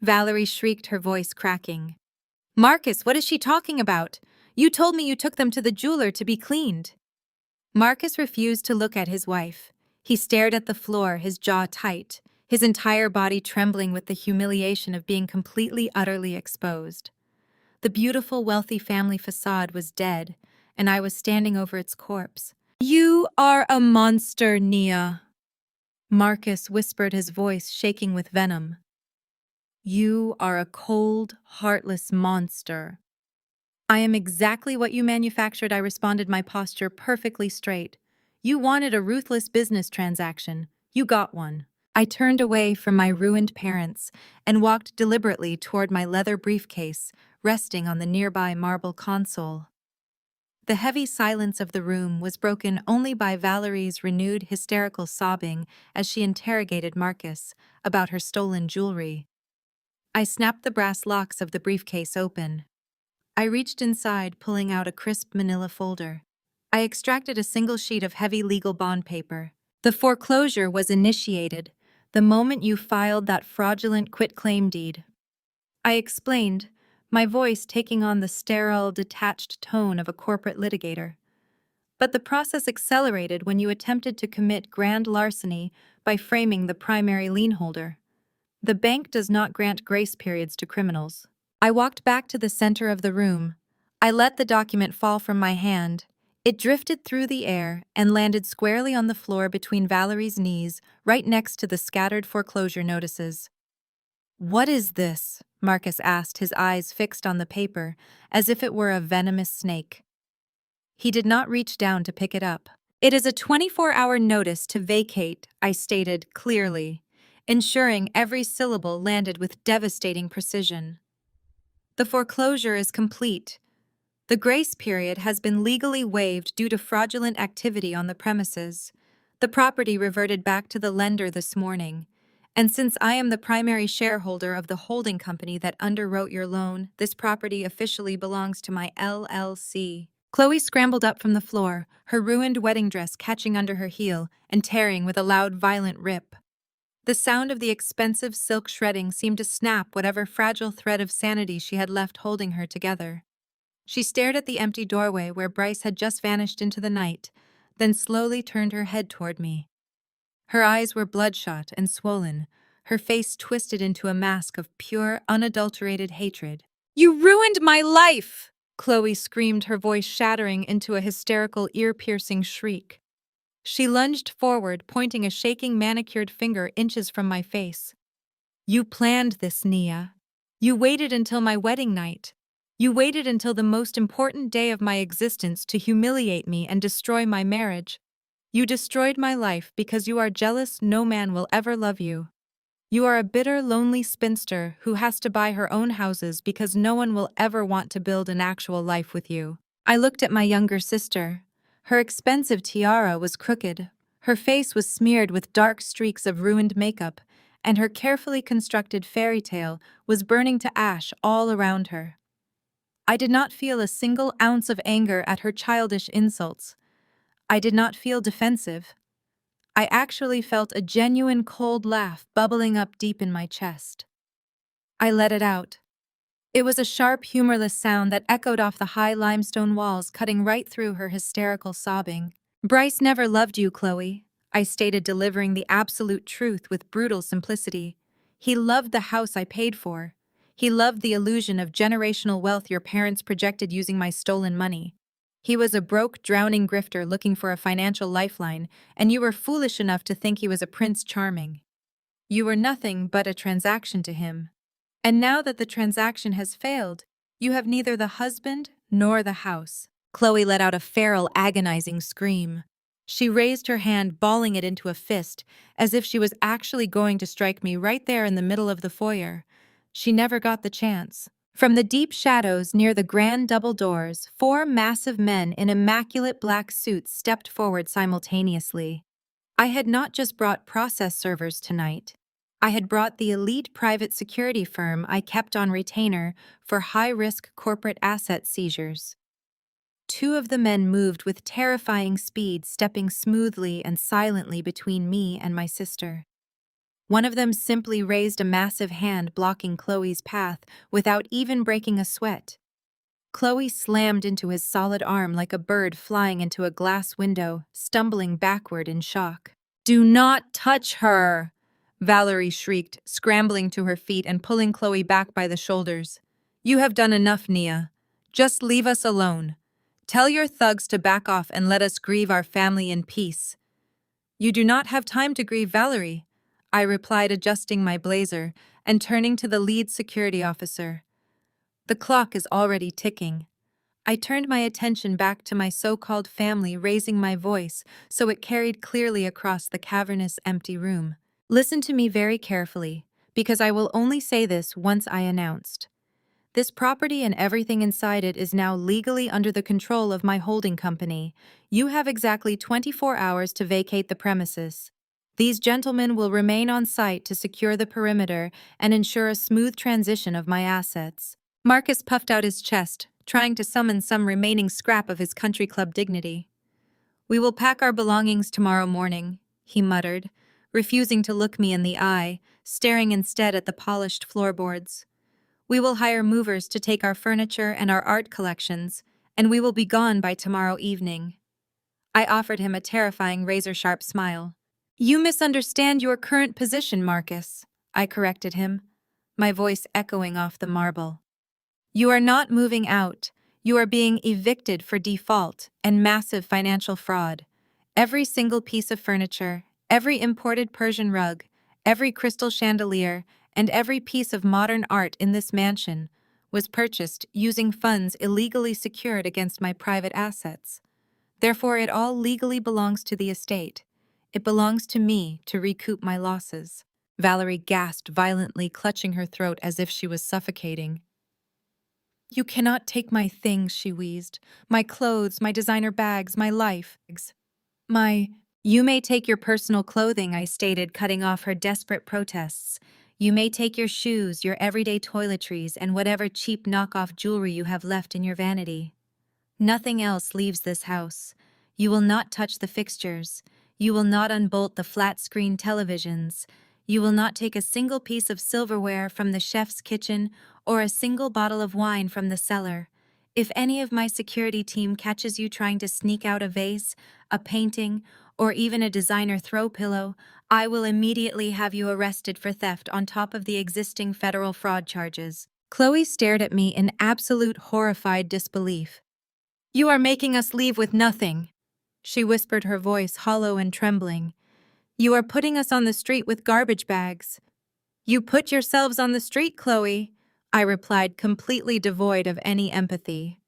Valerie shrieked, her voice cracking. "Marcus, what is she talking about? You told me you took them to the jeweler to be cleaned." Marcus refused to look at his wife. He stared at the floor, his jaw tight, his entire body trembling with the humiliation of being completely, utterly exposed. The beautiful, wealthy family facade was dead, and I was standing over its corpse. "You are a monster, Nia," Marcus whispered, his voice shaking with venom. "You are a cold, heartless monster." "I am exactly what you manufactured," I responded, my posture perfectly straight. "You wanted a ruthless business transaction. You got one. I turned away from my ruined parents and walked deliberately toward my leather briefcase, resting on the nearby marble console. The heavy silence of the room was broken only by Valerie's renewed hysterical sobbing as she interrogated Marcus about her stolen jewelry. I snapped the brass locks of the briefcase open. I reached inside, pulling out a crisp manila folder. I extracted a single sheet of heavy legal bond paper. The foreclosure was initiated the moment you filed that fraudulent quitclaim deed. I explained, my voice taking on the sterile, detached tone of a corporate litigator. But the process accelerated when you attempted to commit grand larceny by framing the primary lien holder. The bank does not grant grace periods to criminals. I walked back to the center of the room. I let the document fall from my hand. It drifted through the air and landed squarely on the floor between Valerie's knees, right next to the scattered foreclosure notices. "What is this?" Marcus asked, his eyes fixed on the paper, as if it were a venomous snake. He did not reach down to pick it up. "It is a 24-hour notice to vacate," I stated clearly, ensuring every syllable landed with devastating precision. "The foreclosure is complete. The grace period has been legally waived due to fraudulent activity on the premises. The property reverted back to the lender this morning. And since I am the primary shareholder of the holding company that underwrote your loan, this property officially belongs to my LLC." Chloe scrambled up from the floor, her ruined wedding dress catching under her heel and tearing with a loud, violent rip. The sound of the expensive silk shredding seemed to snap whatever fragile thread of sanity she had left holding her together. She stared at the empty doorway where Bryce had just vanished into the night, then slowly turned her head toward me. Her eyes were bloodshot and swollen, her face twisted into a mask of pure, unadulterated hatred. "You ruined my life!" Chloe screamed, her voice shattering into a hysterical, ear-piercing shriek. She lunged forward, pointing a shaking, manicured finger inches from my face. "You planned this, Nia. You waited until my wedding night. You waited until the most important day of my existence to humiliate me and destroy my marriage. You destroyed my life because you are jealous no man will ever love you. You are a bitter, lonely spinster who has to buy her own houses because no one will ever want to build an actual life with you." I looked at my younger sister. Her expensive tiara was crooked, her face was smeared with dark streaks of ruined makeup, and her carefully constructed fairy tale was burning to ash all around her. I did not feel a single ounce of anger at her childish insults. I did not feel defensive. I actually felt a genuine cold laugh bubbling up deep in my chest. I let it out. It was a sharp, humorless sound that echoed off the high limestone walls, cutting right through her hysterical sobbing. "Bryce never loved you, Chloe," I stated, delivering the absolute truth with brutal simplicity. "He loved the house I paid for. He loved the illusion of generational wealth your parents projected using my stolen money. He was a broke, drowning grifter looking for a financial lifeline, and you were foolish enough to think he was a Prince Charming. You were nothing but a transaction to him. And now that the transaction has failed, you have neither the husband nor the house." Chloe let out a feral, agonizing scream. She raised her hand, balling it into a fist, as if she was actually going to strike me right there in the middle of the foyer. She never got the chance. From the deep shadows near the grand double doors, 4 massive men in immaculate black suits stepped forward simultaneously. I had not just brought process servers tonight. I had brought the elite private security firm I kept on retainer for high-risk corporate asset seizures. 2 of the men moved with terrifying speed, stepping smoothly and silently between me and my sister. One of them simply raised a massive hand, blocking Chloe's path without even breaking a sweat. Chloe slammed into his solid arm like a bird flying into a glass window, stumbling backward in shock. "Do not touch her!" Valerie shrieked, scrambling to her feet and pulling Chloe back by the shoulders. "You have done enough, Nia. Just leave us alone. Tell your thugs to back off and let us grieve our family in peace." "You do not have time to grieve, Valerie," I replied, adjusting my blazer and turning to the lead security officer. "The clock is already ticking." I turned my attention back to my so-called family, raising my voice so it carried clearly across the cavernous, empty room. Listen to me very carefully, because I will only say this once I announced. This property and everything inside it is now legally under the control of my holding company. You have exactly 24 hours to vacate the premises. These gentlemen will remain on site to secure the perimeter and ensure a smooth transition of my assets. Marcus puffed out his chest, trying to summon some remaining scrap of his country club dignity. We will pack our belongings tomorrow morning, he muttered, refusing to look me in the eye, staring instead at the polished floorboards. We will hire movers to take our furniture and our art collections, and we will be gone by tomorrow evening. I offered him a terrifying razor-sharp smile. You misunderstand your current position, Marcus, I corrected him, my voice echoing off the marble. You are not moving out. You are being evicted for default and massive financial fraud. Every single piece of furniture, every imported Persian rug, every crystal chandelier, and every piece of modern art in this mansion was purchased using funds illegally secured against my private assets. Therefore, it all legally belongs to the estate. It belongs to me to recoup my losses. Valerie gasped violently, clutching her throat as if she was suffocating. You cannot take my things, she wheezed. My clothes, my designer bags, my life. My... You may take your personal clothing, I stated, cutting off her desperate protests. You may take your shoes, your everyday toiletries, and whatever cheap knockoff jewelry you have left in your vanity. Nothing else leaves this house. You will not touch the fixtures. You will not unbolt the flat-screen televisions. You will not take a single piece of silverware from the chef's kitchen or a single bottle of wine from the cellar. If any of my security team catches you trying to sneak out a vase, a painting, or even a designer throw pillow, I will immediately have you arrested for theft on top of the existing federal fraud charges. Chloe stared at me in absolute horrified disbelief. You are making us leave with nothing, she whispered, her voice hollow and trembling. You are putting us on the street with garbage bags. You put yourselves on the street, Chloe, I replied, completely devoid of any empathy.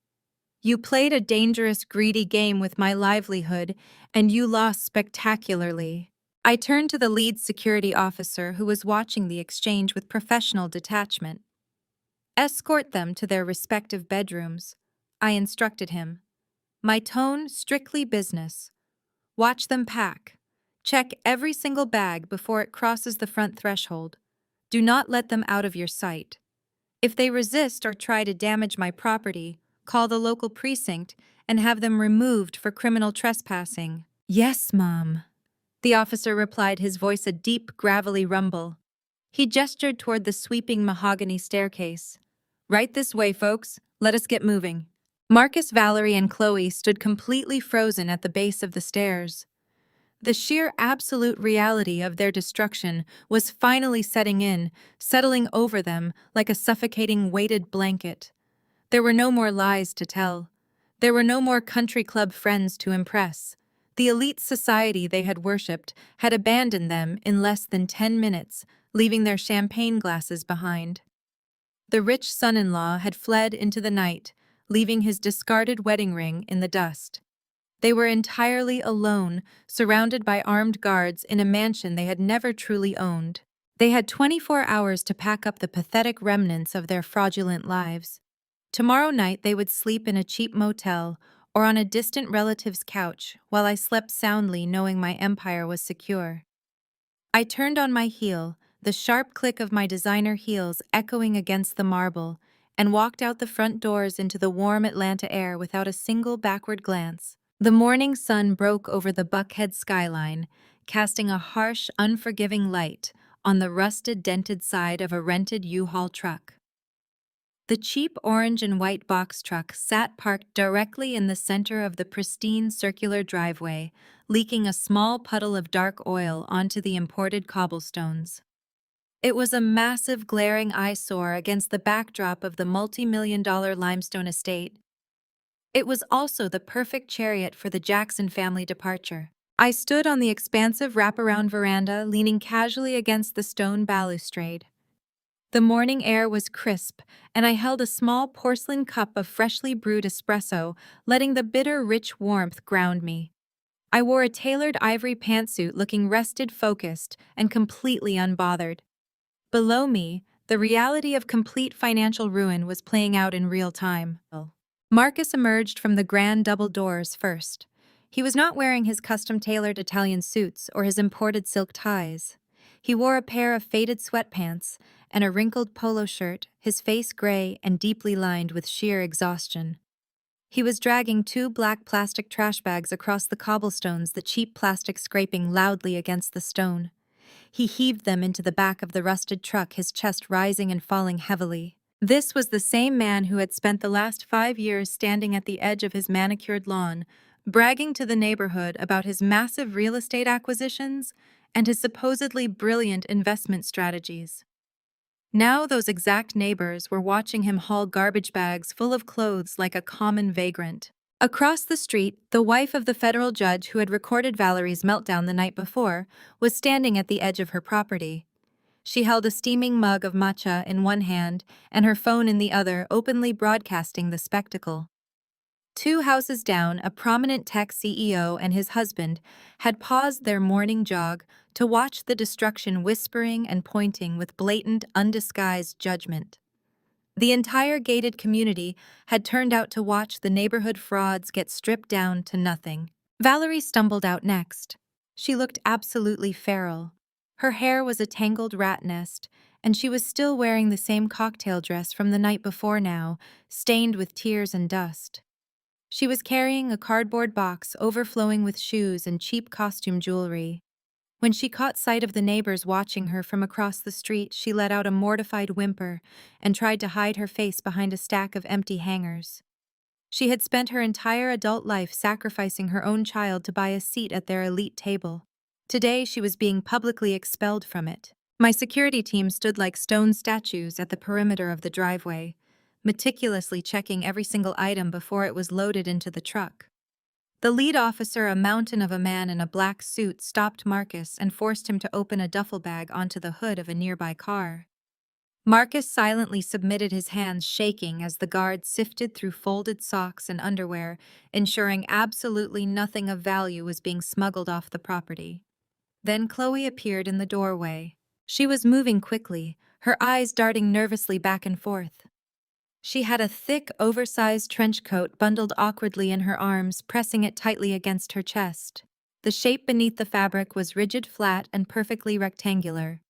You played a dangerous, greedy game with my livelihood, and you lost spectacularly. I turned to the lead security officer, who was watching the exchange with professional detachment. Escort them to their respective bedrooms, I instructed him. My tone strictly business. Watch them pack. Check every single bag before it crosses the front threshold. Do not let them out of your sight. If they resist or try to damage my property, call the local precinct and have them removed for criminal trespassing. Yes, Mom, the officer replied, his voice a deep, gravelly rumble. He gestured toward the sweeping mahogany staircase. Right this way, folks. Let us get moving. Marcus, Valerie, and Chloe stood completely frozen at the base of the stairs. The sheer absolute reality of their destruction was finally setting in, settling over them like a suffocating weighted blanket. There were no more lies to tell. There were no more country club friends to impress. The elite society they had worshipped had abandoned them in less than 10 minutes, leaving their champagne glasses behind. The rich son-in-law had fled into the night, leaving his discarded wedding ring in the dust. They were entirely alone, surrounded by armed guards in a mansion they had never truly owned. They had 24 hours to pack up the pathetic remnants of their fraudulent lives. Tomorrow night they would sleep in a cheap motel or on a distant relative's couch, while I slept soundly knowing my empire was secure. I turned on my heel, the sharp click of my designer heels echoing against the marble, and walked out the front doors into the warm Atlanta air without a single backward glance. The morning sun broke over the Buckhead skyline, casting a harsh, unforgiving light on the rusted, dented side of a rented U-Haul truck. The cheap orange and white box truck sat parked directly in the center of the pristine circular driveway, leaking a small puddle of dark oil onto the imported cobblestones. It was a massive, glaring eyesore against the backdrop of the multi-million-dollar limestone estate. It was also the perfect chariot for the Jackson family departure. I stood on the expansive wraparound veranda, leaning casually against the stone balustrade. The morning air was crisp, and I held a small porcelain cup of freshly brewed espresso, letting the bitter, rich warmth ground me. I wore a tailored ivory pantsuit looking rested, focused, and completely unbothered. Below me, the reality of complete financial ruin was playing out in real time. Marcus emerged from the grand double doors first. He was not wearing his custom-tailored Italian suits or his imported silk ties. He wore a pair of faded sweatpants and a wrinkled polo shirt, his face gray and deeply lined with sheer exhaustion. He was dragging two black plastic trash bags across the cobblestones, the cheap plastic scraping loudly against the stone. He heaved them into the back of the rusted truck, his chest rising and falling heavily. This was the same man who had spent the last 5 years standing at the edge of his manicured lawn, bragging to the neighborhood about his massive real estate acquisitions and his supposedly brilliant investment strategies. Now those exact neighbors were watching him haul garbage bags full of clothes like a common vagrant. Across the street, the wife of the federal judge who had recorded Valerie's meltdown the night before was standing at the edge of her property. She held a steaming mug of matcha in one hand and her phone in the other, openly broadcasting the spectacle. 2 houses down, a prominent tech CEO and his husband had paused their morning jog to watch the destruction, whispering and pointing with blatant, undisguised judgment. The entire gated community had turned out to watch the neighborhood frauds get stripped down to nothing. Valerie stumbled out next. She looked absolutely feral. Her hair was a tangled rat nest, and she was still wearing the same cocktail dress from the night before now, stained with tears and dust. She was carrying a cardboard box overflowing with shoes and cheap costume jewelry. When she caught sight of the neighbors watching her from across the street, she let out a mortified whimper and tried to hide her face behind a stack of empty hangers. She had spent her entire adult life sacrificing her own child to buy a seat at their elite table. Today, she was being publicly expelled from it. My security team stood like stone statues at the perimeter of the driveway, meticulously checking every single item before it was loaded into the truck. The lead officer, a mountain of a man in a black suit, stopped Marcus and forced him to open a duffel bag onto the hood of a nearby car. Marcus silently submitted, his hands shaking as the guard sifted through folded socks and underwear, ensuring absolutely nothing of value was being smuggled off the property. Then Chloe appeared in the doorway. She was moving quickly, her eyes darting nervously back and forth. She had a thick, oversized trench coat bundled awkwardly in her arms, pressing it tightly against her chest. The shape beneath the fabric was rigid, flat, and perfectly rectangular.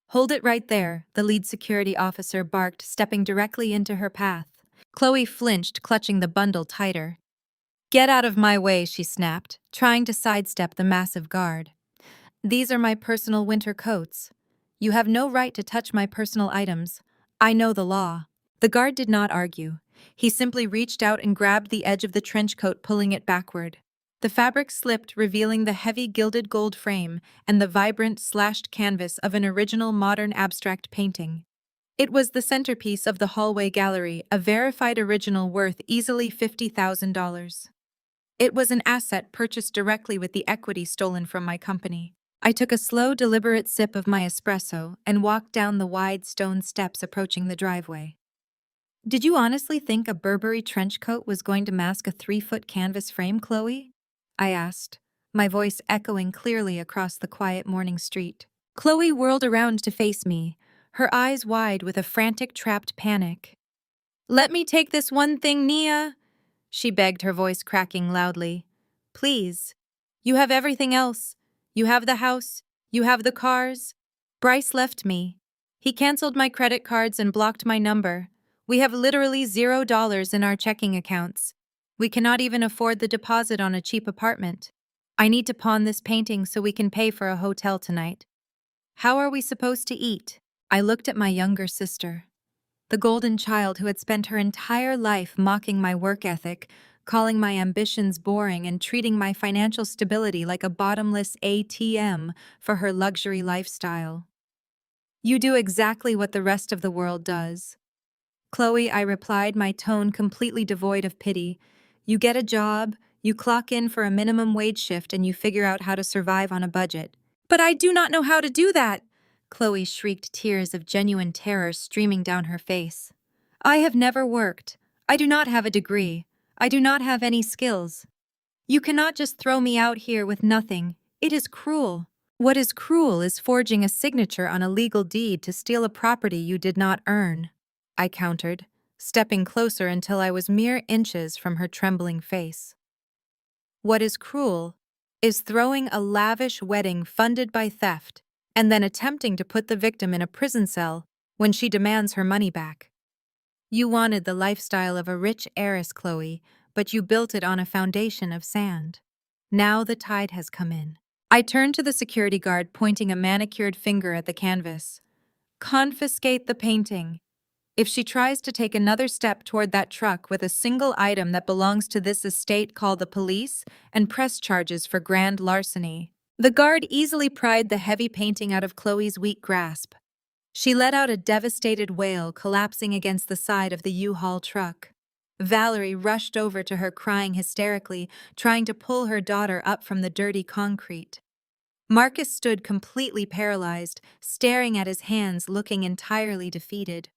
"Hold it right there," the lead security officer barked, stepping directly into her path. Chloe flinched, clutching the bundle tighter. "Get out of my way," she snapped, trying to sidestep the massive guard. "These are my personal winter coats. You have no right to touch my personal items. I know the law." The guard did not argue. He simply reached out and grabbed the edge of the trench coat, pulling it backward. The fabric slipped, revealing the heavy gilded gold frame and the vibrant, slashed canvas of an original modern abstract painting. It was the centerpiece of the hallway gallery, a verified original worth easily $50,000. It was an asset purchased directly with the equity stolen from my company. I took a slow, deliberate sip of my espresso and walked down the wide stone steps approaching the driveway. "Did you honestly think a Burberry trench coat was going to mask a 3-foot canvas frame, Chloe?" I asked, my voice echoing clearly across the quiet morning street. Chloe whirled around to face me, her eyes wide with a frantic, trapped panic. "Let me take this one thing, Nia," she begged, her voice cracking loudly. "Please. You have everything else. You have the house. You have the cars. Bryce left me. He canceled my credit cards and blocked my number. We have literally $0 in our checking accounts. We cannot even afford the deposit on a cheap apartment. I need to pawn this painting so we can pay for a hotel tonight. How are we supposed to eat?" I looked at my younger sister, the golden child who had spent her entire life mocking my work ethic, calling my ambitions boring, and treating my financial stability like a bottomless ATM for her luxury lifestyle. "You do exactly what the rest of the world does." "Chloe," I replied, my tone completely devoid of pity. "You get a job, you clock in for a minimum wage shift, and you figure out how to survive on a budget." "But I do not know how to do that!" Chloe shrieked, tears of genuine terror streaming down her face. "I have never worked. I do not have a degree. I do not have any skills." You cannot just throw me out here with nothing. It is cruel. What is cruel is forging a signature on a legal deed to steal a property you did not earn, I countered, stepping closer until I was mere inches from her trembling face. What is cruel is throwing a lavish wedding funded by theft and then attempting to put the victim in a prison cell when she demands her money back. You wanted the lifestyle of a rich heiress, Chloe, but you built it on a foundation of sand. Now the tide has come in. I turned to the security guard, pointing a manicured finger at the canvas. Confiscate the painting. If she tries to take another step toward that truck with a single item that belongs to this estate, call the police and press charges for grand larceny. The guard easily pried the heavy painting out of Chloe's weak grasp. She let out a devastated wail, collapsing against the side of the U-Haul truck. Valerie rushed over to her, crying hysterically, trying to pull her daughter up from the dirty concrete. Marcus stood completely paralyzed, staring at his hands, looking entirely defeated.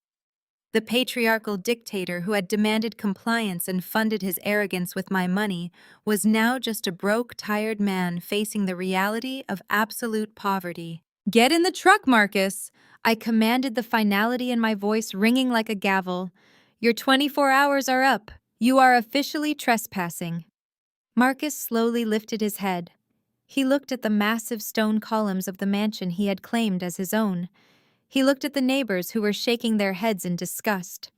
The patriarchal dictator who had demanded compliance and funded his arrogance with my money was now just a broke, tired man facing the reality of absolute poverty. Get in the truck, Marcus! I commanded, the finality in my voice ringing like a gavel. Your 24 hours are up. You are officially trespassing. Marcus slowly lifted his head. He looked at the massive stone columns of the mansion he had claimed as his own. He looked at the neighbors who were shaking their heads in disgust.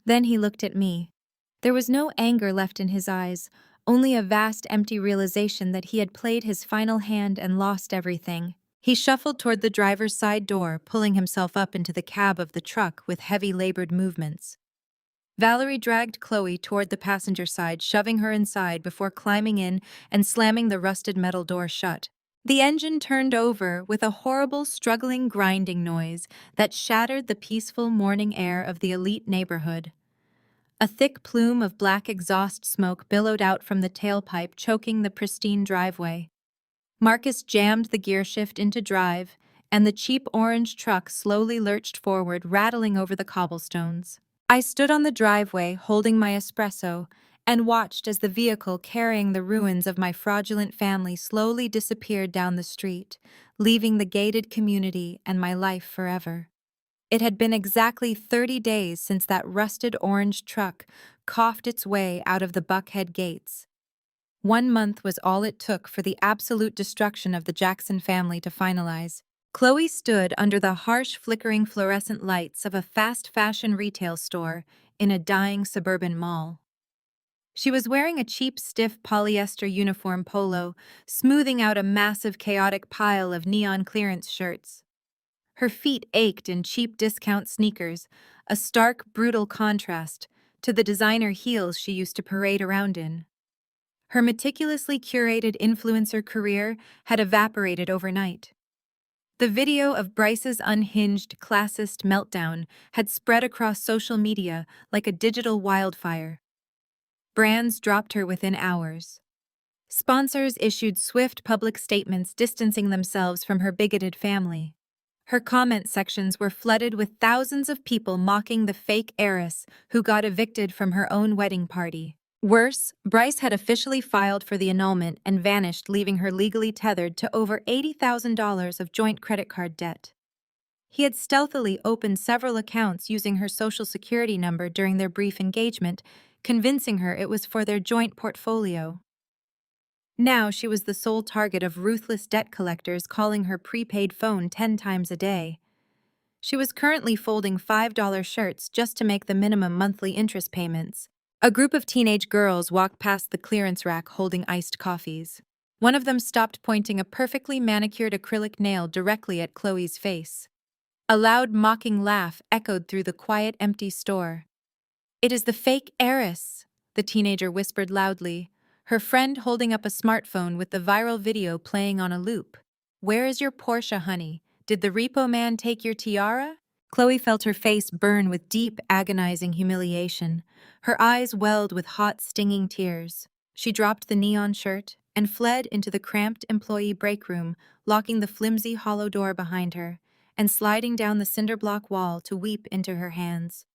Then he looked at me. There was no anger left in his eyes, only a vast empty realization that he had played his final hand and lost everything. He shuffled toward the driver's side door, pulling himself up into the cab of the truck with heavy labored movements. Valerie dragged Chloe toward the passenger side, shoving her inside before climbing in and slamming the rusted metal door shut. The engine turned over with a horrible, struggling, grinding noise that shattered the peaceful morning air of the elite neighborhood. A thick plume of black exhaust smoke billowed out from the tailpipe, choking the pristine driveway. Marcus jammed the gearshift into drive, and the cheap orange truck slowly lurched forward, rattling over the cobblestones. I stood on the driveway, holding my espresso, and watched as the vehicle carrying the ruins of my fraudulent family slowly disappeared down the street, leaving the gated community and my life forever. It had been exactly 30 days since that rusted orange truck coughed its way out of the Buckhead gates. 1 month was all it took for the absolute destruction of the Jackson family to finalize. Chloe stood under the harsh, flickering fluorescent lights of a fast fashion retail store in a dying suburban mall. She was wearing a cheap, stiff polyester uniform polo, smoothing out a massive, chaotic pile of neon clearance shirts. Her feet ached in cheap discount sneakers, a stark, brutal contrast to the designer heels she used to parade around in. Her meticulously curated influencer career had evaporated overnight. The video of Bryce's unhinged, classist meltdown had spread across social media like a digital wildfire. Brands dropped her within hours. Sponsors issued swift public statements distancing themselves from her bigoted family. Her comment sections were flooded with thousands of people mocking the fake heiress who got evicted from her own wedding party. Worse, Bryce had officially filed for the annulment and vanished, leaving her legally tethered to over $80,000 of joint credit card debt. He had stealthily opened several accounts using her social security number during their brief engagement, convincing her it was for their joint portfolio. Now she was the sole target of ruthless debt collectors calling her prepaid phone 10 times a day. She was currently folding $5 shirts just to make the minimum monthly interest payments. A group of teenage girls walked past the clearance rack holding iced coffees. One of them stopped, pointing a perfectly manicured acrylic nail directly at Chloe's face. A loud, mocking laugh echoed through the quiet, empty store. "It is the fake heiress," the teenager whispered loudly, her friend holding up a smartphone with the viral video playing on a loop. "Where is your Porsche, honey? Did the repo man take your tiara?" Chloe felt her face burn with deep, agonizing humiliation. Her eyes welled with hot, stinging tears. She dropped the neon shirt and fled into the cramped employee break room, locking the flimsy, hollow door behind her and sliding down the cinder block wall to weep into her hands.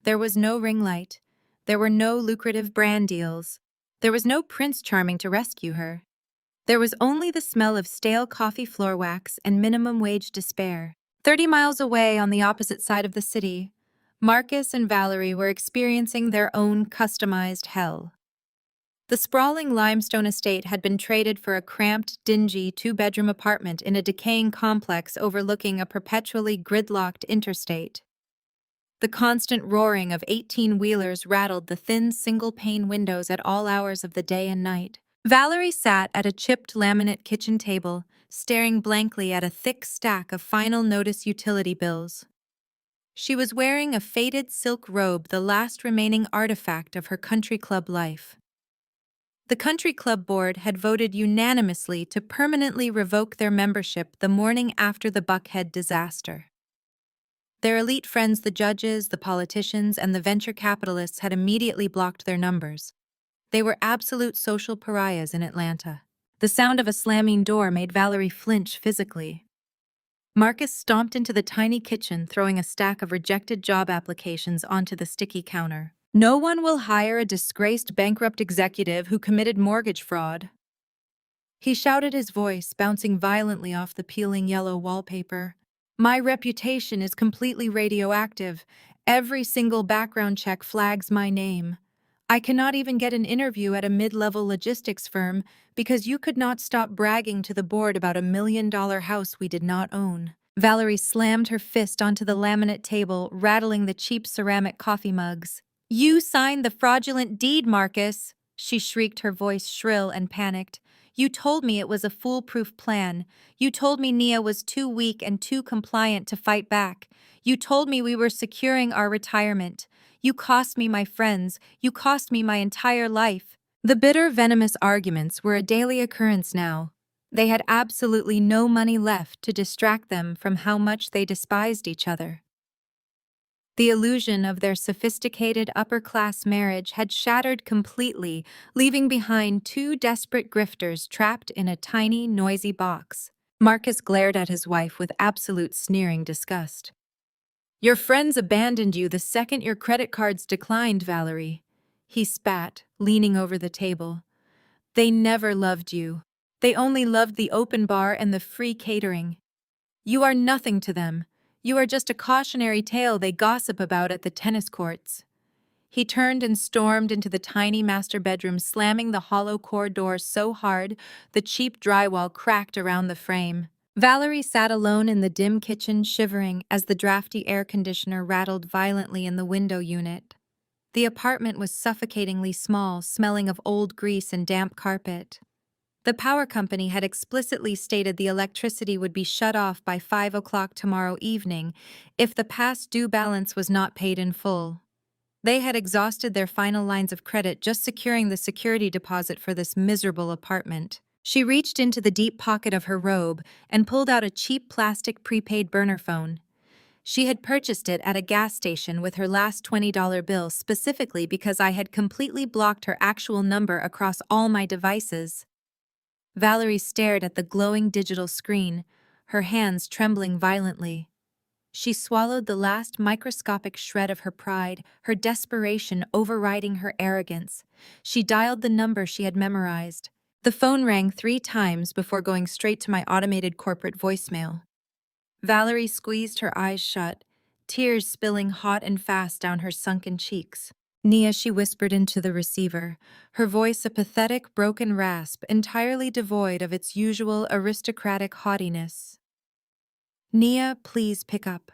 There was no ring light. There were no lucrative brand deals. There was no Prince Charming to rescue her. There was only the smell of stale coffee floor wax and minimum wage despair. 30 miles away on the opposite side of the city, Marcus and Valerie were experiencing their own customized hell. The sprawling limestone estate had been traded for a cramped, dingy two-bedroom apartment in a decaying complex overlooking a perpetually gridlocked interstate. The constant roaring of 18-wheelers rattled the thin single-pane windows at all hours of the day and night. Valerie sat at a chipped laminate kitchen table, staring blankly at a thick stack of final notice utility bills. She was wearing a faded silk robe, the last remaining artifact of her country club life. The country club board had voted unanimously to permanently revoke their membership the morning after the Buckhead disaster. Their elite friends, the judges, the politicians, and the venture capitalists had immediately blocked their numbers. They were absolute social pariahs in Atlanta. The sound of a slamming door made Valerie flinch physically. Marcus stomped into the tiny kitchen, throwing a stack of rejected job applications onto the sticky counter. "No one will hire a disgraced bankrupt executive who committed mortgage fraud," he shouted, his voice bouncing violently off the peeling yellow wallpaper. "My reputation is completely radioactive. Every single background check flags my name. I cannot even get an interview at a mid-level logistics firm because you could not stop bragging to the board about $1 million house we did not own." Valerie slammed her fist onto the laminate table, rattling the cheap ceramic coffee mugs. "You signed the fraudulent deed, Marcus," she shrieked, her voice shrill and panicked. "You told me it was a foolproof plan. You told me Nia was too weak and too compliant to fight back. You told me we were securing our retirement. You cost me my friends. You cost me my entire life." The bitter, venomous arguments were a daily occurrence now. They had absolutely no money left to distract them from how much they despised each other. The illusion of their sophisticated upper-class marriage had shattered completely, leaving behind two desperate grifters trapped in a tiny, noisy box. Marcus glared at his wife with absolute sneering disgust. "Your friends abandoned you the second your credit cards declined, Valerie," he spat, leaning over the table. "They never loved you. They only loved the open bar and the free catering. You are nothing to them. You are just a cautionary tale they gossip about at the tennis courts." He turned and stormed into the tiny master bedroom, slamming the hollow core door so hard the cheap drywall cracked around the frame. Valerie sat alone in the dim kitchen, shivering as the drafty air conditioner rattled violently in the window unit. The apartment was suffocatingly small, smelling of old grease and damp carpet. The power company had explicitly stated the electricity would be shut off by 5 o'clock tomorrow evening if the past due balance was not paid in full. They had exhausted their final lines of credit just securing the security deposit for this miserable apartment. She reached into the deep pocket of her robe and pulled out a cheap plastic prepaid burner phone. She had purchased it at a gas station with her last $20 bill specifically because I had completely blocked her actual number across all my devices. Valerie stared at the glowing digital screen, her hands trembling violently. She swallowed the last microscopic shred of her pride, her desperation overriding her arrogance. She dialed the number she had memorized. The phone rang 3 times before going straight to my automated corporate voicemail. Valerie squeezed her eyes shut, tears spilling hot and fast down her sunken cheeks. "Nia," she whispered into the receiver, her voice a pathetic, broken rasp entirely devoid of its usual aristocratic haughtiness. "Nia, please pick up.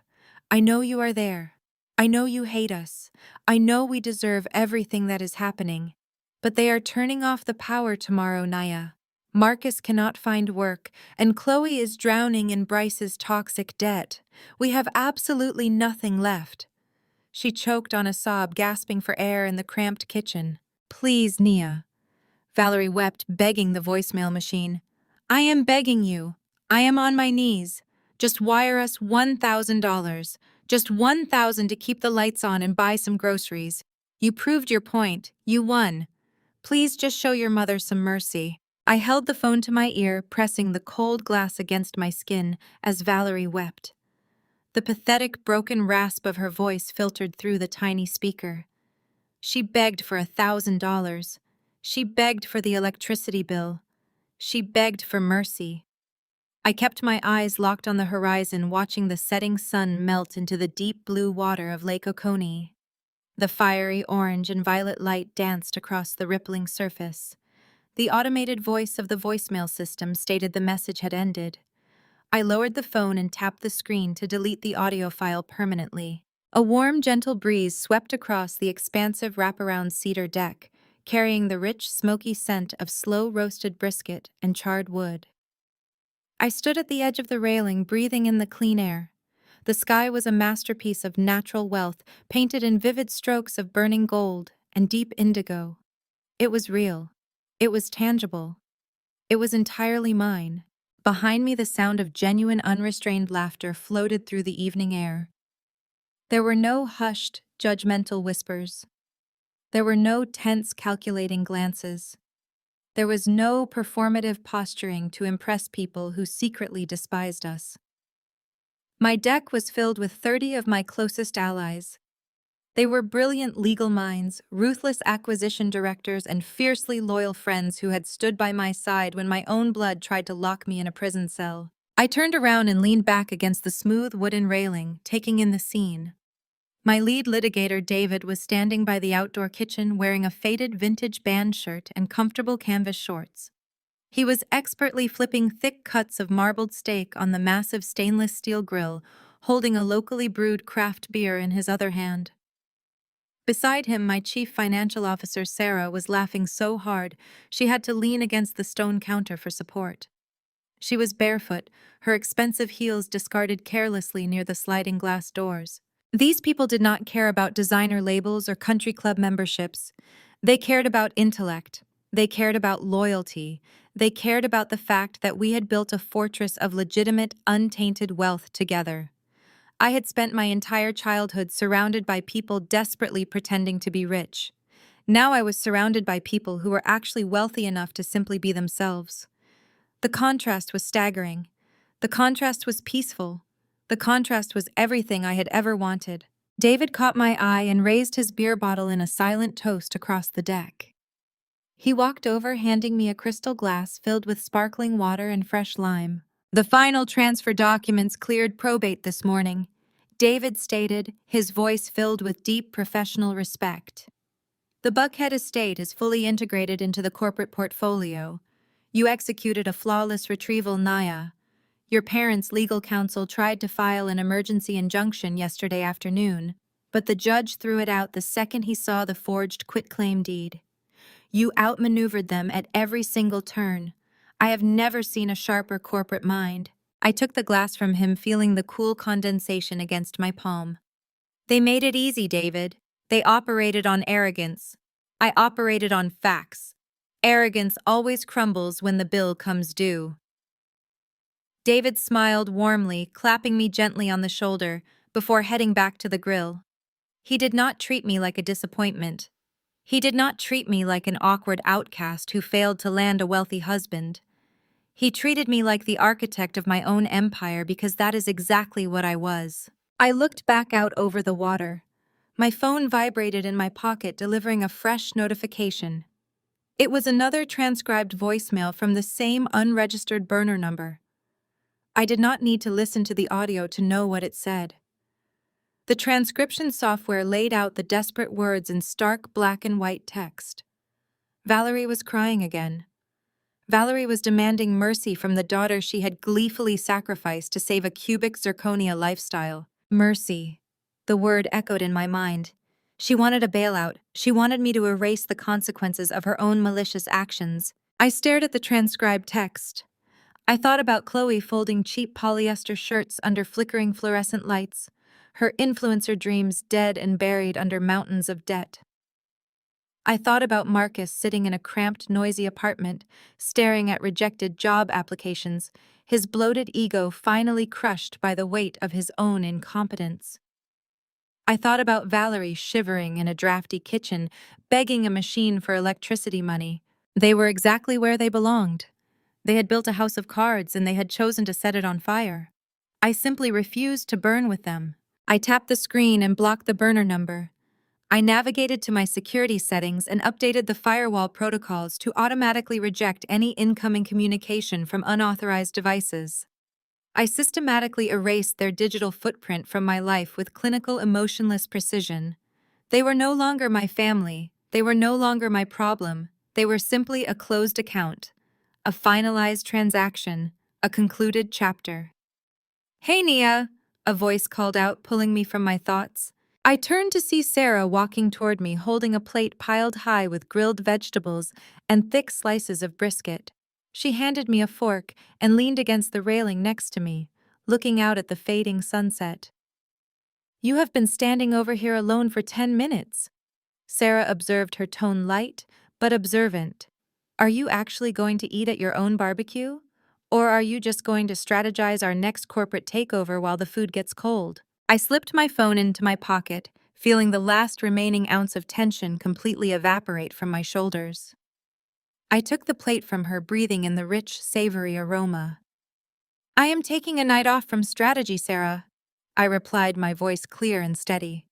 I know you are there. I know you hate us. I know we deserve everything that is happening. But they are turning off the power tomorrow, Nia. Marcus cannot find work, and Chloe is drowning in Bryce's toxic debt. We have absolutely nothing left." She choked on a sob, gasping for air in the cramped kitchen. "Please, Nia." Valerie wept, begging the voicemail machine. "I am begging you. I am on my knees. Just wire us $1,000. Just $1,000 to keep the lights on and buy some groceries. You proved your point. You won. Please just show your mother some mercy." I held the phone to my ear, pressing the cold glass against my skin as Valerie wept. The pathetic, broken rasp of her voice filtered through the tiny speaker. She begged for $1,000. She begged for the electricity bill. She begged for mercy. I kept my eyes locked on the horizon, watching the setting sun melt into the deep blue water of Lake Oconee. The fiery orange and violet light danced across the rippling surface. The automated voice of the voicemail system stated the message had ended. I lowered the phone and tapped the screen to delete the audio file permanently. A warm, gentle breeze swept across the expansive wraparound cedar deck, carrying the rich, smoky scent of slow-roasted brisket and charred wood. I stood at the edge of the railing, breathing in the clean air. The sky was a masterpiece of natural wealth, painted in vivid strokes of burning gold and deep indigo. It was real. It was tangible. It was entirely mine. Behind me, the sound of genuine, unrestrained laughter floated through the evening air. There were no hushed, judgmental whispers. There were no tense, calculating glances. There was no performative posturing to impress people who secretly despised us. My deck was filled with 30 of my closest allies. They were brilliant legal minds, ruthless acquisition directors, and fiercely loyal friends who had stood by my side when my own blood tried to lock me in a prison cell. I turned around and leaned back against the smooth wooden railing, taking in the scene. My lead litigator, David, was standing by the outdoor kitchen wearing a faded vintage band shirt and comfortable canvas shorts. He was expertly flipping thick cuts of marbled steak on the massive stainless steel grill, holding a locally brewed craft beer in his other hand. Beside him, my chief financial officer, Sarah, was laughing so hard she had to lean against the stone counter for support. She was barefoot, her expensive heels discarded carelessly near the sliding glass doors. These people did not care about designer labels or country club memberships. They cared about intellect. They cared about loyalty. They cared about the fact that we had built a fortress of legitimate, untainted wealth together. I had spent my entire childhood surrounded by people desperately pretending to be rich. Now I was surrounded by people who were actually wealthy enough to simply be themselves. The contrast was staggering. The contrast was peaceful. The contrast was everything I had ever wanted. David caught my eye and raised his beer bottle in a silent toast across the deck. He walked over, handing me a crystal glass filled with sparkling water and fresh lime. "The final transfer documents cleared probate this morning," David stated, his voice filled with deep professional respect. "The Buckhead estate is fully integrated into the corporate portfolio. You executed a flawless retrieval, Naya. Your parents' legal counsel tried to file an emergency injunction yesterday afternoon, but the judge threw it out the second he saw the forged quitclaim deed. You outmaneuvered them at every single turn. I have never seen a sharper corporate mind." I took the glass from him, feeling the cool condensation against my palm. "They made it easy, David. They operated on arrogance. I operated on facts. Arrogance always crumbles when the bill comes due." David smiled warmly, clapping me gently on the shoulder, before heading back to the grill. He did not treat me like a disappointment. He did not treat me like an awkward outcast who failed to land a wealthy husband. He treated me like the architect of my own empire, because that is exactly what I was. I looked back out over the water. My phone vibrated in my pocket, delivering a fresh notification. It was another transcribed voicemail from the same unregistered burner number. I did not need to listen to the audio to know what it said. The transcription software laid out the desperate words in stark black and white text. Valerie was crying again. Valerie was demanding mercy from the daughter she had gleefully sacrificed to save a cubic zirconia lifestyle. Mercy. The word echoed in my mind. She wanted a bailout. She wanted me to erase the consequences of her own malicious actions. I stared at the transcribed text. I thought about Chloe folding cheap polyester shirts under flickering fluorescent lights, her influencer dreams dead and buried under mountains of debt. I thought about Marcus sitting in a cramped, noisy apartment, staring at rejected job applications, his bloated ego finally crushed by the weight of his own incompetence. I thought about Valerie shivering in a drafty kitchen, begging a machine for electricity money. They were exactly where they belonged. They had built a house of cards and they had chosen to set it on fire. I simply refused to burn with them. I tapped the screen and blocked the burner number. I navigated to my security settings and updated the firewall protocols to automatically reject any incoming communication from unauthorized devices. I systematically erased their digital footprint from my life with clinical emotionless precision. They were no longer my family, they were no longer my problem, they were simply a closed account, a finalized transaction, a concluded chapter. "Hey, Nia," a voice called out, pulling me from my thoughts. I turned to see Sarah walking toward me, holding a plate piled high with grilled vegetables and thick slices of brisket. She handed me a fork and leaned against the railing next to me, looking out at the fading sunset. "You have been standing over here alone for 10 minutes. Sarah observed, her tone light but observant. "Are you actually going to eat at your own barbecue? Or are you just going to strategize our next corporate takeover while the food gets cold?" I slipped my phone into my pocket, feeling the last remaining ounce of tension completely evaporate from my shoulders. I took the plate from her, breathing in the rich, savory aroma. "I am taking a night off from strategy, Sarah," I replied, my voice clear and steady.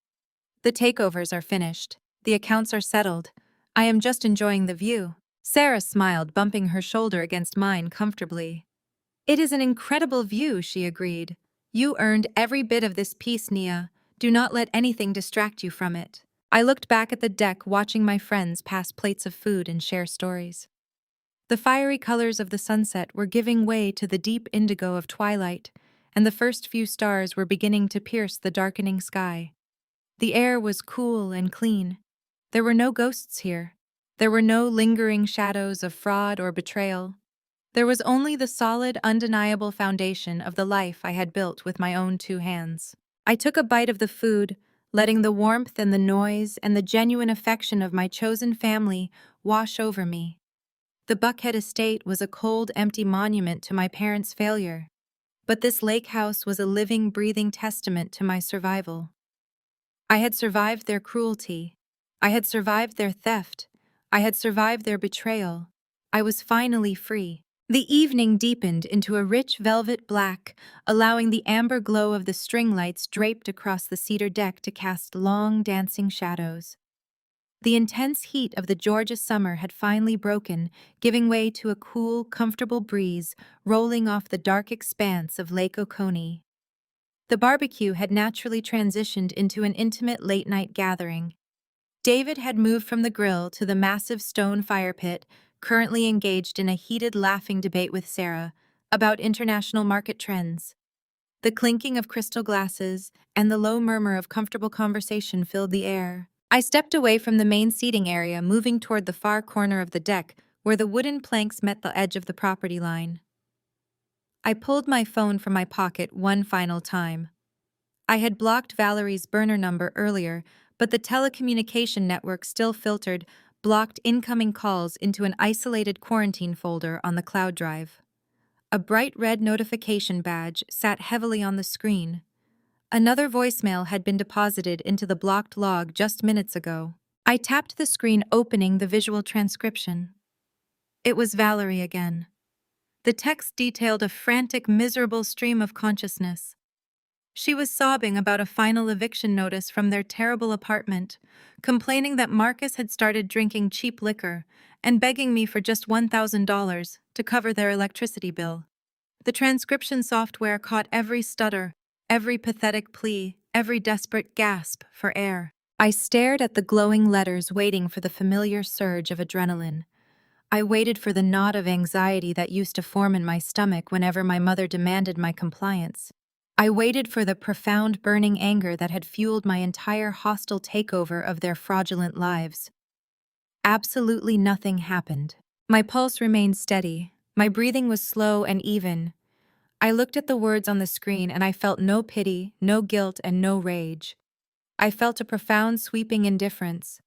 "The takeovers are finished. The accounts are settled. I am just enjoying the view." Sarah smiled, bumping her shoulder against mine comfortably. "It is an incredible view," she agreed. "You earned every bit of this piece, Nia. Do not let anything distract you from it." I looked back at the deck, watching my friends pass plates of food and share stories. The fiery colors of the sunset were giving way to the deep indigo of twilight, and the first few stars were beginning to pierce the darkening sky. The air was cool and clean. There were no ghosts here. There were no lingering shadows of fraud or betrayal. There was only the solid, undeniable foundation of the life I had built with my own two hands. I took a bite of the food, letting the warmth and the noise and the genuine affection of my chosen family wash over me. The Buckhead estate was a cold, empty monument to my parents' failure, but this lake house was a living, breathing testament to my survival. I had survived their cruelty. I had survived their theft. I had survived their betrayal. I was finally free. The evening deepened into a rich velvet black, allowing the amber glow of the string lights draped across the cedar deck to cast long, dancing shadows. The intense heat of the Georgia summer had finally broken, giving way to a cool, comfortable breeze rolling off the dark expanse of Lake Oconee. The barbecue had naturally transitioned into an intimate late-night gathering. David had moved from the grill to the massive stone fire pit, currently engaged in a heated, laughing debate with Sarah about international market trends. The clinking of crystal glasses and the low murmur of comfortable conversation filled the air. I stepped away from the main seating area, moving toward the far corner of the deck, where the wooden planks met the edge of the property line. I pulled my phone from my pocket one final time. I had blocked Valerie's burner number earlier, but the telecommunication network still filtered blocked incoming calls into an isolated quarantine folder on the cloud drive. A bright red notification badge sat heavily on the screen. Another voicemail had been deposited into the blocked log just minutes ago. I tapped the screen, opening the visual transcription. It was Valerie again. The text detailed a frantic, miserable stream of consciousness. She was sobbing about a final eviction notice from their terrible apartment, complaining that Marcus had started drinking cheap liquor, and begging me for just $1,000 to cover their electricity bill. The transcription software caught every stutter, every pathetic plea, every desperate gasp for air. I stared at the glowing letters, waiting for the familiar surge of adrenaline. I waited for the knot of anxiety that used to form in my stomach whenever my mother demanded my compliance. I waited for the profound, burning anger that had fueled my entire hostile takeover of their fraudulent lives. Absolutely nothing happened. My pulse remained steady. My breathing was slow and even. I looked at the words on the screen and I felt no pity, no guilt, and no rage. I felt a profound, sweeping indifference.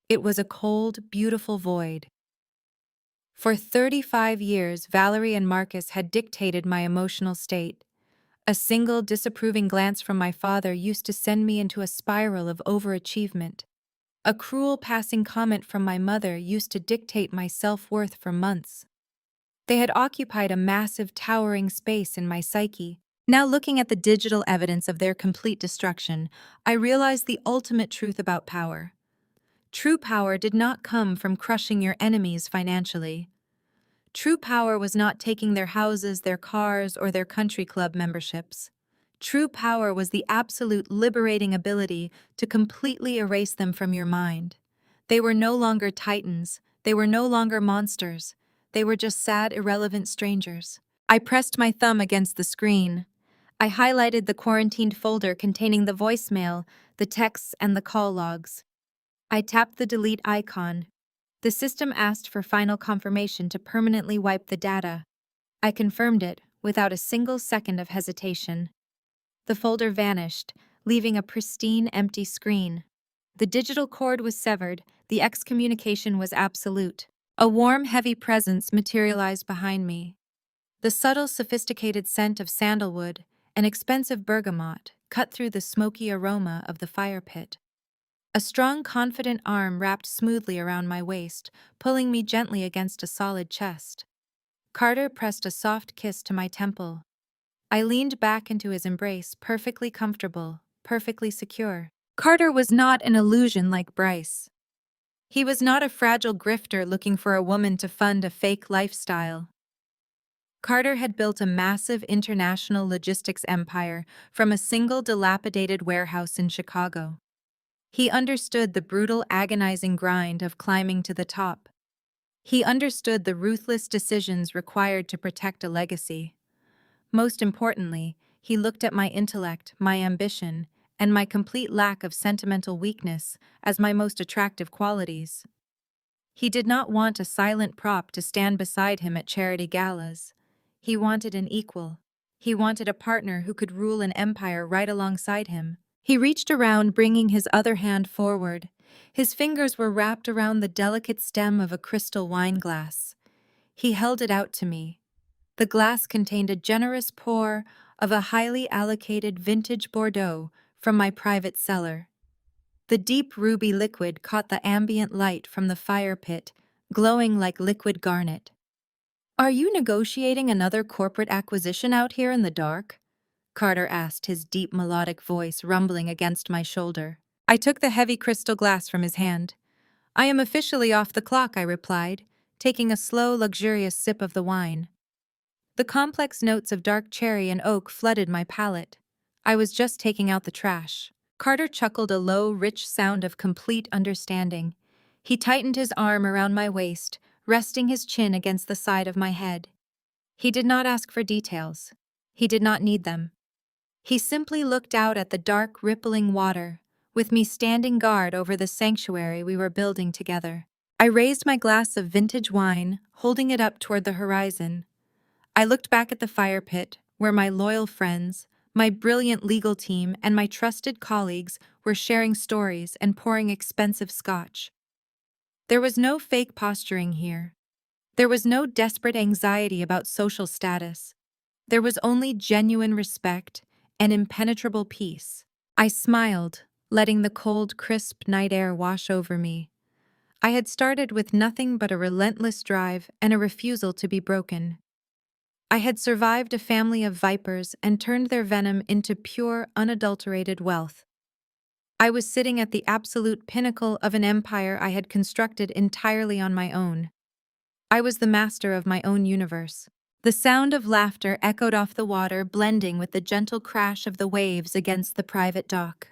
It was a cold, beautiful void. For 35 years, Valerie and Marcus had dictated my emotional state. A single disapproving glance from my father used to send me into a spiral of overachievement. A cruel passing comment from my mother used to dictate my self-worth for months. They had occupied a massive, towering space in my psyche. Now, looking at the digital evidence of their complete destruction, I realized the ultimate truth about power. True power did not come from crushing your enemies financially. True power was not taking their houses, their cars, or their country club memberships. True power was the absolute liberating ability to completely erase them from your mind. They were no longer titans, they were no longer monsters, they were just sad, irrelevant strangers. I pressed my thumb against the screen. I highlighted the quarantined folder containing the voicemail, the texts, and the call logs. I tapped the delete icon. The system asked for final confirmation to permanently wipe the data. I confirmed it, without a single second of hesitation. The folder vanished, leaving a pristine, empty screen. The digital cord was severed, the excommunication was absolute. A warm, heavy presence materialized behind me. The subtle, sophisticated scent of sandalwood, an expensive bergamot, cut through the smoky aroma of the fire pit. A strong, confident arm wrapped smoothly around my waist, pulling me gently against a solid chest. Carter pressed a soft kiss to my temple. I leaned back into his embrace, perfectly comfortable, perfectly secure. Carter was not an illusion like Bryce. He was not a fragile grifter looking for a woman to fund a fake lifestyle. Carter had built a massive international logistics empire from a single dilapidated warehouse in Chicago. He understood the brutal, agonizing grind of climbing to the top. He understood the ruthless decisions required to protect a legacy. Most importantly, he looked at my intellect, my ambition, and my complete lack of sentimental weakness as my most attractive qualities. He did not want a silent prop to stand beside him at charity galas. He wanted an equal. He wanted a partner who could rule an empire right alongside him. He reached around, bringing his other hand forward. His fingers were wrapped around the delicate stem of a crystal wine glass. He held it out to me. The glass contained a generous pour of a highly allocated vintage Bordeaux from my private cellar. The deep ruby liquid caught the ambient light from the fire pit, glowing like liquid garnet. "Are you negotiating another corporate acquisition out here in the dark?" Carter asked, his deep melodic voice rumbling against my shoulder. I took the heavy crystal glass from his hand. "I am officially off the clock," I replied, taking a slow, luxurious sip of the wine. The complex notes of dark cherry and oak flooded my palate. I was just taking out the trash. Carter chuckled, a low, rich sound of complete understanding. He tightened his arm around my waist, resting his chin against the side of my head. He did not ask for details. He did not need them. He simply looked out at the dark, rippling water, with me standing guard over the sanctuary we were building together. I raised my glass of vintage wine, holding it up toward the horizon. I looked back at the fire pit, where my loyal friends, my brilliant legal team, and my trusted colleagues were sharing stories and pouring expensive scotch. There was no fake posturing here. There was no desperate anxiety about social status. There was only genuine respect and impenetrable peace. I smiled, letting the cold, crisp night air wash over me. I had started with nothing but a relentless drive and a refusal to be broken. I had survived a family of vipers and turned their venom into pure, unadulterated wealth. I was sitting at the absolute pinnacle of an empire I had constructed entirely on my own. I was the master of my own universe. The sound of laughter echoed off the water, blending with the gentle crash of the waves against the private dock.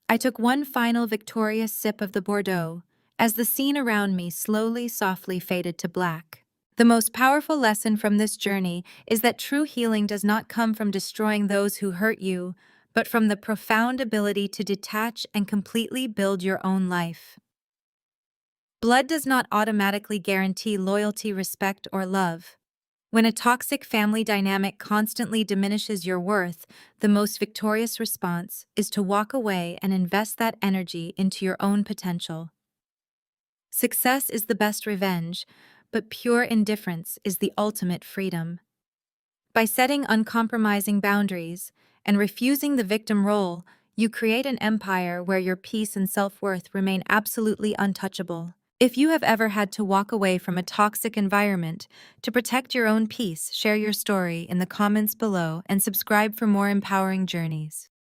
I took one final victorious sip of the Bordeaux, as the scene around me slowly, softly faded to black. The most powerful lesson from this journey is that true healing does not come from destroying those who hurt you, but from the profound ability to detach and completely build your own life. Blood does not automatically guarantee loyalty, respect, or love. When a toxic family dynamic constantly diminishes your worth, the most victorious response is to walk away and invest that energy into your own potential. Success is the best revenge, but pure indifference is the ultimate freedom. By setting uncompromising boundaries and refusing the victim role, you create an empire where your peace and self-worth remain absolutely untouchable. If you have ever had to walk away from a toxic environment to protect your own peace, share your story in the comments below and subscribe for more empowering journeys.